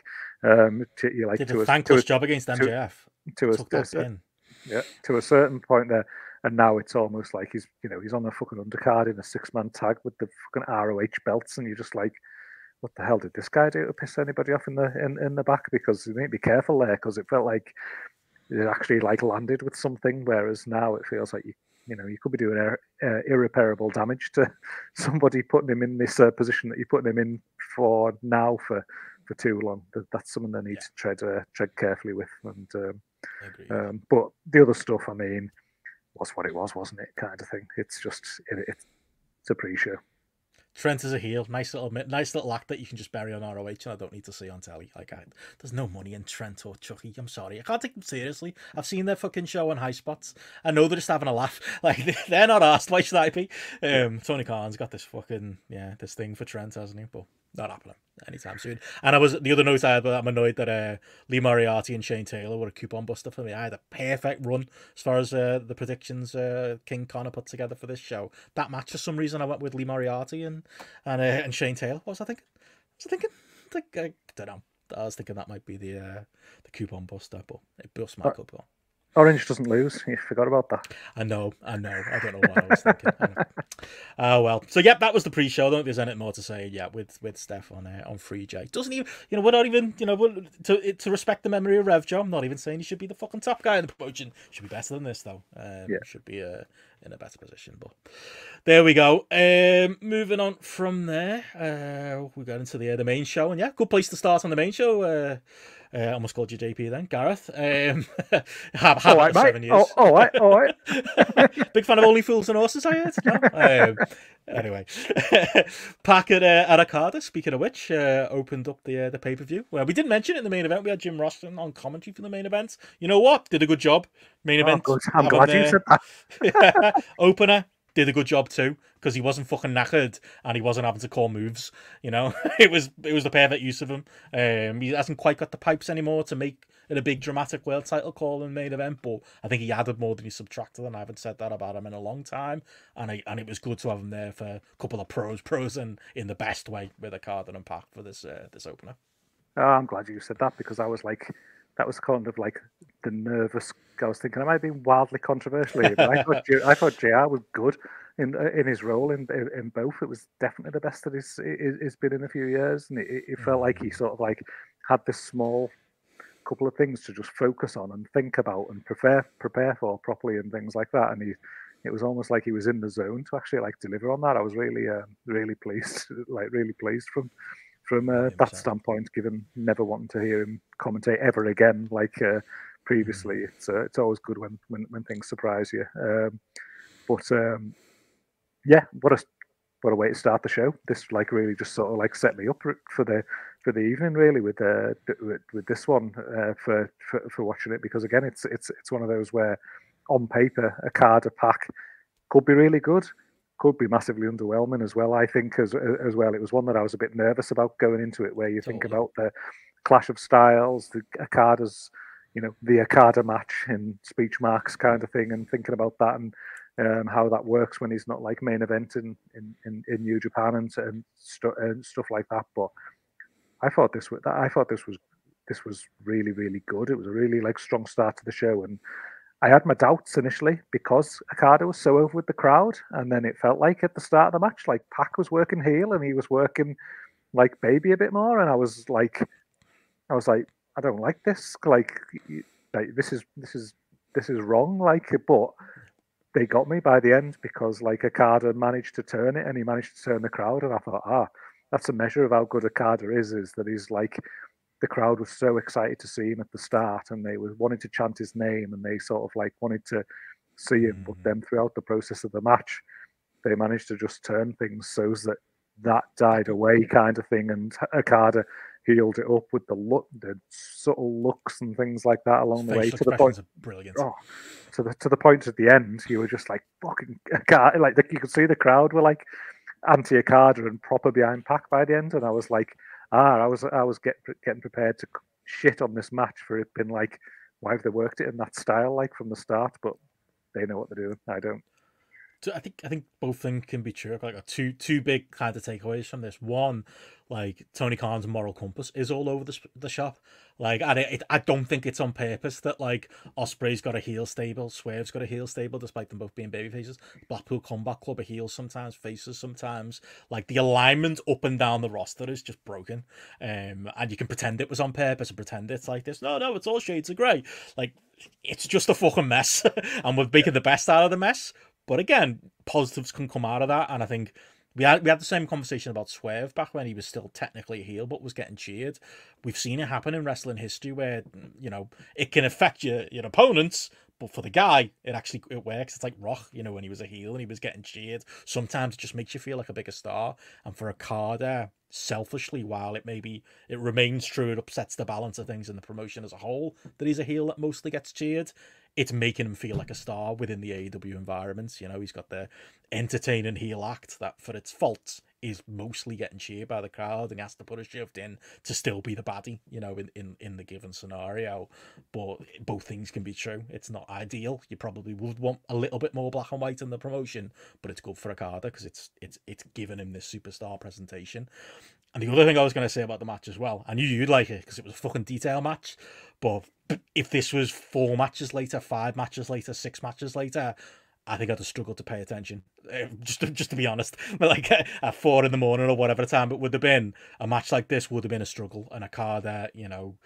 Did a thankless job against MJF. To a certain point there. And now it's almost like he's on a fucking undercard in a 6-man tag with the fucking ROH belts, and you're just like, what the hell did this guy do to piss anybody off in the back? Because you need to be careful there, because it felt like it actually like landed with something, whereas now it feels like you could be doing irreparable damage to somebody, putting him in this position that you're putting him in for now for too long. That's something they need to tread carefully with. And but the other stuff, I mean, was what it was, wasn't it? Kind of thing. It's just it's a pre-show. Trent is a heel. Nice little act that you can just bury on ROH, and I don't need to see on telly. Like, there's no money in Trent or Chucky. I'm sorry, I can't take them seriously. I've seen their fucking show on High Spots. I know they're just having a laugh. Like, they're not arsed. Why should I be? Tony Khan's got this fucking this thing for Trent, hasn't he? But not happening anytime soon. And the other note I had, I'm annoyed that Lee Moriarty and Shane Taylor were a coupon buster for me. I had a perfect run as far as the predictions King Connor put together for this show. That match, for some reason, I went with Lee Moriarty and Shane Taylor. What was I thinking? I don't know. I was thinking that might be the coupon buster, but it busts my coupon. Orange doesn't lose. You forgot about that. I know. I don't know what I was thinking. Oh well. So yeah, that was the pre-show. I don't think there's anything more to say. Yeah, with Steph on 3J. Doesn't even, we're not even, to respect the memory of Rev Joe. I'm not even saying he should be the fucking top guy in the promotion. Should be better than this though. Should be in a better position. But there we go. Moving on from there, we got into the main show, and yeah, good place to start on the main show. I almost called you JP then, Gareth. Have all right, 7 years. All right. Big fan of Only Fools and Horses, I heard. No? Anyway, Pac at Okada, speaking of which, opened up the pay-per-view. Well, we didn't mention it in the main event. We had Jim Ross on commentary for the main event. You know what? Did a good job. Main event. I'm glad you said that. Opener. Did a good job too, because he wasn't fucking knackered and he wasn't having to call moves. It was the perfect use of him. He hasn't quite got the pipes anymore to make it a big dramatic world title call in the main event, but I think he added more than he subtracted, and I haven't said that about him in a long time. And it was good to have him there for a couple of pros in the best way with Okada and Pac for this opener. Oh, I'm glad you said that, because I was like, that was kind of like the nervous. I was thinking I might be wildly controversial here, but I thought JR was good in his role in both. It was definitely the best that he's been in a few years, and it felt like he sort of like had this small couple of things to just focus on and think about and prepare for properly and things like that. And it was almost like he was in the zone to actually like deliver on that. I was really pleased, really pleased from that standpoint, given never wanting to hear him commentate ever again like previously. It's always good when things surprise you. Yeah, what a way to start the show. This like really just sort of like set me up for the evening, really, with this one for watching it, because again it's one of those where on paper Okada Pac could be really good, could be massively underwhelming as well. I think as well, it was one that I was a bit nervous about going into it, where you think about the clash of styles, the Okada's, the Okada match in speech marks kind of thing, and thinking about that and how that works when he's not like main event in New Japan and stuff like that. But I thought this was really, really good. It was a really like strong start to the show, and I had my doubts initially because Okada was so over with the crowd, and then it felt like at the start of the match, like Pac was working heel and he was working like baby a bit more, and I was like, I don't like this. Like this is wrong. Like, but they got me by the end, because like Okada managed to turn it, and he managed to turn the crowd, and I thought, that's a measure of how good Okada is that he's like, the crowd was so excited to see him at the start, and they were wanting to chant his name, and they sort of like wanted to see him. But then throughout the process of the match, they managed to just turn things so that died away, kind of thing. And Okada healed it up with the subtle looks and things like that along the way, to the point. Brilliant. Oh, to the point at the end, you were just like fucking Okada. Like you could see the crowd were like anti-Okada and proper behind Pac by the end, and I was like, I was getting prepared to shit on this match for it being like, why have they worked it in that style like from the start? But they know what they're doing. I don't. So I think both things can be true. Like two big kind of takeaways from this. One, like Tony Khan's moral compass is all over the shop. Like, I don't think it's on purpose that like Ospreay's got a heel stable, Swerve's got a heel stable, despite them both being baby faces. Blackpool Combat Club are heels sometimes, faces sometimes. Like the alignment up and down the roster is just broken. And you can pretend it was on purpose and pretend it's like this. No, it's all shades of grey. Like, it's just a fucking mess, and we're making the best out of the mess. But again, positives can come out of that, and I think we had the same conversation about Swerve back when he was still technically a heel but was getting cheered. We've seen it happen in wrestling history where, it can affect your opponents, but for the guy, it works. It's like Rock, when he was a heel and he was getting cheered. Sometimes it just makes you feel like a bigger star. And for Okada, selfishly, while it remains true, it upsets the balance of things in the promotion as a whole, that he's a heel that mostly gets cheered. It's making him feel like a star within the AEW environment. He's got the entertaining heel act that, for its faults, is mostly getting cheered by the crowd, and he has to put a shift in to still be the baddie, in the given scenario. But both things can be true. It's not ideal. You probably would want a little bit more black and white in the promotion, but it's good for Okada because it's given him this superstar presentation. And the other thing I was going to say about the match as well, I knew you'd like it because it was a fucking detail match. But if this was 4 matches later, 5 matches later, 6 matches later, I think I'd have struggled to pay attention. Just to be honest, but like at 4 in the morning or whatever time it would have been, a match like this would have been a struggle, and a card that, you know,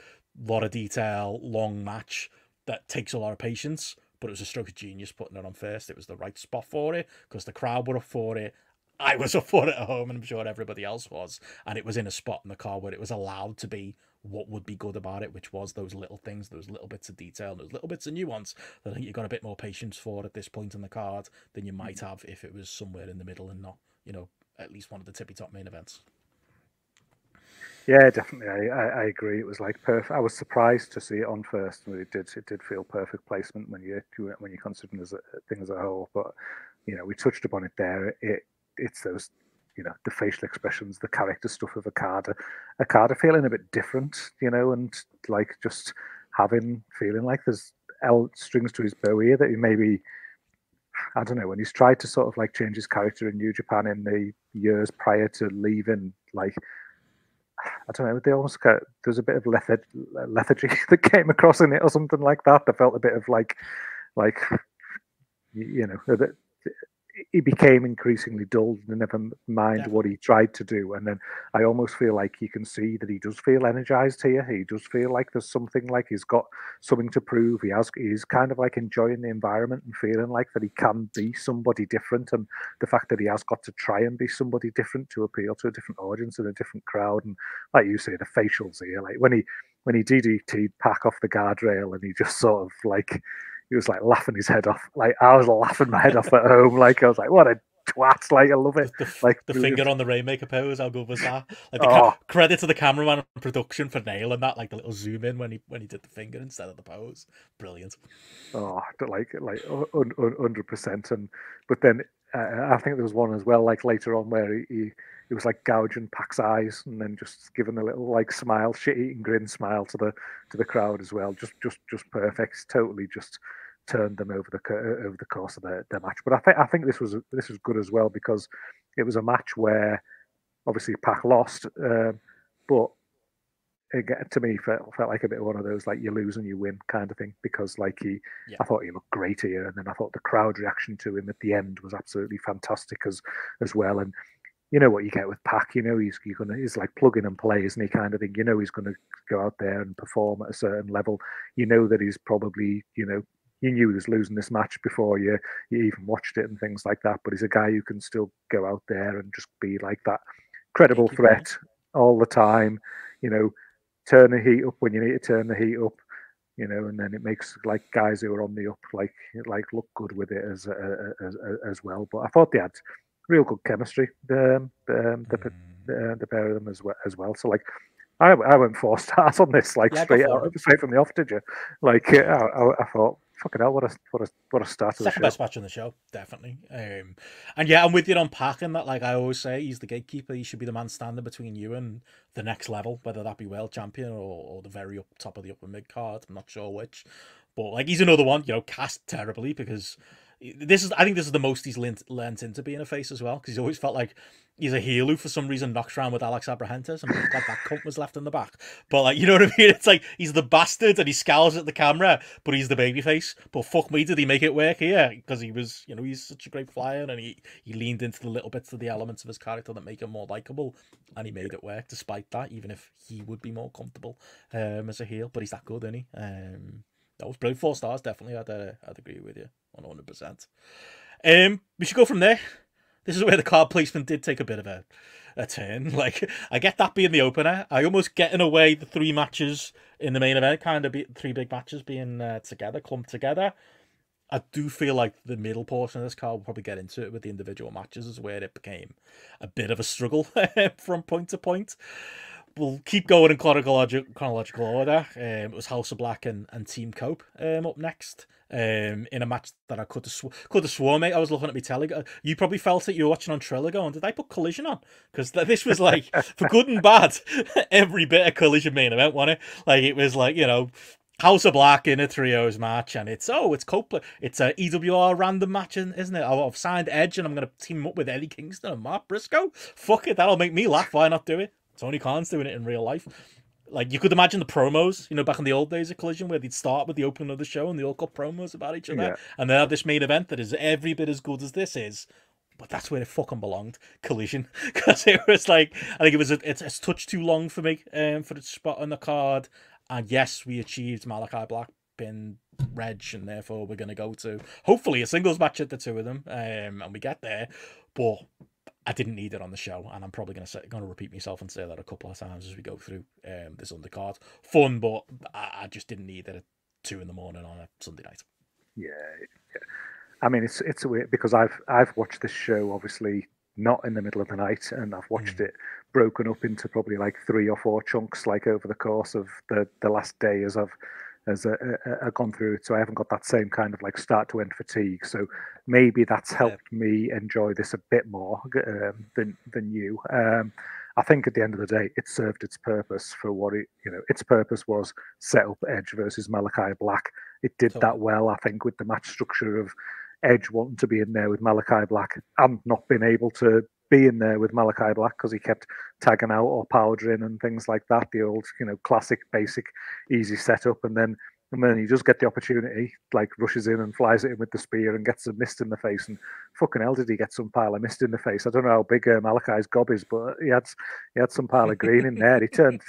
lot of detail, long match that takes a lot of patience. But it was a stroke of genius putting it on first. It was the right spot for it because the crowd were up for it. I was up for it at home, and I'm sure everybody else was. And it was in a spot in the car where it was allowed to be what would be good about it, which was those little things, those little bits of detail, those little bits of nuance that I think you've got a bit more patience for at this point in the card than you might have if it was somewhere in the middle and not, you know, at least one of the tippy top main events. Yeah, definitely. I agree. It was like perfect. I was surprised to see it on first. It did feel perfect placement when you consider as a thing as a whole. But you know, we touched upon it there. It's those, you know, the facial expressions, the character stuff of Okada feeling a bit different, you know, and like just feeling like there's strings to his bow here that he maybe, I don't know, when he's tried to sort of like change his character in New Japan in the years prior to leaving, like, I don't know, they almost there's a bit of lethargy that came across in it or something like that. I felt a bit of like you know, he became increasingly dull, and never mind what he tried to do. And then I almost feel like you can see that he does feel energized here. He does feel like there's something, like he's got something to prove. He's kind of like enjoying the environment and feeling like that he can be somebody different. And the fact that he has got to try and be somebody different to appeal to a different audience and a different crowd. And like you say, the facials here, like when he DDT'd Pac off the guardrail and he just sort of like, he was like laughing his head off. Like I was laughing my head off at home. Like I was like, what a twat! Like I love it. Like the finger on the Rainmaker pose. How good was that? Like credit to the cameraman and production for nailing that. Like the little zoom in when he did the finger instead of the pose. Brilliant. Oh, like 100%. And but then I think there was one as well, like later on, where he was like gouging Pac's eyes and then just giving a little like smile, shit-eating grin smile to the crowd as well. Just perfect. Totally just turned them over the course of the match. But I think this was good as well, because it was a match where obviously Pac lost, but it, to me, felt like a bit of one of those like you lose and you win kind of thing, because like I thought he looked great here, and then I thought the crowd reaction to him at the end was absolutely fantastic as well. And you know what you get with Pac, you know he's like plug in and play, isn't he, kind of thing. You know he's going to go out there and perform at a certain level. You know that he's probably, you know, you knew he was losing this match before you even watched it and things like that. But he's a guy who can still go out there and just be like that credible threat all the time. You know, turn the heat up when you need to turn the heat up. You know, and then it makes like guys who are on the up like look good with it as well. But I thought they had real good chemistry, the pair of them as well. So like, I went 4 stars on this, like straight from the off. Did you? Like, I thought, fucking hell, what a start to the show. Second best match on the show, definitely. And yeah, I'm with you on Pac in that. Like I always say, he's the gatekeeper. He should be the man standing between you and the next level, whether that be world champion or the very up top of the upper mid card. I'm not sure which, but like he's another one, you know, cast terribly, because I think this is the most he's learnt into being a face as well, because he's always felt like he's a heel who for some reason knocks around with Alex Abrahantes, and glad that cunt was left in the back. But like, you know what I mean? It's like he's the bastard and he scowls at the camera, but he's the babyface. But fuck me, did he make it work here? Because he was, you know, he's such a great flyer, and he leaned into the little bits of the elements of his character that make him more likable, and he made it work despite that, even if he would be more comfortable as a heel. But he's that good, isn't he? That was brilliant. 4 stars, definitely. I'd agree with you 100%. We should go from there. This is where the card placement did take a bit of a turn. Like, I get that being the opener. I almost get in a way the 3 matches in the main event, kind of 3 big matches being together, clumped together. I do feel like the middle portion of this card, we'll probably get into it with the individual matches, is where it became a bit of a struggle from point to point. We'll keep going in chronological order. It was House of Black and Team Cope up next. In a match that I could have sworn, mate. I was looking at my telly. You probably felt it. You were watching on Triller going, did I put Collision on? Because this was like, for good and bad, every bit of Collision main event, wasn't it? Like, it was like, you know, House of Black in a trios match, and it's Cope. It's a EWR random match, isn't it? I've signed Edge, and I'm going to team up with Eddie Kingston and Mark Briscoe. Fuck it, that'll make me laugh. Why not do it? Tony Khan's doing it in real life. Like, you could imagine the promos, you know, back in the old days of Collision, where they'd start with the opening of the show and they all cut promos about each other. Yeah. And they have this main event that is every bit as good as this is. But that's where it fucking belonged, Collision. Because it was like, I think it's a touch too long for me for the spot on the card. And yes, we achieved Malachi Black, pin Reg, and therefore we're going to go to, hopefully, a singles match at the two of them. And we get there. But I didn't need it on the show, and I'm probably going to repeat myself and say that a couple of times as we go through this undercard. Fun, but I just didn't need it at 2 a.m. on a Sunday night. Yeah. I mean, it's weird because I've watched this show obviously not in the middle of the night, and I've watched it broken up into probably like 3 or 4 chunks, like over the course of the last day as I've gone through it. So I haven't got that same kind of like start to end fatigue. So maybe that's helped me enjoy this a bit more than you. I think at the end of the day, it served its purpose for what its purpose was: set up Edge versus Malachi Black. It did that well, I think, with the match structure of Edge wanting to be in there with Malachi Black and not being able to be in there with Malachi Black because he kept tagging out or powdering and things like that. The old, classic, basic, easy setup. And then he just get the opportunity, like rushes in and flies it in with the spear and gets a mist in the face. And fucking hell, did he get some pile of mist in the face? I don't know how big Malachi's gob is, but he had some pile of green in there. He turned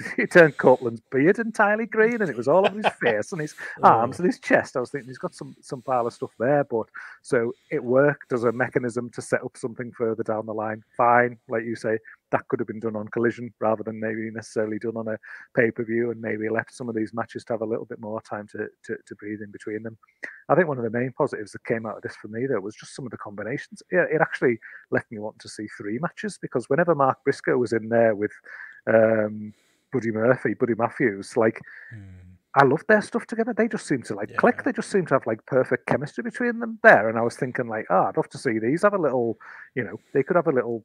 Courtland's beard entirely green, and it was all over his face and his arms and his chest. I was thinking he's got some pile of stuff there, but so it worked as a mechanism to set up something further down the line. Fine, like you say, that could have been done on Collision rather than maybe necessarily done on a pay-per-view, and maybe left some of these matches to have a little bit more time to breathe in between them. I think one of the main positives that came out of this for me, though, was just some of the combinations. It actually left me wanting to see 3 matches, because whenever Mark Briscoe was in there with Buddy Matthews, like, I loved their stuff together. They just seem to click. They just seem to have like perfect chemistry between them there. And I was thinking like, I'd love to see these have a little, they could have a little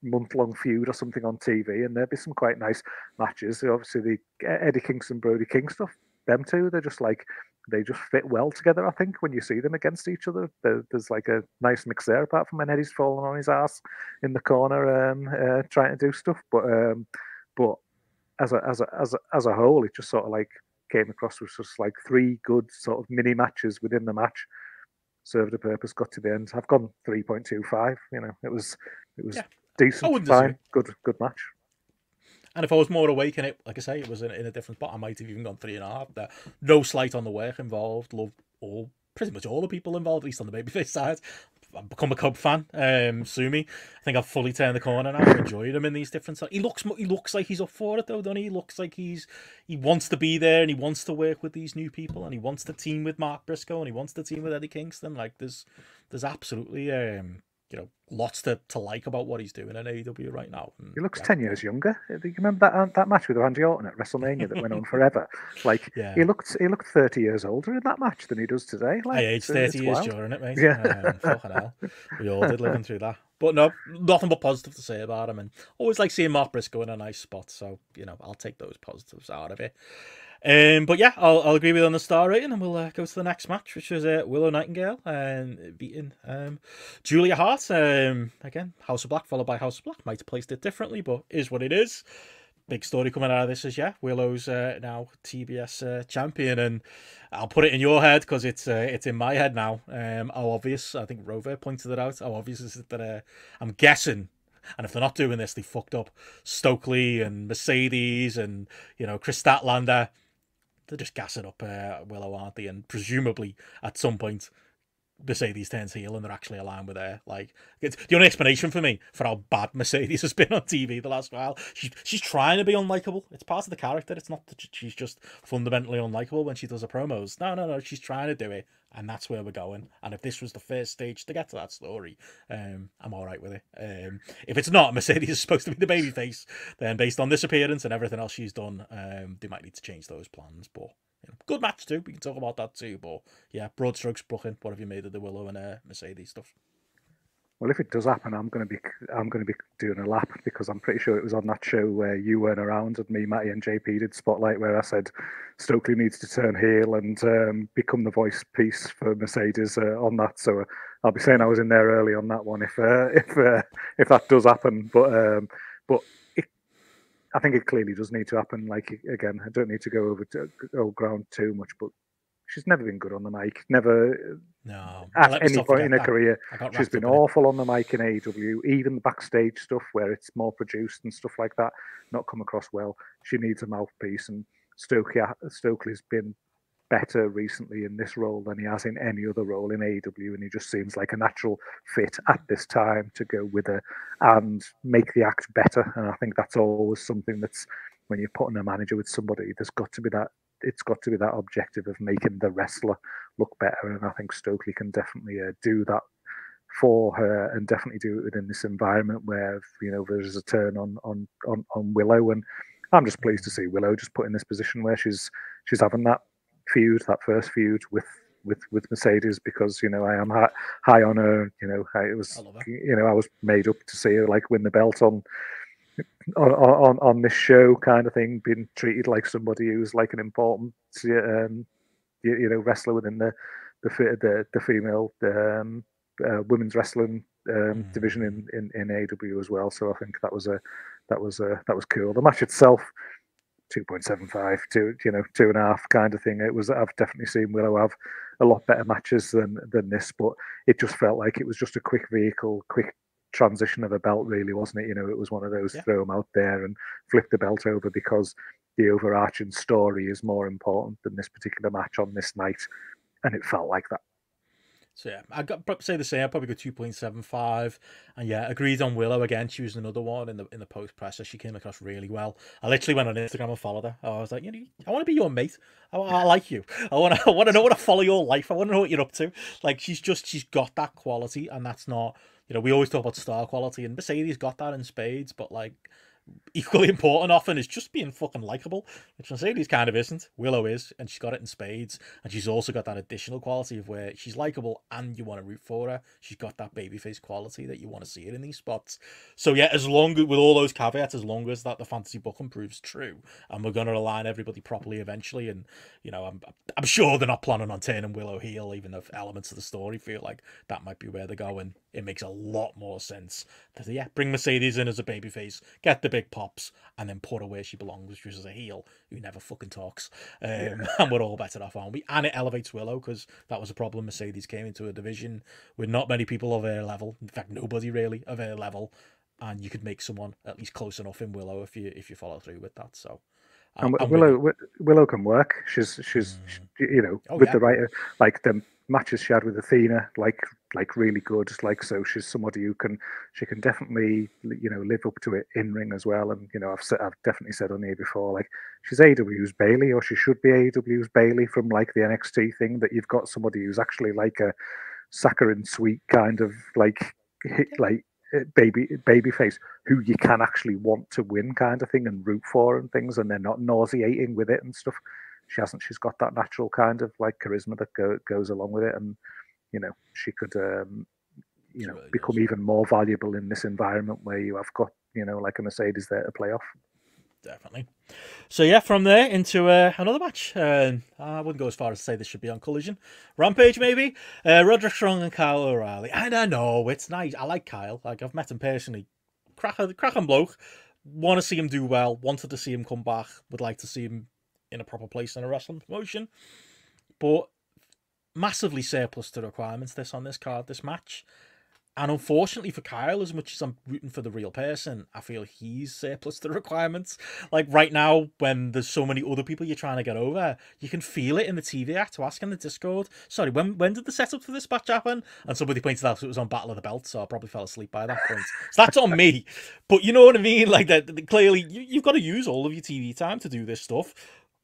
month-long feud or something on TV, and there'd be some quite nice matches. Obviously, the Eddie Kingston, Brody King stuff, them two, they just fit well together. I think when you see them against each other, there's like a nice mix there. Apart from when Eddie's falling on his ass in the corner, trying to do stuff, but as a whole, it just sort of like came across with just like 3 good sort of mini matches within the match. Served a purpose, got to the end. I've gone 3.25. It was decent, fine, good match. And if I was more awake in it, like I say, it was in a different spot, I might have even gone 3.5 there. No slight on the work involved. Love pretty much all the people involved, at least on the babyface side. I've become a Cub fan. Sumi, I think I've fully turned the corner now. I've enjoyed him in these different sides. He looks like he's up for it though, doesn't he? He looks like he wants to be there, and he wants to work with these new people, and he wants to team with Mark Briscoe, and he wants to team with Eddie Kingston. Like there's absolutely lots to like about what he's doing in AEW right now. And, he looks 10 years younger. Do you remember that match with Randy Orton at WrestleMania that went on forever? Like he looked 30 years older in that match than he does today. Like, I aged 30 years during it, mate. Yeah, fucking hell, we all did living through that. But no, nothing but positive to say about him, and always like seeing Mark Briscoe in a nice spot. So I'll take those positives out of it. But yeah, I'll agree with you on the star rating, and we'll go to the next match, which was Willow Nightingale beating Julia Hart. Again, House of Black followed by House of Black. Might have placed it differently, but is what it is. Big story coming out of this is Willow's now TBS champion, and I'll put it in your head because it's in my head now. How obvious, I think Rover pointed it out. How obvious is it that I'm guessing. And if they're not doing this, they fucked up. Stokely and Mercedes and Chris Statlander. They're just gassing up Willow, aren't they? And presumably at some point Mercedes turns heel and they're actually aligned with her. Like, it's the only explanation for me for how bad Mercedes has been on TV the last while. She's trying to be unlikable. It's part of the character. It's not that she's just fundamentally unlikable when she does her promos. No. She's trying to do it, and that's where we're going. And if this was the first stage to get to that story, I'm all right with it. If it's not, Mercedes is supposed to be the babyface, then based on this appearance and everything else she's done, they might need to change those plans. But good match too. We can talk about that too. But yeah, broad strokes, Brooklyn. What have you made of the Willow and Mercedes stuff? Well, if it does happen, I'm going to be doing a lap, because I'm pretty sure it was on that show where you weren't around and me, Matty, and JP did Spotlight, where I said Stokely needs to turn heel and become the voice piece for Mercedes on that. So I'll be saying I was in there early on that one if that does happen. But I think it clearly does need to happen. Like, again, I don't need to go over to old ground too much, but she's never been good on the mic. Never, No. at any point in her that. career, I got she's wrapped been up in it. awful on the mic in AEW. Even the backstage stuff where it's more produced and stuff like that, not come across well. She needs a mouthpiece, and Stokely's been better recently in this role than he has in any other role in AEW, and he just seems like a natural fit at this time to go with her and make the act better. And I think that's always something that's, when you're putting a manager with somebody, there's got to be that, it's got to be that objective of making the wrestler look better. And I think Stokely can definitely do that for her, and definitely do it within this environment where, you know, there's a turn on Willow. And I'm just pleased to see Willow just put in this position where she's having that first feud with Mercedes, because, you know, I am high on her. You know, I was made up to see her like win the belt on this show, kind of thing, being treated like somebody who's like an important wrestler within the female women's wrestling division in AEW as well. So I think that was cool. The match itself, 2.75 to 2.5 kind of thing. I've definitely seen Willow have a lot better matches than this, but it just felt like it was just a quick transition of a belt, really, wasn't it? You know, it was one of those throw them out there and flip the belt over, because the overarching story is more important than this particular match on this night, and it felt like that. So yeah, I got probably say the same. I probably go 2.75, and yeah, agreed on Willow again. She was another one in the post presser. She came across really well. I literally went on Instagram and followed her. I was like, I want to be your mate. I like you. I want to know what to follow your life. I want to know what you're up to. Like, she's got that quality, and that's not, we always talk about star quality, and Mercedes got that in spades, but like, equally important often is just being fucking likable, which Mercedes kind of isn't. Willow is, and she's got it in spades, and she's also got that additional quality of where she's likable and you want to root for her. She's got that babyface quality that you want to see it in these spots. So yeah, as long as, with all those caveats, as long as that the fantasy booking proves true, and we're going to align everybody properly eventually, and I'm sure they're not planning on turning Willow heel, even if elements of the story feel like that might be where they're going. It makes a lot more sense to bring Mercedes in as a babyface, get the big pops, and then put her where she belongs, which is a heel who never fucking talks. And we're all better off, aren't we? And it elevates Willow, because that was a problem. Mercedes came into a division with not many people of her level. In fact, nobody really of her level. And you could make someone at least close enough in Willow if you follow through with that. So. And Willow can work. She's with the right, like the matches she had with Athena, like really good. Like, so she's somebody who she can definitely live up to it in ring as well. And I've definitely said on here before, like, she's AEW's Bailey, or she should be AEW's Bailey from like the NXT thing. That you've got somebody who's actually like a saccharine sweet kind of like baby face who you can actually want to win, kind of thing, and root for and things, and they're not nauseating with it and stuff. She's got that natural kind of like charisma that goes along with it, and she could really become even more valuable in this environment where you have got like a Mercedes there to play off. Definitely. So yeah, from there into another match. I wouldn't go as far as to say this should be on Collision. Rampage, maybe. Roderick Strong and Kyle O'Reilly. And I know it's nice. I like Kyle. Like, I've met him personally. Cracking bloke. Want to see him do well. Wanted to see him come back. Would like to see him in a proper place in a wrestling promotion. But massively surplus to requirements on this card, this match. And unfortunately for Kyle, as much as I'm rooting for the real person, I feel he's surplus to the requirements. Like, right now, when there's so many other people you're trying to get over, you can feel it in the TV act. To ask in the Discord, sorry, when did the setup for this match happen? And somebody pointed out it was on Battle of the Belts, so I probably fell asleep by that point. So that's on me. But you know what I mean? Like, that clearly, you've got to use all of your TV time to do this stuff.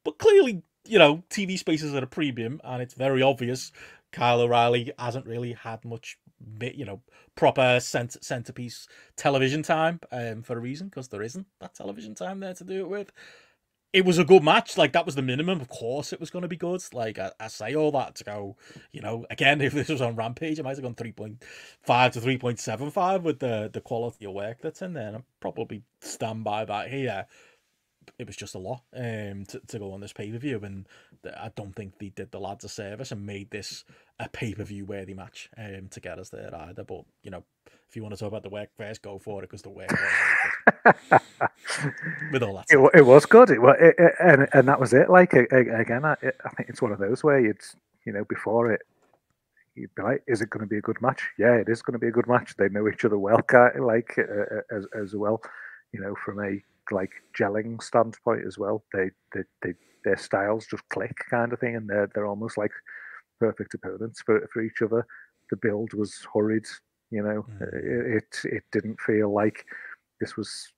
But clearly, TV space is at a premium, and it's very obvious Kyle O'Reilly hasn't really had much, proper centerpiece television time, for a reason, because there isn't that television time there to do it with. It was a good match. Like, that was the minimum. Of course it was going to be good. Like, I say all that to go, again, if this was on Rampage, I might have gone 3.5 to 3.75 with the quality of work that's in there. And I'll probably stand by that here. It was just a lot to go on this pay-per-view, and I don't think they did the lads a service and made this a pay-per-view worthy match to get us there either. But if you want to talk about the work first, go for it, because the work was really good. With all that it was good. And that was it. Like again, I think it's one of those where before it, you'd be like, is it going to be a good match? Yeah, it is going to be a good match. They know each other well, as well. From a like gelling standpoint as well. They their styles just click, kind of thing, and they're almost like perfect opponents for each other. The build was hurried. It didn't feel like this was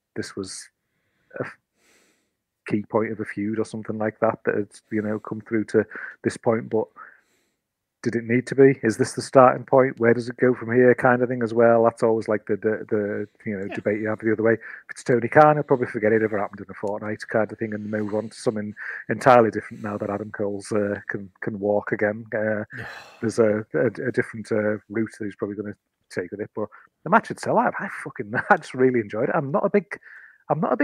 a key point of a feud or something like that had come through to this point. But did it need to be? Is this the starting point? Where does it go from here? Kind of thing as well. That's always like the debate you have the other way. If it's Tony Khan, he'll probably forget it ever happened in a fortnight, kind of thing, and move on to something entirely different now that Adam Cole's can walk again. There's a different route that he's probably going to take with it. But the match itself, I just really enjoyed it. I'm not a big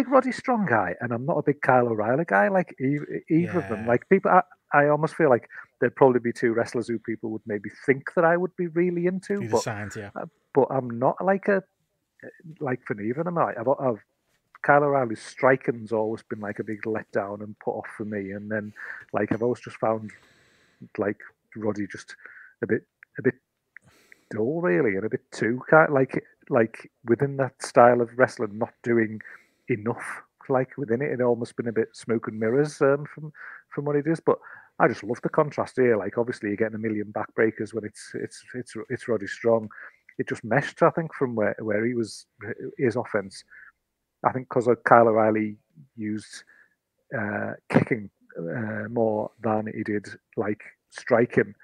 Roddy Strong guy, and I'm not a big Kyle O'Reilly guy. Like either of them, like people, I almost feel like there'd probably be two wrestlers who people would maybe think that I would be really into. But signs, yeah. But I'm not like for neither of them. I've Kyle O'Reilly's striking's always been like a big letdown and put off for me, and then like I've always just found like Roddy just a bit dull, really, and a bit too like within that style of wrestling, not doing enough. Like within it, it almost been a bit smoke and mirrors from what it is. But I just love the contrast here. Like obviously you're getting a million backbreakers when it's Roddy Strong. It just meshed, I think, from where he was his offense. I think because Kyle O'Reilly used kicking more than he did like striking.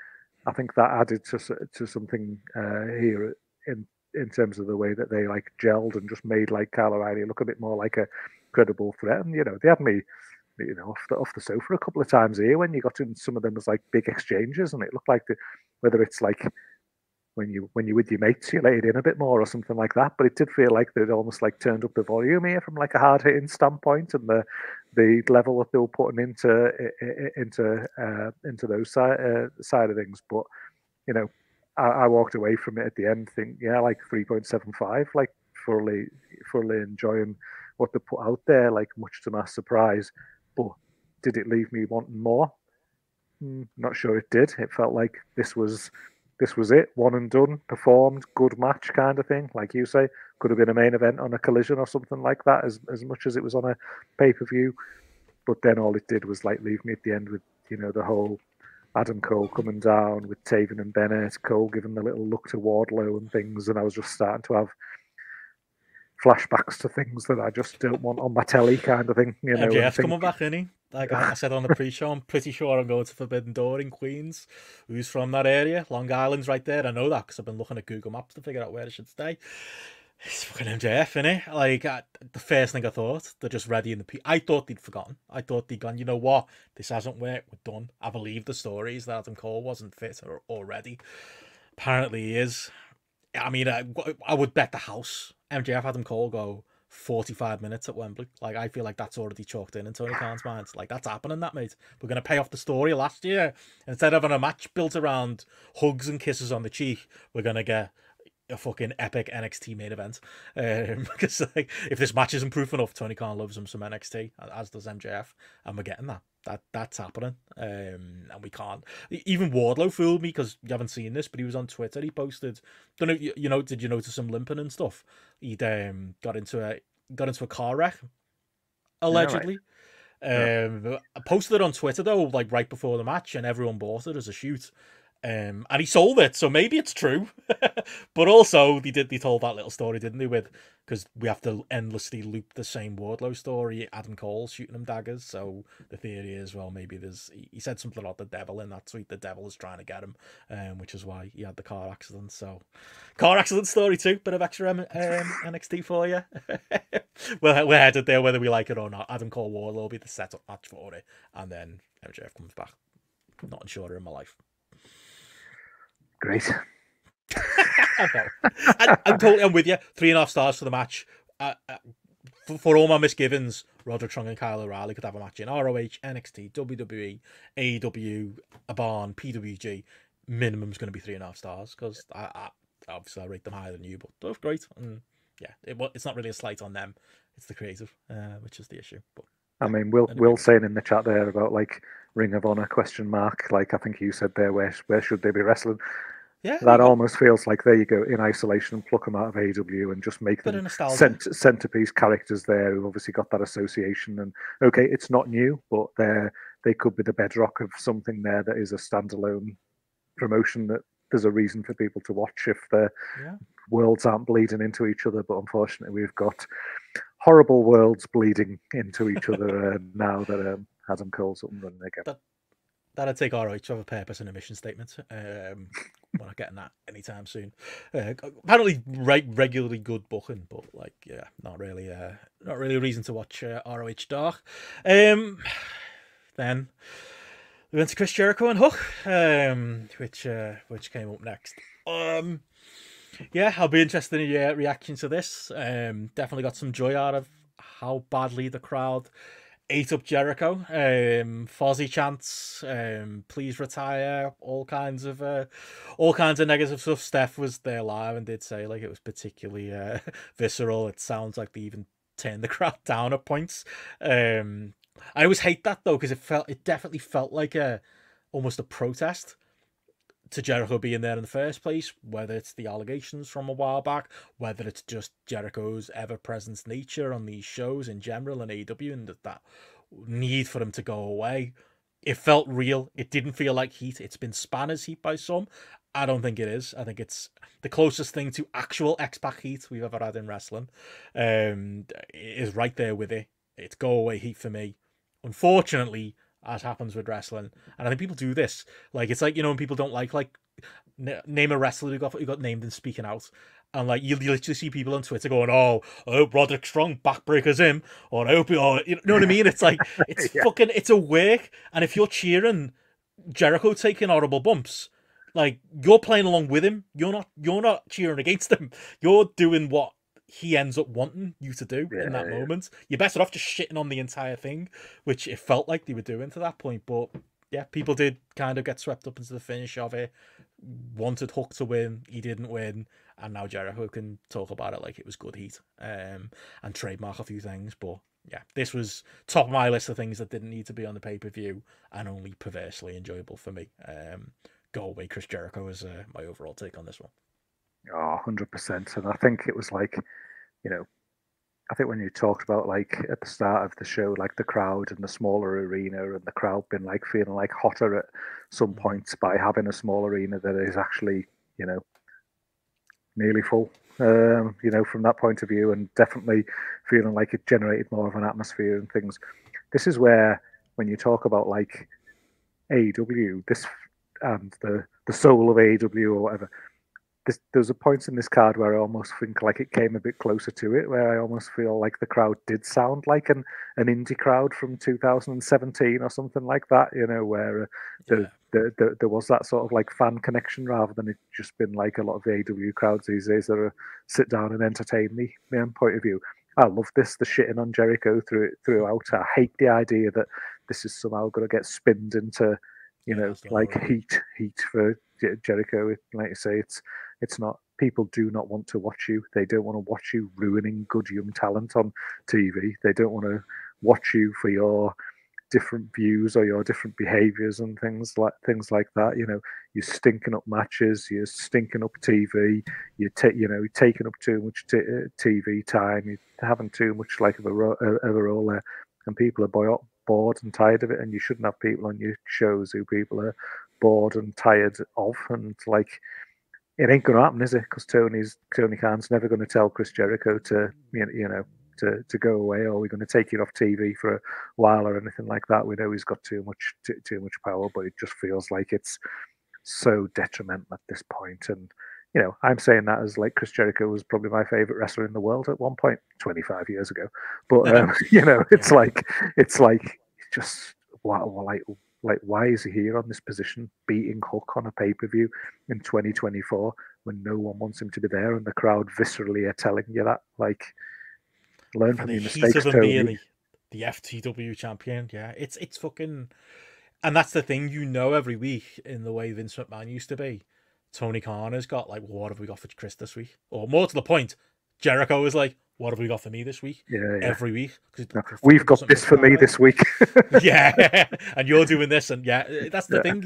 I think that added to something here in terms of the way that they like gelled and just made like Kyle O'Reilly look a bit more like a credible threat. And they had me off the sofa a couple of times here when you got in some of them as like big exchanges, and it looked like whether it's like when you're with your mates, you lay it in a bit more or something like that. But it did feel like they'd almost like turned up the volume here from like a hard hitting standpoint, and the level that they were putting into those side of things. But I walked away from it at the end thinking, like 3.75, like thoroughly enjoying what they put out there, like much to my surprise. But did it leave me wanting more? Not sure it did. It felt like this was it, one and done, performed, good match kind of thing. Like you say, could have been a main event on a Collision or something like that, as much as it was on a pay-per-view. But then all it did was like leave me at the end with, the whole Adam Cole coming down with Taven and Bennett, Cole giving the little look to Wardlow and things, and I was just starting to have flashbacks to things that I just don't want on my telly, kind of thing. MJF's coming back, isn't he? Like I said on the pre-show, I'm pretty sure I'm going to Forbidden Door in Queens. Who's from that area? Long Island's right there. I know that because I've been looking at Google Maps to figure out where I should stay. It's fucking MJF, innit? Like, the first thing I thought, they're just ready in the... I thought they'd forgotten. I thought they'd gone, you know what? This hasn't worked. We're done. I believe the stories that Adam Cole wasn't fit already. Apparently he is. I mean, I would bet the house MJF Adam Cole go 45 minutes at Wembley. Like, I feel like that's already chalked in Tony Khan's mind. Like, that's happening, that, mate. We're going to pay off the story last year. Instead of having a match built around hugs and kisses on the cheek, we're going to get a fucking epic NXT main event. Because like, if this match isn't proof enough, Tony Khan loves him some NXT, as does MJF, and we're getting that. That's happening. And we can't. Even Wardlow fooled me because you haven't seen this, but he was on Twitter. He posted, don't know, did you notice him limping and stuff? He'd got into a car wreck, allegedly. I posted it on Twitter though, like right before the match, and everyone bought it as a shoot. And he sold it, so maybe it's true. But also, they told that little story, didn't they? Because we have to endlessly loop the same Wardlow story, Adam Cole shooting him daggers. So the theory is, well, maybe he said something about the devil in that tweet. The devil is trying to get him, which is why he had the car accident. So, car accident story too. Bit of extra NXT for you. We're headed there, whether we like it or not. Adam Cole Wardlow will be the setup match for it, and then MJF comes back. Not shorter in my life. Great. I'm with you. 3.5 stars for the match. For all my misgivings, Roderick Strong and Kyle O'Reilly could have a match in ROH, NXT, WWE, AEW, a barn, PWG. Minimum's going to be 3.5 stars because I obviously I rate them higher than you, but they're great. And yeah, it's not really a slight on them. it's the creative, which is the issue. But I mean, Will saying in the chat there about like Ring of Honor question mark. Like I think you said there, where should they be wrestling? yeah, That almost feels like there you go in isolation, pluck them out of AEW and just make them centerpiece characters there who've obviously got that association. And okay, it's not new, but they could be the bedrock of something there that is a standalone promotion that there's a reason for people to watch if the worlds aren't bleeding into each other. But unfortunately, we've got horrible worlds bleeding into each other now that Adam Cole's up and running again. That'd take ROH to have a purpose and a mission statement. We're not getting that anytime soon. Apparently, regularly good booking, but like, yeah, not really a reason to watch ROH Dark. Then we went to Chris Jericho and Hook, which came up next. Yeah, I'll be interested in your reaction to this. Definitely got some joy out of how badly the crowd ate up Jericho. Fozzy chants, please retire, all kinds of negative stuff. Steph was there live and did say like it was particularly visceral. It sounds like they even turned the crowd down at points. I always hate that though, because it definitely felt like almost a protest to Jericho being there in the first place, whether it's the allegations from a while back, whether it's just Jericho's ever-present nature on these shows in general and AEW, and that need for him to go away. It felt real. It didn't feel like heat. It's been spun as heat by some. I don't think it is. I think it's the closest thing to actual X-Pac heat we've ever had in wrestling. It is right there with it. It's go away heat for me. Unfortunately, as happens with wrestling, and I think people do this, like it's like, you know, when people don't like name a wrestler who got named in Speaking Out, and like you literally see people on Twitter going, "Oh, I hope Roderick Strong backbreakers him," or "I hope you know what I mean?" It's like it's fucking it's a work, and if you're cheering Jericho taking horrible bumps, like you're playing along with him. You're not cheering against him. You're doing what he ends up wanting you to do in that moment. You're better off just shitting on the entire thing, which it felt like they were doing to that point. But yeah, people did kind of get swept up into the finish of it. Wanted Hook to win, he didn't win, and now Jericho can talk about it like it was good heat, and trademark a few things. But yeah, this was top of my list of things that didn't need to be on the pay-per-view and only perversely enjoyable for me. Go away, Chris Jericho is my overall take on this one. Oh, 100%. And I think it was like, you know, I think when you talked about like at the start of the show, like the crowd and the smaller arena and the crowd being like feeling like hotter at some points by having a small arena that is actually, you know, nearly full, you know, from that point of view, and definitely feeling like it generated more of an atmosphere and things. This is where, when you talk about like AEW, this and the soul of AEW or whatever, there's a point in this card where I almost think like it came a bit closer to it, where I almost feel like the crowd did sound like an indie crowd from 2017 or something like that, you know, where there was that sort of like fan connection rather than it just been like a lot of the AEW crowds these days that are sit down and entertain me, point of view. I love this, the shitting on Jericho throughout. I hate the idea that this is somehow going to get spinned into, you know, like heat for Jericho. Like you say, it's not. People do not want to watch you. They don't want to watch you ruining good young talent on TV. They don't want to watch you for your different views or your different behaviors and things like that. You know, you're stinking up matches. You're stinking up TV. You're taking up too much TV time. You're having too much like of a role there, and people are bored and tired of it. And you shouldn't have people on your shows who people are bored and tired of. And like, it ain't going to happen, is it? Because Tony Khan's never going to tell Chris Jericho to to go away, or we're going to take you off TV for a while or anything like that. We know he's got too much power, but it just feels like it's so detrimental at this point. And you know, I'm saying that as like Chris Jericho was probably my favorite wrestler in the world at one point, 25 years ago. But you know, it's just like why is he here on this position, beating Hook on a pay-per-view in 2024 when no one wants him to be there, and the crowd viscerally are telling you that? Like, learn from your mistakes, Tony. The FTW champion, yeah, it's fucking, and that's the thing, you know, every week in the way Vince McMahon used to be, Tony Khan has got like, well, what have we got for Chris this week? Or more to the point, Jericho is like, what have we got for me this week? Yeah, yeah. Every week. No, we've got this for me this week. Yeah, and you're doing this, and yeah, that's the Yeah. thing.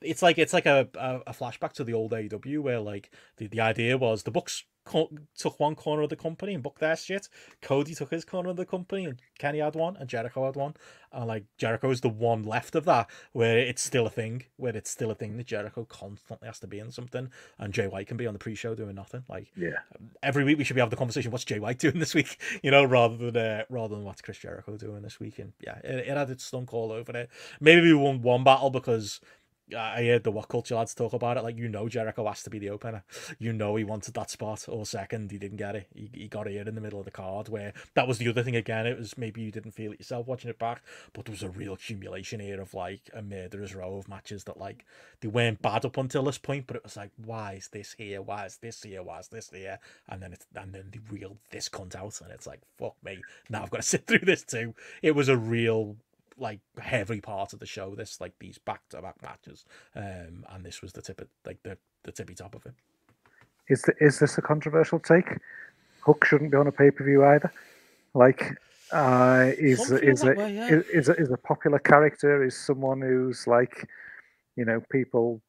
It's like a flashback to the old AEW where like the idea was the Bucks took one corner of the company and booked their shit. Cody took his corner of the company, and Kenny had one, and Jericho had one. And like Jericho is the one left of that where it's still a thing, that Jericho constantly has to be in something, and Jay White can be on the pre-show doing nothing. Like, Yeah. every week we should be having the conversation, what's Jay White doing this week? You know, rather than what's Chris Jericho doing this week. And yeah, it had its stunk all over it. Maybe we won one battle because I heard the What Culture lads talk about it. Like, Jericho has to be the opener. He wanted that spot or second. He didn't get it. He got here in the middle of the card, where that was the other thing again. It was maybe you didn't feel it yourself watching it back, but there was a real accumulation here of like a murderer's row of matches that like they weren't bad up until this point, but it was like, why is this here? Why is this here? Why is this here? And then they reeled this cunt out, and it's like, fuck me. Now I've got to sit through this too. It was a real like heavy part of the show, this like these back-to-back matches, and this was the tip of like the tippy top of it. Is this a controversial take? Hook shouldn't be on a pay-per-view either. Like, is a popular character, is someone who's like, people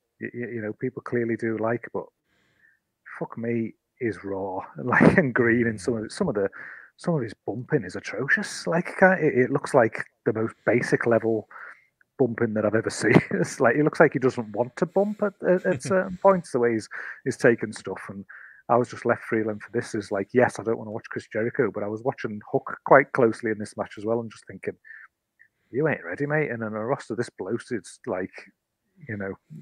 people clearly do like, but fuck me, is Raw like and Green, and some of his bumping is atrocious. Like, it looks like the most basic level bumping that I've ever seen. It's like, it looks like he doesn't want to bump at certain points, the way he's taking stuff. And I was just left feeling for this is like, yes, I don't want to watch Chris Jericho, but I was watching Hook quite closely in this match as well, and just thinking, you ain't ready, mate. And in a roster this bloated, like,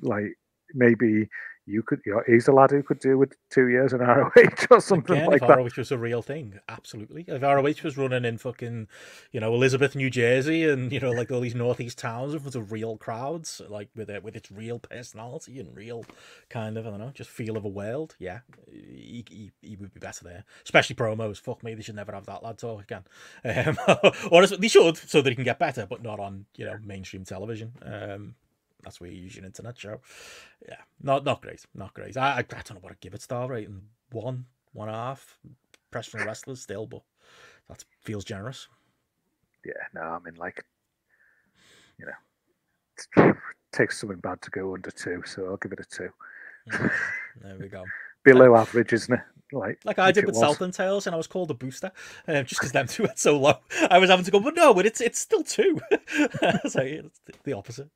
like maybe you could, he's a lad who could do with 2 years in ROH or something. Again, like if that. ROH was a real thing, absolutely. If ROH was running in fucking, Elizabeth, New Jersey, and like all these northeast towns with the real crowds, like with its real personality and real kind of, I don't know, just feel of a world, yeah, he would be better there. Especially promos. Fuck me, they should never have that lad talk again. Or they should, so that he can get better, but not on mainstream television. That's where you use your internet show. Yeah, not great. I don't know what I'd give it star rating. 1.5. Professional wrestlers still, but that feels generous. Yeah, no, I mean, like, it takes something bad to go under 2, so I'll give it a 2. There we go. Below average, isn't it? Like I did with Southland Tales, and I was called a booster, just because them two went so low. I was having to go, but no, but it's still 2. So it's the opposite.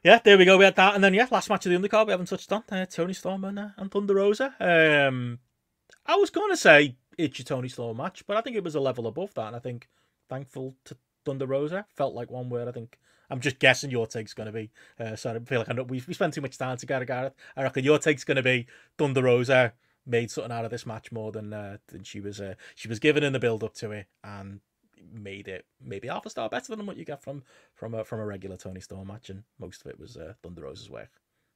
Yeah, there we go. We had that, and then last match of the undercard we haven't touched on. Tony Storm and Thunder Rosa. I was going to say it's your Tony Storm match, but I think it was a level above that, and I think thankful to Thunder Rosa. Felt like one where I think I'm just guessing your take's going to be. So I feel like we spent too much time together, Gareth. I reckon your take's going to be Thunder Rosa made something out of this match more than she was given in the build up to it, and made it maybe half a star better than what you get from a regular Tony Storm match, and most of it was Thunder Rosa's work.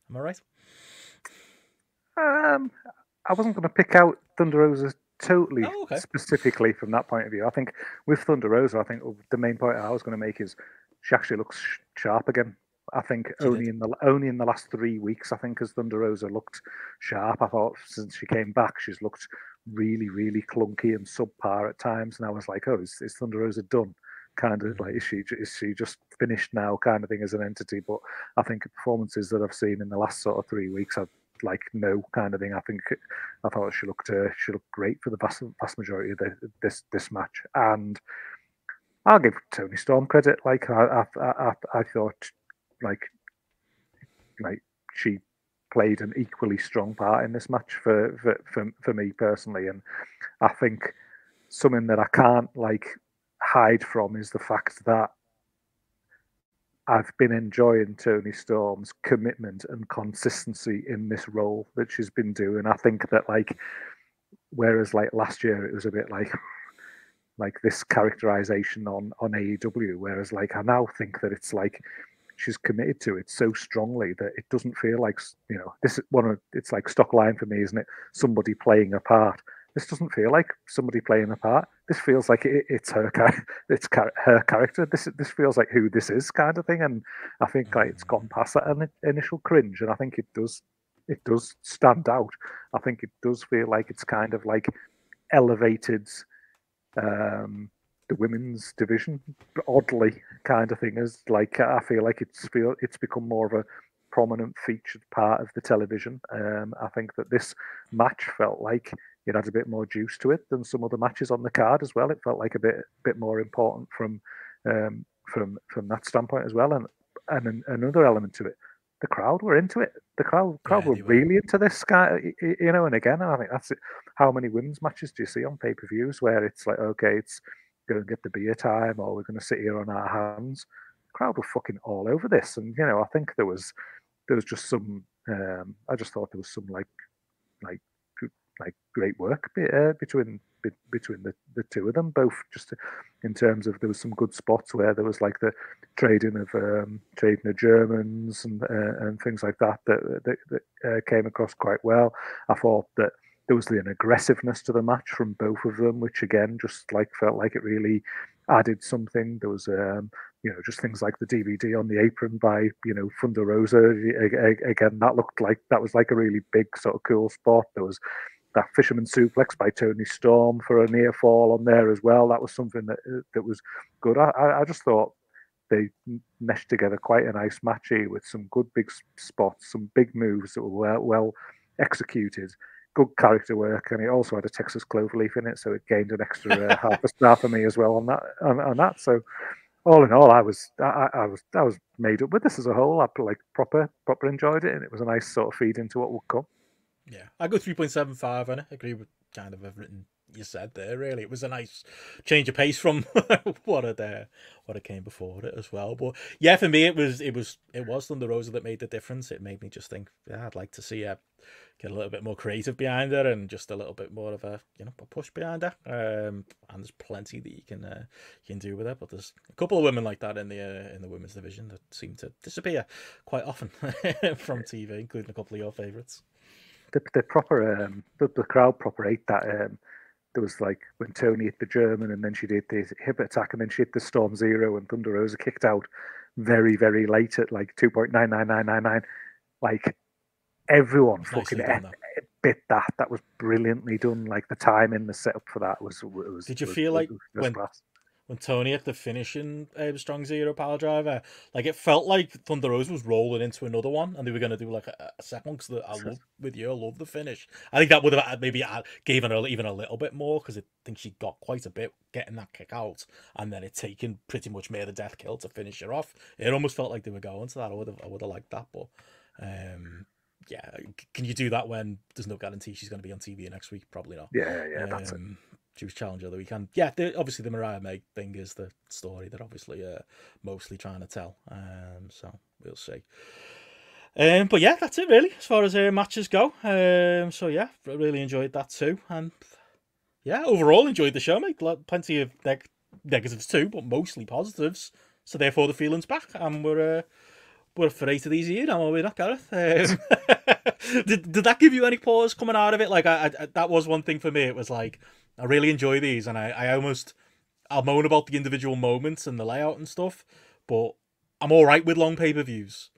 Am I right? I wasn't going to pick out Thunder Rosa totally specifically from that point of view. I think with Thunder Rosa, I think the main point I was going to make is she actually looks sharp again. I think only in the last 3 weeks, I think, has Thunder Rosa looked sharp. I thought since she came back, she's looked really, really clunky and subpar at times. And I was like, oh, is Thunder Rosa done? Kind of like, is she just finished now? Kind of thing as an entity. But I think performances that I've seen in the last sort of 3 weeks, I've like no kind of thing. I thought she looked great for the vast majority of this match. And I'll give Tony Storm credit. Like I thought. Like she played an equally strong part in this match for me personally, and I think something that I can't like hide from is the fact that I've been enjoying Tony Storm's commitment and consistency in this role that she's been doing. I think that like, whereas like last year it was a bit like this characterization on AEW, whereas like I now think that it's like she's committed to it so strongly that it doesn't feel like, this is it's like stock line for me, isn't it? Somebody playing a part. This doesn't feel like somebody playing a part. This feels like it's her character. This feels like who this is, kind of thing. And I think like it's gone past that initial cringe, and I think it does stand out. I think it does feel like it's kind of like elevated the women's division, oddly, kind of thing. As like I feel like it's become more of a prominent featured part of the television. I think that this match felt like it had a bit more juice to it than some other matches on the card as well. It felt like a bit more important from that standpoint as well. And another element to it, the crowd were into it. The crowd were really into this guy, you know. And again, I think that's it. How many women's matches do you see on pay-per-views where it's like, okay, it's go and get the beer time, or we're going to sit here on our hands? The crowd were fucking all over this, and you know, I think there was just some. I just thought there was some like great work between the two of them, both just in terms of there was some good spots where there was like the trading of Germans and things like that came across quite well. I thought that there was an aggressiveness to the match from both of them, which again just like felt like it really added something. There was just things like the DVD on the apron by Thunder Rosa. Again, that looked like that was like a really big sort of cool spot. There was that fisherman suplex by Tony Storm for a near fall on there as well. That was something that was good. I just thought they meshed together quite a nice match here with some good big spots, some big moves that were well executed, good character work, and it also had a Texas Cloverleaf in it, so it gained an extra half a star for me as well on that. So all in all, I was made up with this as a whole. I like proper enjoyed it, and it was a nice sort of feed into what would come. Yeah, I go 3.75 on it. I agree with kind of everything you said there. Really, it was a nice change of pace from what it came before it as well. But yeah, for me, it was Thunder Rosa that made the difference. It made me just think, yeah, I'd like to see her get a little bit more creative behind her and just a little bit more of a push behind her. And there's plenty that you can do with her. But there's a couple of women like that in the women's division that seem to disappear quite often from TV, including a couple of your favourites. The proper the crowd proper ate that. There was like when Tony hit the German, and then she did the hip attack, and then she hit the Storm Zero, and Thunder Rosa kicked out very, very late at like 2.99999. Like everyone fucking bit that. That was brilliantly done. Like the timing, the setup for that was. Did you feel like when Tony had the finishing Strong Zero power driver, like it felt like Thunder Rosa was rolling into another one, and they were going to do like a second one? Because I love the finish. I think that would have maybe gave her even a little bit more, because I think she got quite a bit getting that kick out, and then it taken pretty much made a death kill to finish her off. It almost felt like they were going to that. I would have liked that, but yeah, can you do that when there's no guarantee she's going to be on TV next week? Probably not. Yeah, that's it. She was challenger of the weekend. Yeah, obviously the Mariah May thing is the story they're obviously mostly trying to tell. So we'll see. But yeah, that's it really as far as matches go. So yeah, really enjoyed that too, and yeah, overall enjoyed the show, mate. Plenty of negatives too, but mostly positives. So therefore the feeling's back, and we're for 8 of these a year now, are we not, Gareth? Did that give you any pause coming out of it? Like I that was one thing for me. It was like, I really enjoy these, and I'll moan about the individual moments and the layout and stuff, but I'm all right with long pay-per-views,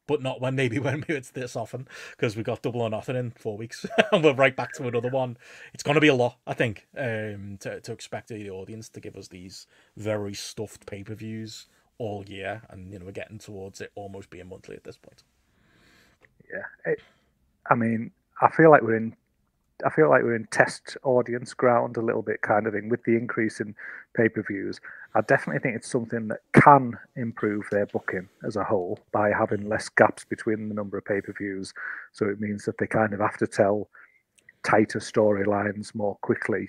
but not when it's this often, because we got Double or Nothing in 4 weeks, and we're right back to another one. It's going to be a lot, I think, to expect the audience to give us these very stuffed pay-per-views all year, and we're getting towards it almost being monthly at this point. Yeah, I mean, I feel like we're in test audience ground a little bit, kind of thing, with the increase in pay-per-views. I definitely think it's something that can improve their booking as a whole by having less gaps between the number of pay-per-views. So it means that they kind of have to tell tighter storylines more quickly.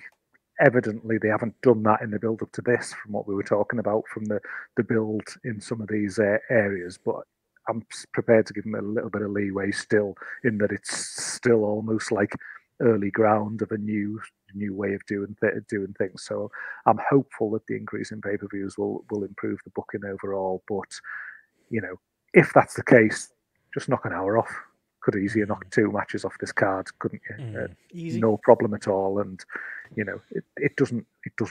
Evidently, they haven't done that in the build-up to this, from what we were talking about, from the build in some of these areas. But I'm prepared to give them a little bit of leeway still, in that it's still almost like early ground of a new way of doing things. So I'm hopeful that the increase in pay-per-views will improve the booking overall. But if that's the case, just knock an hour off. Could easily knock 2 matches off this card, couldn't you? Easy. No problem at all. And it doesn't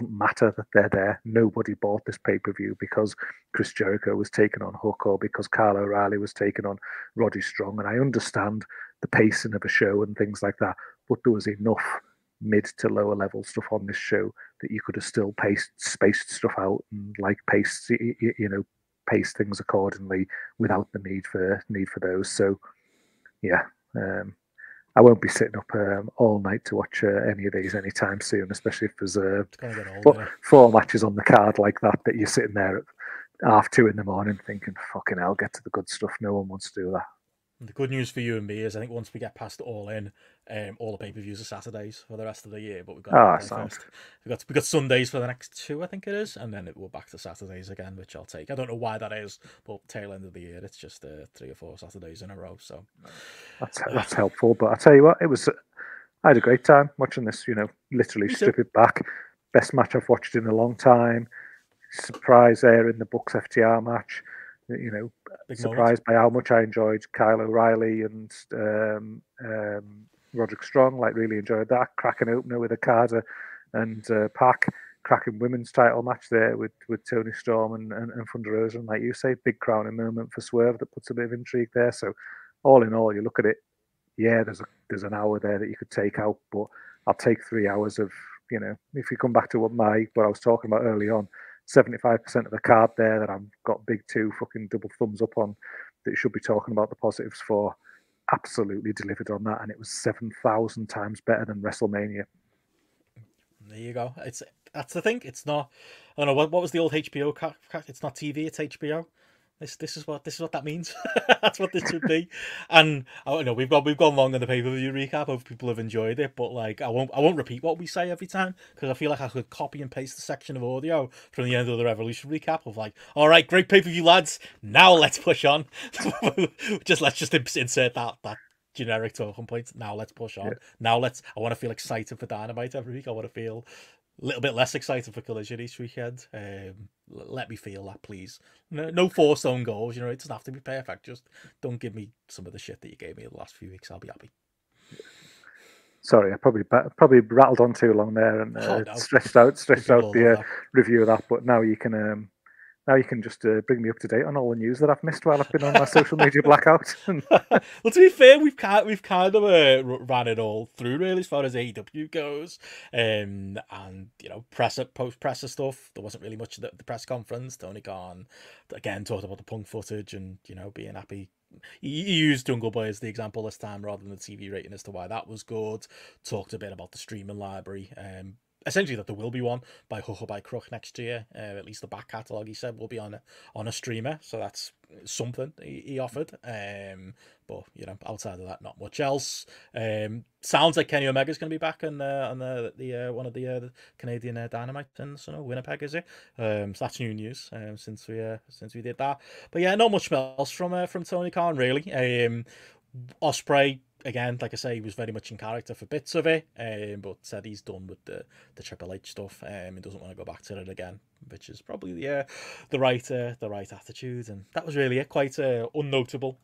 matter that they're there. Nobody bought this pay-per-view because Chris Jericho was taken on Hook, or because Kyle O'Reilly was taken on Roddy Strong. And I understand the pacing of a show and things like that, but there was enough mid to lower level stuff on this show that you could have still spaced stuff out and like pace things accordingly without the need for those. So yeah, I won't be sitting up all night to watch any of these anytime soon, especially if there's 4 matches on the card like that you're sitting there at 2:30 in the morning thinking, fucking hell, get to the good stuff. No one wants to do that. The good news for you and me is I think once we get past All In, all the pay-per-views are Saturdays for the rest of the year, but we've got first. We've got Sundays for the next 2, I think it is, and then we're back to Saturdays again, which I'll take. I don't know why that is, but tail end of the year, it's just 3 or 4 Saturdays in a row. So that's helpful. But I tell you what, I had a great time watching this. Literally strip it back. Best match I've watched in a long time. Surprise there in the Bucks FTR match. Big surprised by how much I enjoyed Kyle O'Reilly and Roderick Strong. Like, really enjoyed that. Cracking opener with Okada and Pac. Cracking women's title match there with Toni Storm and Thunder Rosa. And like you say, big crowning moment for Swerve that puts a bit of intrigue there. So all in all, you look at it, yeah, there's an hour there that you could take out, but I'll take 3 hours of, if you come back to what I was talking about early on, 75% of the card there that I've got big 2 fucking double thumbs up on that you should be talking about the positives for, absolutely delivered on that, and it was 7,000 times better than WrestleMania. There you go. That's the thing. It's not. I don't know what was the old HBO. It's not TV. It's HBO. This is what that means. That's what this should be. And I don't know, we've gone long on the pay-per-view recap. Hope people have enjoyed it, but like I won't repeat what we say every time because I feel like I could copy and paste the section of audio from the end of the Revolution recap of like, all right, great pay-per-view lads. Now let's push on. let's just insert that generic talking point. Now let's push on. Yeah. Now I want to feel excited for Dynamite every week. I want to feel a little bit less excited for Collision each weekend. Let me feel that, please. No forced own goals. It doesn't have to be perfect. Just don't give me some of the shit that you gave me the last few weeks. I'll be happy. Sorry, I probably rattled on too long there and stretched out the review of that. But now you can just bring me up to date on all the news that I've missed while I've been on my social media blackout. Well, to be fair, we've kind of ran it all through really as far as AEW goes, and post-presser stuff. There wasn't really much at the press conference. Tony Khan again talked about the Punk footage and being happy. He used Jungle Boy as the example this time rather than the TV rating as to why that was good. Talked a bit about the streaming library. Essentially that there will be one by hook or by crook next year. At least the back catalogue, he said, will be on a streamer. So that's something he offered. But outside of that, not much else. Sounds like Kenny Omega's going to be back on the one of the Canadian Dynamite things. Winnipeg, is it? So that's new news since we did that. But yeah, not much else from Tony Khan really. Ospreay. Again, like I say, he was very much in character for bits of it, but said he's done with the Triple H stuff. He doesn't want to go back to it again, which is probably the right attitude. And that was really it. Quite unnotable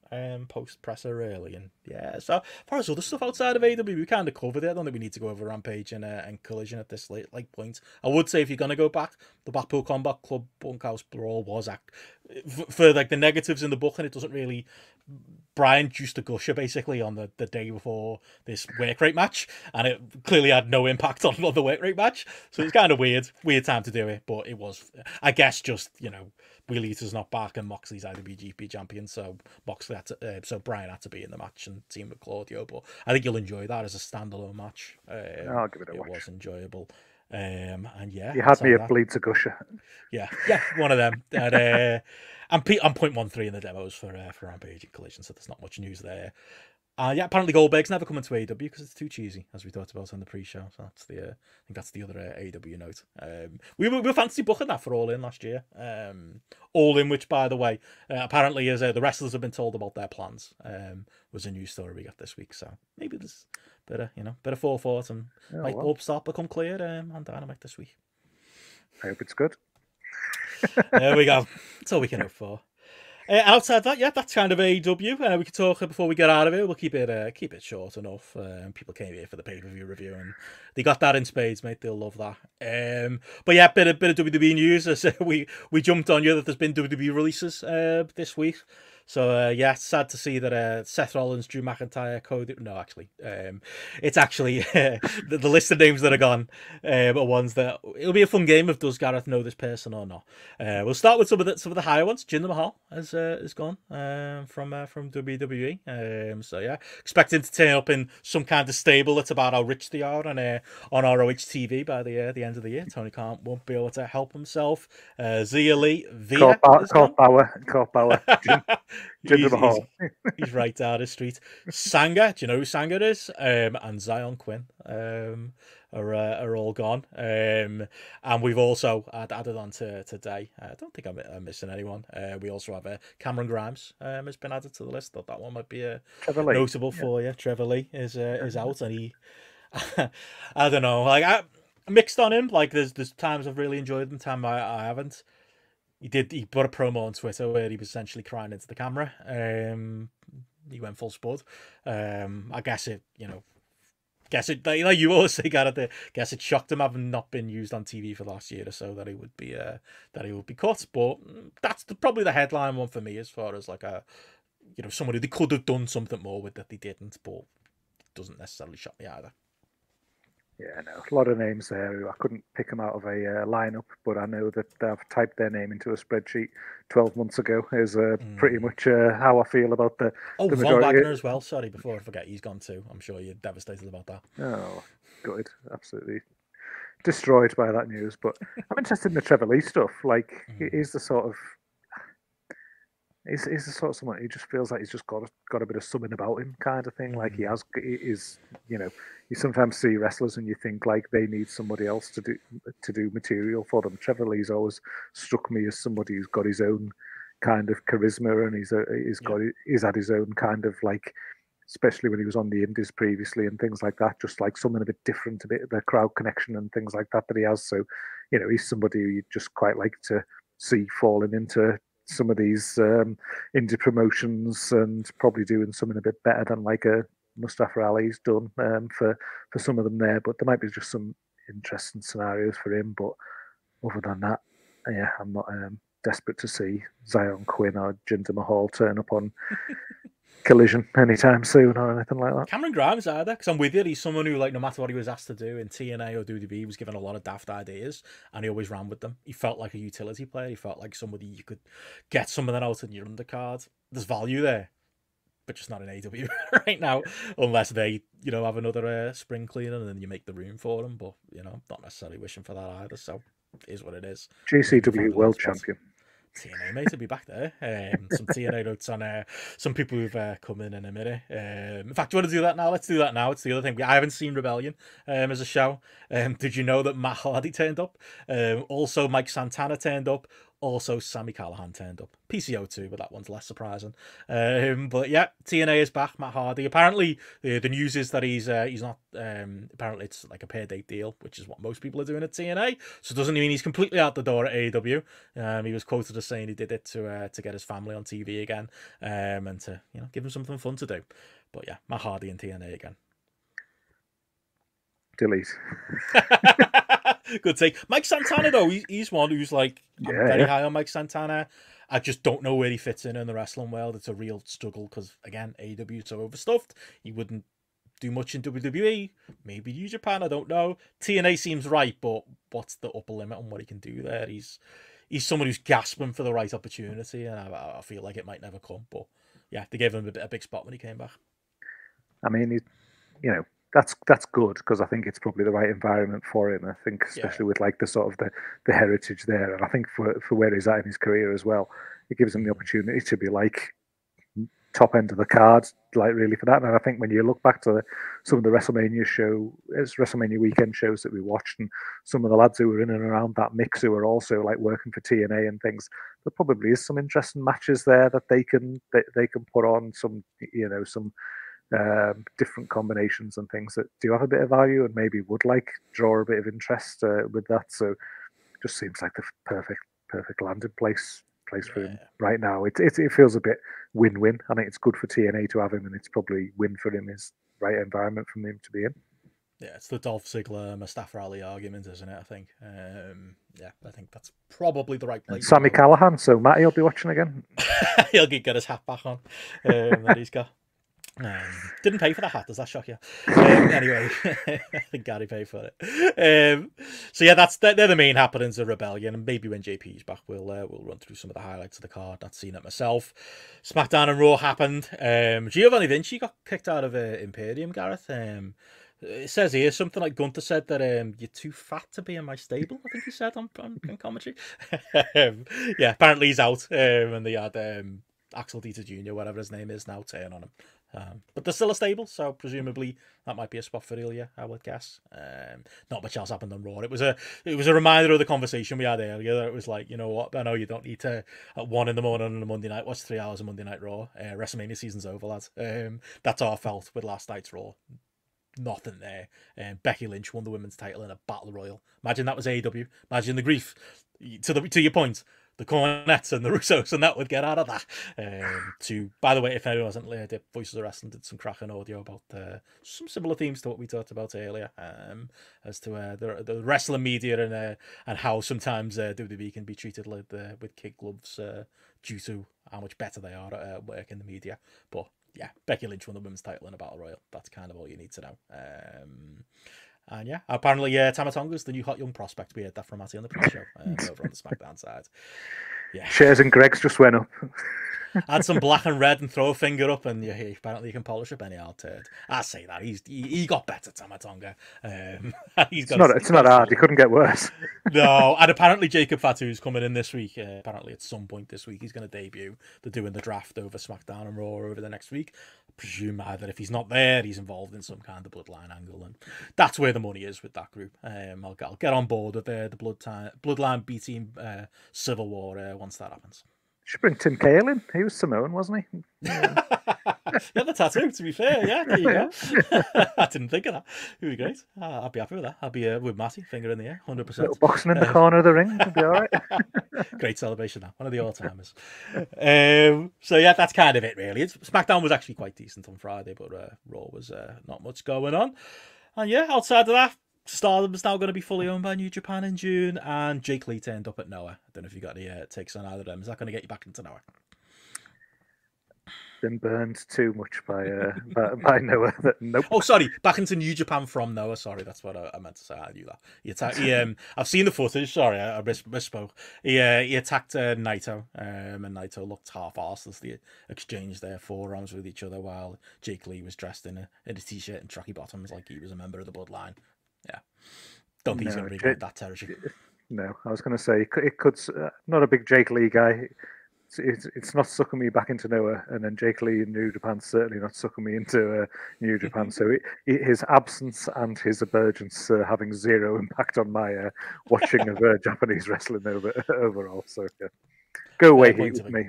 post presser, really. And yeah, so as far as other stuff outside of AEW, we kind of covered it. I don't think we need to go over Rampage and Collision at this late point. I would say if you're gonna go back, the Blackpool Combat Club Bunkhouse Brawl was for like the negatives in the book, and it doesn't really. Bryan used to gusher basically on the day before this work rate match, and it clearly had no impact on the work rate match. So it's kind of weird time to do it, but it was, I guess, just Wheeler Yuta's not back and Moxley's IWGP champion, so so Bryan had to be in the match and team with Claudio. But I think you'll enjoy that as a standalone match. I'll give it a watch. It was enjoyable. And yeah, you had me at bleed to gusher. Yeah, one of them. And I'm 0.13 in the demos for Rampage and Collision, so there's not much news there. Yeah, apparently Goldberg's never coming to AEW because it's too cheesy, as we talked about on the pre-show. So that's I think that's the other AEW note. We were fancy booking that for All In last year. All In, which by the way, apparently as the wrestlers have been told about their plans, was a news story we got this week. So maybe there's better forethought and light bulbs start become clear on Dynamite this week. I hope it's good. There we go. That's all we can hope for. Outside that, yeah, that's kind of AEW. We could talk before we get out of it. We'll keep it short enough. People came here for the pay-per-view review, and they got that in spades, mate. They'll love that. But yeah, bit of WWE news. As we jumped on you that there's been WWE releases this week. So yeah, sad to see that Seth Rollins, Drew McIntyre, Cody. No, actually, it's actually the list of names that are gone are ones that it'll be a fun game of does Gareth know this person or not. We'll start with some of the higher ones. Jinder Mahal has gone from WWE. So yeah, expecting to turn up in some kind of stable that's about how rich they are on ROH TV by the end of the year. Tony Khan won't be able to help himself. Zia Lee Via Court Bauer, Jinder Mahal. He's right down the street. Sanga, do you know who Sanga is? And Zion Quinn are all gone. And we've also added on to today. I don't think I'm missing anyone. We also have Cameron Grimes has been added to the list. Thought that one might be notable for you. Trevor Lee is out, and he I don't know. Like I mixed on him. Like there's times I've really enjoyed him, time I haven't. He put a promo on Twitter where he was essentially crying into the camera. He went full spud. I guess it, like you always say, Gareth, guess it shocked him having not been used on TV for the last year or so that he would be cut. But that's probably the headline one for me as far as like somebody they could have done something more with that they didn't, but it doesn't necessarily shock me either. Yeah, no, a lot of names there. I couldn't pick them out of a lineup, but I know that I've typed their name into a spreadsheet 12 months ago. Is pretty much how I feel about the. The Von Wagner as well. Sorry, before I forget, he's gone too. I'm sure you're devastated about that. Oh, good, absolutely destroyed by that news. But I'm interested in the Trevor Lee stuff. Like, he's the sort of. He's the sort of someone who just feels like he's just got a bit of something about him, kind of thing. Like you sometimes see wrestlers and you think like they need somebody else to do material for them. Trevor Lee's always struck me as somebody who's got his own kind of charisma, and he's had his own kind of like, especially when he was on the Indies previously and things like that, just like something a bit different, a bit of the crowd connection and things like that he has. So, he's somebody who you just quite like to see falling into some of these indie promotions and probably doing something a bit better than like a Mustafa Ali's done for some of them there. But there might be just some interesting scenarios for him. But other than that, yeah, I'm not desperate to see Zion Quinn or Jinder Mahal turn up on Collision anytime soon or anything like that. Cameron Grimes either, because I'm with you. He's someone who, like, no matter what he was asked to do in TNA or WWE, he was given a lot of daft ideas, and he always ran with them. He felt like a utility player. He felt like somebody you could get something out in your undercard. There's value there, but just not in AEW right now, unless they, have another spring cleaning and then you make the room for them. But not necessarily wishing for that either. So it is what it is. GCW World Champion. TNA, mate, will be back there. Some TNA notes on some people who've come in a minute. In fact, do you want to do that now? Let's do that now. It's the other thing. I haven't seen Rebellion as a show. Did you know that Matt Hardy turned up? Also, Mike Santana turned up. Also, Sami Callihan turned up. PCO too, but that one's less surprising. But yeah, TNA is back. Matt Hardy. Apparently, the news is that he's not. Apparently, it's like a pay date deal, which is what most people are doing at TNA. So it doesn't mean he's completely out the door at AEW. He was quoted as saying he did it to get his family on TV again, and to give him something fun to do. But yeah, Matt Hardy and TNA again. Delete. Good take. Mike Santana, though, he's one who's like, I'm very high on Mike Santana. I just don't know where he fits in the wrestling world. It's a real struggle because, again, AEW is so overstuffed. He wouldn't do much in WWE, maybe New Japan, I don't know. TNA seems right, but what's the upper limit on what he can do there? He's someone who's gasping for the right opportunity, and I feel like it might never come. But yeah, they gave him a big spot when he came back. I mean, that's good because I think it's probably the right environment for him. I think especially with like the sort of the heritage there, and I think for where he's at in his career as well, it gives him the opportunity to be like top end of the cards, like really for that. And I think when you look back to some of the WrestleMania weekend shows that we watched, and some of the lads who were in and around that mix who were also like working for TNA and things, there probably is some interesting matches there that they can put on some different combinations and things that do have a bit of value and maybe would like draw a bit of interest with that. So it just seems like the perfect landing place for him right now. It feels a bit win-win. I think it's good for TNA to have him, and it's probably win for him. Is right environment for him to be in. Yeah, it's the Dolph Ziggler Mustafa Ali argument, isn't it? I think. Yeah, I think that's probably the right place. Sammy Callahan, so Matty will be watching again. He'll get his hat back on that he's got. Didn't pay for the hat. Does that shock you? Anyway, I think Gary paid for it. So yeah, they're the main happenings of Rebellion, and maybe when JP's back, we'll run through some of the highlights of the card. Not seen it myself. SmackDown and Raw happened. Giovanni Vinci got kicked out of Imperium. Gareth. It says here something like Gunther said that you're too fat to be in my stable. I think he said on commentary. Yeah, apparently he's out, and they had Axel Dieter Jr., whatever his name is now, turn on him. But they're still a stable, so presumably that might be a spot for Ilya, I would guess. Not much else happened on Raw. It was a reminder of the conversation we had earlier. That it was like, you know what? I know you don't need to at 1 a.m. on a Monday night watch 3 hours of Monday Night Raw. WrestleMania season's over, lads. That's how I felt with last night's Raw. Nothing there. Becky Lynch won the women's title in a battle royal. Imagine that was AEW. Imagine the grief. To your point, the Cornettes and the Russos, and that would get out of that. By the way, if anyone hasn't heard it, Voices of Wrestling did some cracking audio about some similar themes to what we talked about earlier, as to the wrestling media and how sometimes WWE can be treated like with kid gloves due to how much better they are at work in the media. But yeah, Becky Lynch won the women's title in a battle royal. That's kind of all you need to know. And yeah, apparently Tama Tonga's the new hot young prospect. We heard that from Matty on the pre-show over on the SmackDown side. Yeah, Shares and Greg's just went up. Add some black and red and throw a finger up, and apparently you can polish up any hard turd. I say that he got better, Tama Tonga. It's not hard. He couldn't get worse. No, and apparently Jacob Fatu's coming in this week. Apparently at some point this week he's going to debut. They're doing the draft over SmackDown and Raw over the next week. I presume either if he's not there, he's involved in some kind of bloodline angle, and that's where the money is with that group. I'll get on board with the Bloodline B Team Civil War once that happens. Should bring Tim Cale in. He was Samoan, wasn't he? Yeah, the tattoo, to be fair. Yeah, there you go. I didn't think of that. It would be great. I'd be happy with that. I'd be with Matty, finger in the air, 100%. Little boxing in the corner of the ring. It'd be all right. Great celebration, that. One of the all-timers. So yeah, that's kind of it, really. SmackDown was actually quite decent on Friday, but Raw was not much going on. And yeah, outside of that, Stardom is now going to be fully owned by New Japan in June, and Jake Lee turned up at Noah. I don't know if you got any takes on either of them. Is that going to get you back into Noah? Been burned too much by Noah. Nope. Oh, sorry, back into New Japan from Noah. Sorry, that's what I meant to say. I knew that. I've seen the footage. Sorry, I misspoke. He attacked Naito, and Naito looked half-arsed as they exchanged their forearms with each other while Jake Lee was dressed in a t-shirt and tracky bottoms like he was a member of the Bloodline. Yeah, don't think he's going to regret that territory. No, I was going to say it could. Not a big Jake Lee guy. It's not sucking me back into Noah, and then Jake Lee in New Japan's certainly not sucking me into New Japan. So his absence and his emergence having zero impact on my watching of Japanese wrestling overall. So yeah. Go away, heat with me.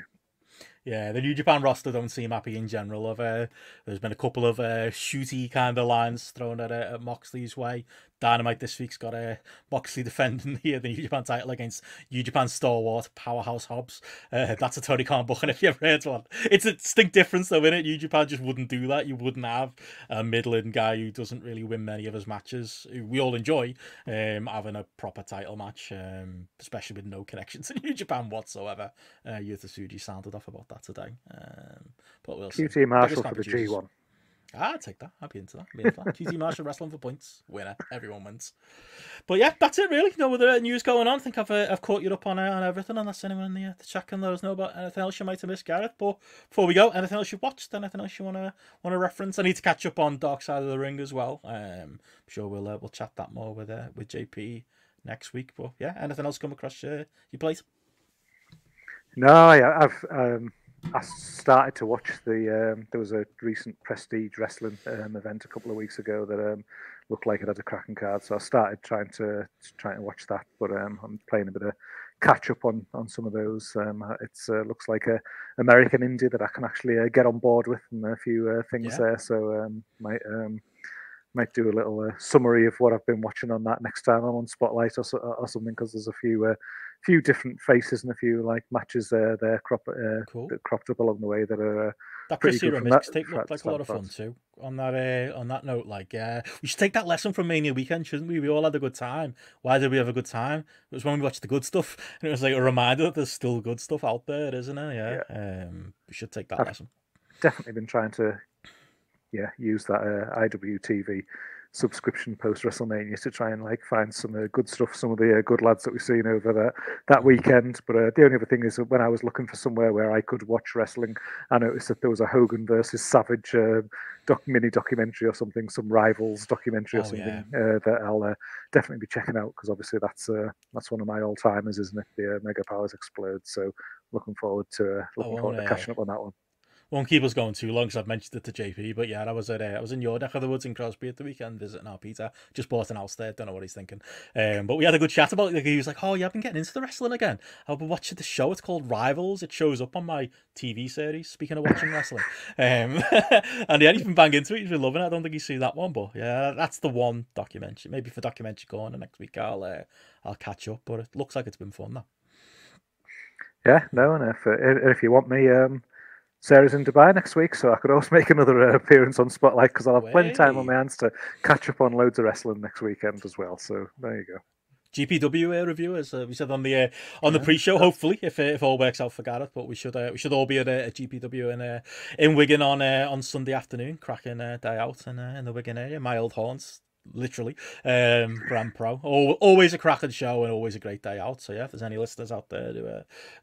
Yeah, the New Japan roster don't seem happy in general. There's been a couple of shooty kind of lines thrown at Moxley's way. Dynamite this week's got Moxley defending the New Japan title against New Japan stalwart Powerhouse Hobbs. That's a Tony Khan booking if you ever heard one. It's a distinct difference though, innit? New Japan just wouldn't do that. You wouldn't have a middling guy who doesn't really win many of his matches, who we all enjoy, having a proper title match, especially with no connection to New Japan whatsoever. Yuta Tsuji sounded off about that today. But we'll see. QT Marshall for the G1. I'd take that. I'd be into that. QT Marshall wrestling for points. Winner. Everyone wins. But yeah, that's it really. No other news going on. I think I've caught you up on everything, unless anyone in the chat can let us know about anything else you might have missed, Gareth. But before we go, anything else you've watched? Anything else you want to reference? I need to catch up on Dark Side of the Ring as well. I'm sure we'll chat that more with JP next week. But yeah, anything else come across your plate? No, I started to watch there was a recent Prestige Wrestling event a couple of weeks ago that looked like it had a cracking card, so I started trying to watch that, but I'm playing a bit of catch up on some of those. It looks like a American indie that I can actually get on board with, and a few things there, so might might do a little summary of what I've been watching on that next time I'm on Spotlight or something, because there's a few different faces and a few like matches there Cool. that cropped up along the way that are That pretty Chris good from mixtape looked like a lot of fun too. On that note, like, we should take that lesson from Mania weekend, shouldn't we? We all had a good time. Why did we have a good time? It was when we watched the good stuff, and it was like a reminder that there's still good stuff out there, isn't there? Yeah. We should take that lesson. Definitely been trying to use that IWTV subscription post WrestleMania to try and like find some good stuff, some of the good lads that we've seen over that weekend. But the only other thing is that when I was looking for somewhere where I could watch wrestling, I noticed that there was a Hogan versus Savage mini documentary or something, some Rivals documentary or something that I'll definitely be checking out, because obviously that's one of my all timers, isn't it? The Mega Powers Explode. So looking forward to catching up on that one. Won't keep us going too long because I've mentioned it to JP, but yeah, I was in your neck of the woods in Crosby at the weekend visiting our Peter. Just bought an house there, don't know what he's thinking. But we had a good chat about it. He was like, "Oh yeah, I've been getting into the wrestling again. I've been watching the show. It's called Rivals. It shows up on my TV series. Speaking of watching wrestling, and yeah, he's been banging into it. He's been loving it. I don't think he's seen that one, but yeah, that's the one documentary. Maybe for documentary corner next week, I'll catch up. But it looks like it's been fun though. Yeah, no, and if you want me, Sarah's in Dubai next week, so I could also make another appearance on Spotlight, because I'll have plenty of time on my hands to catch up on loads of wrestling next weekend as well. So there you go. GPW review, as we said on the pre-show. Hopefully, if all works out for Gareth, but we should all be at a GPW in Wigan on Sunday afternoon. Cracking day out in the Wigan area. My old haunts. Literally, Grand Pro. Always a cracking show and always a great day out. So yeah, if there's any listeners out there who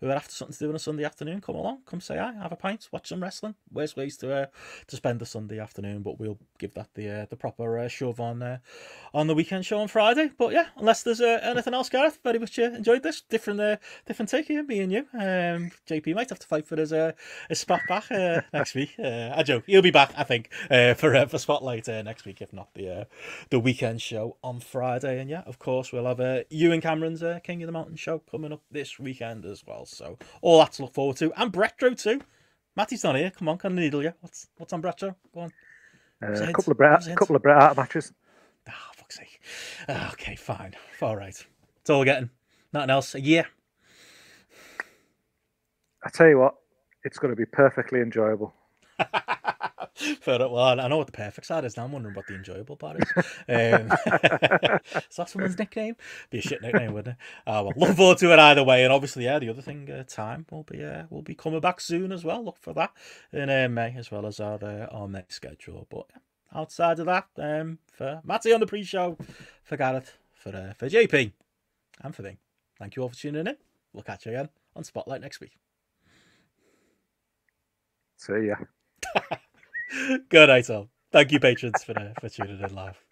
are after something to do on a Sunday afternoon, come along, come say hi, have a pint, watch some wrestling. Worst ways to spend the Sunday afternoon, but we'll give that the proper shove on the weekend show on Friday. But yeah, unless there's anything else, Gareth, very much enjoyed this different take here, me and you. JP might have to fight for his spot back next week. I joke, he'll be back, I think, for Spotlight next week, if not the weekend show on Friday. And yeah, of course, we'll have Ewan Cameron's King of the Mountain show coming up this weekend as well. So all that to look forward to. And Bretro too. Matty's not here. Come on, can I needle you? What's on Bretro? Go on. A couple of Bret Hart matches. Ah, fuck's sake. Okay, fine. All right. That's all we're getting. Nothing else. A year. I tell you what, it's going to be perfectly enjoyable. Well, I know what the perfect side is now. I'm wondering what the enjoyable part is. Is that someone's nickname? Be a shit nickname, wouldn't it? Well, look forward to it either way. And obviously, yeah, the other thing, time will be coming back soon as well. Look for that in May, as well as our May schedule. But outside of that, for Matty on the pre-show, for Gareth, for JP, and for me, thank you all for tuning in. We'll catch you again on Spotlight next week. See ya. Good night, all. Thank you, patrons, for tuning in live.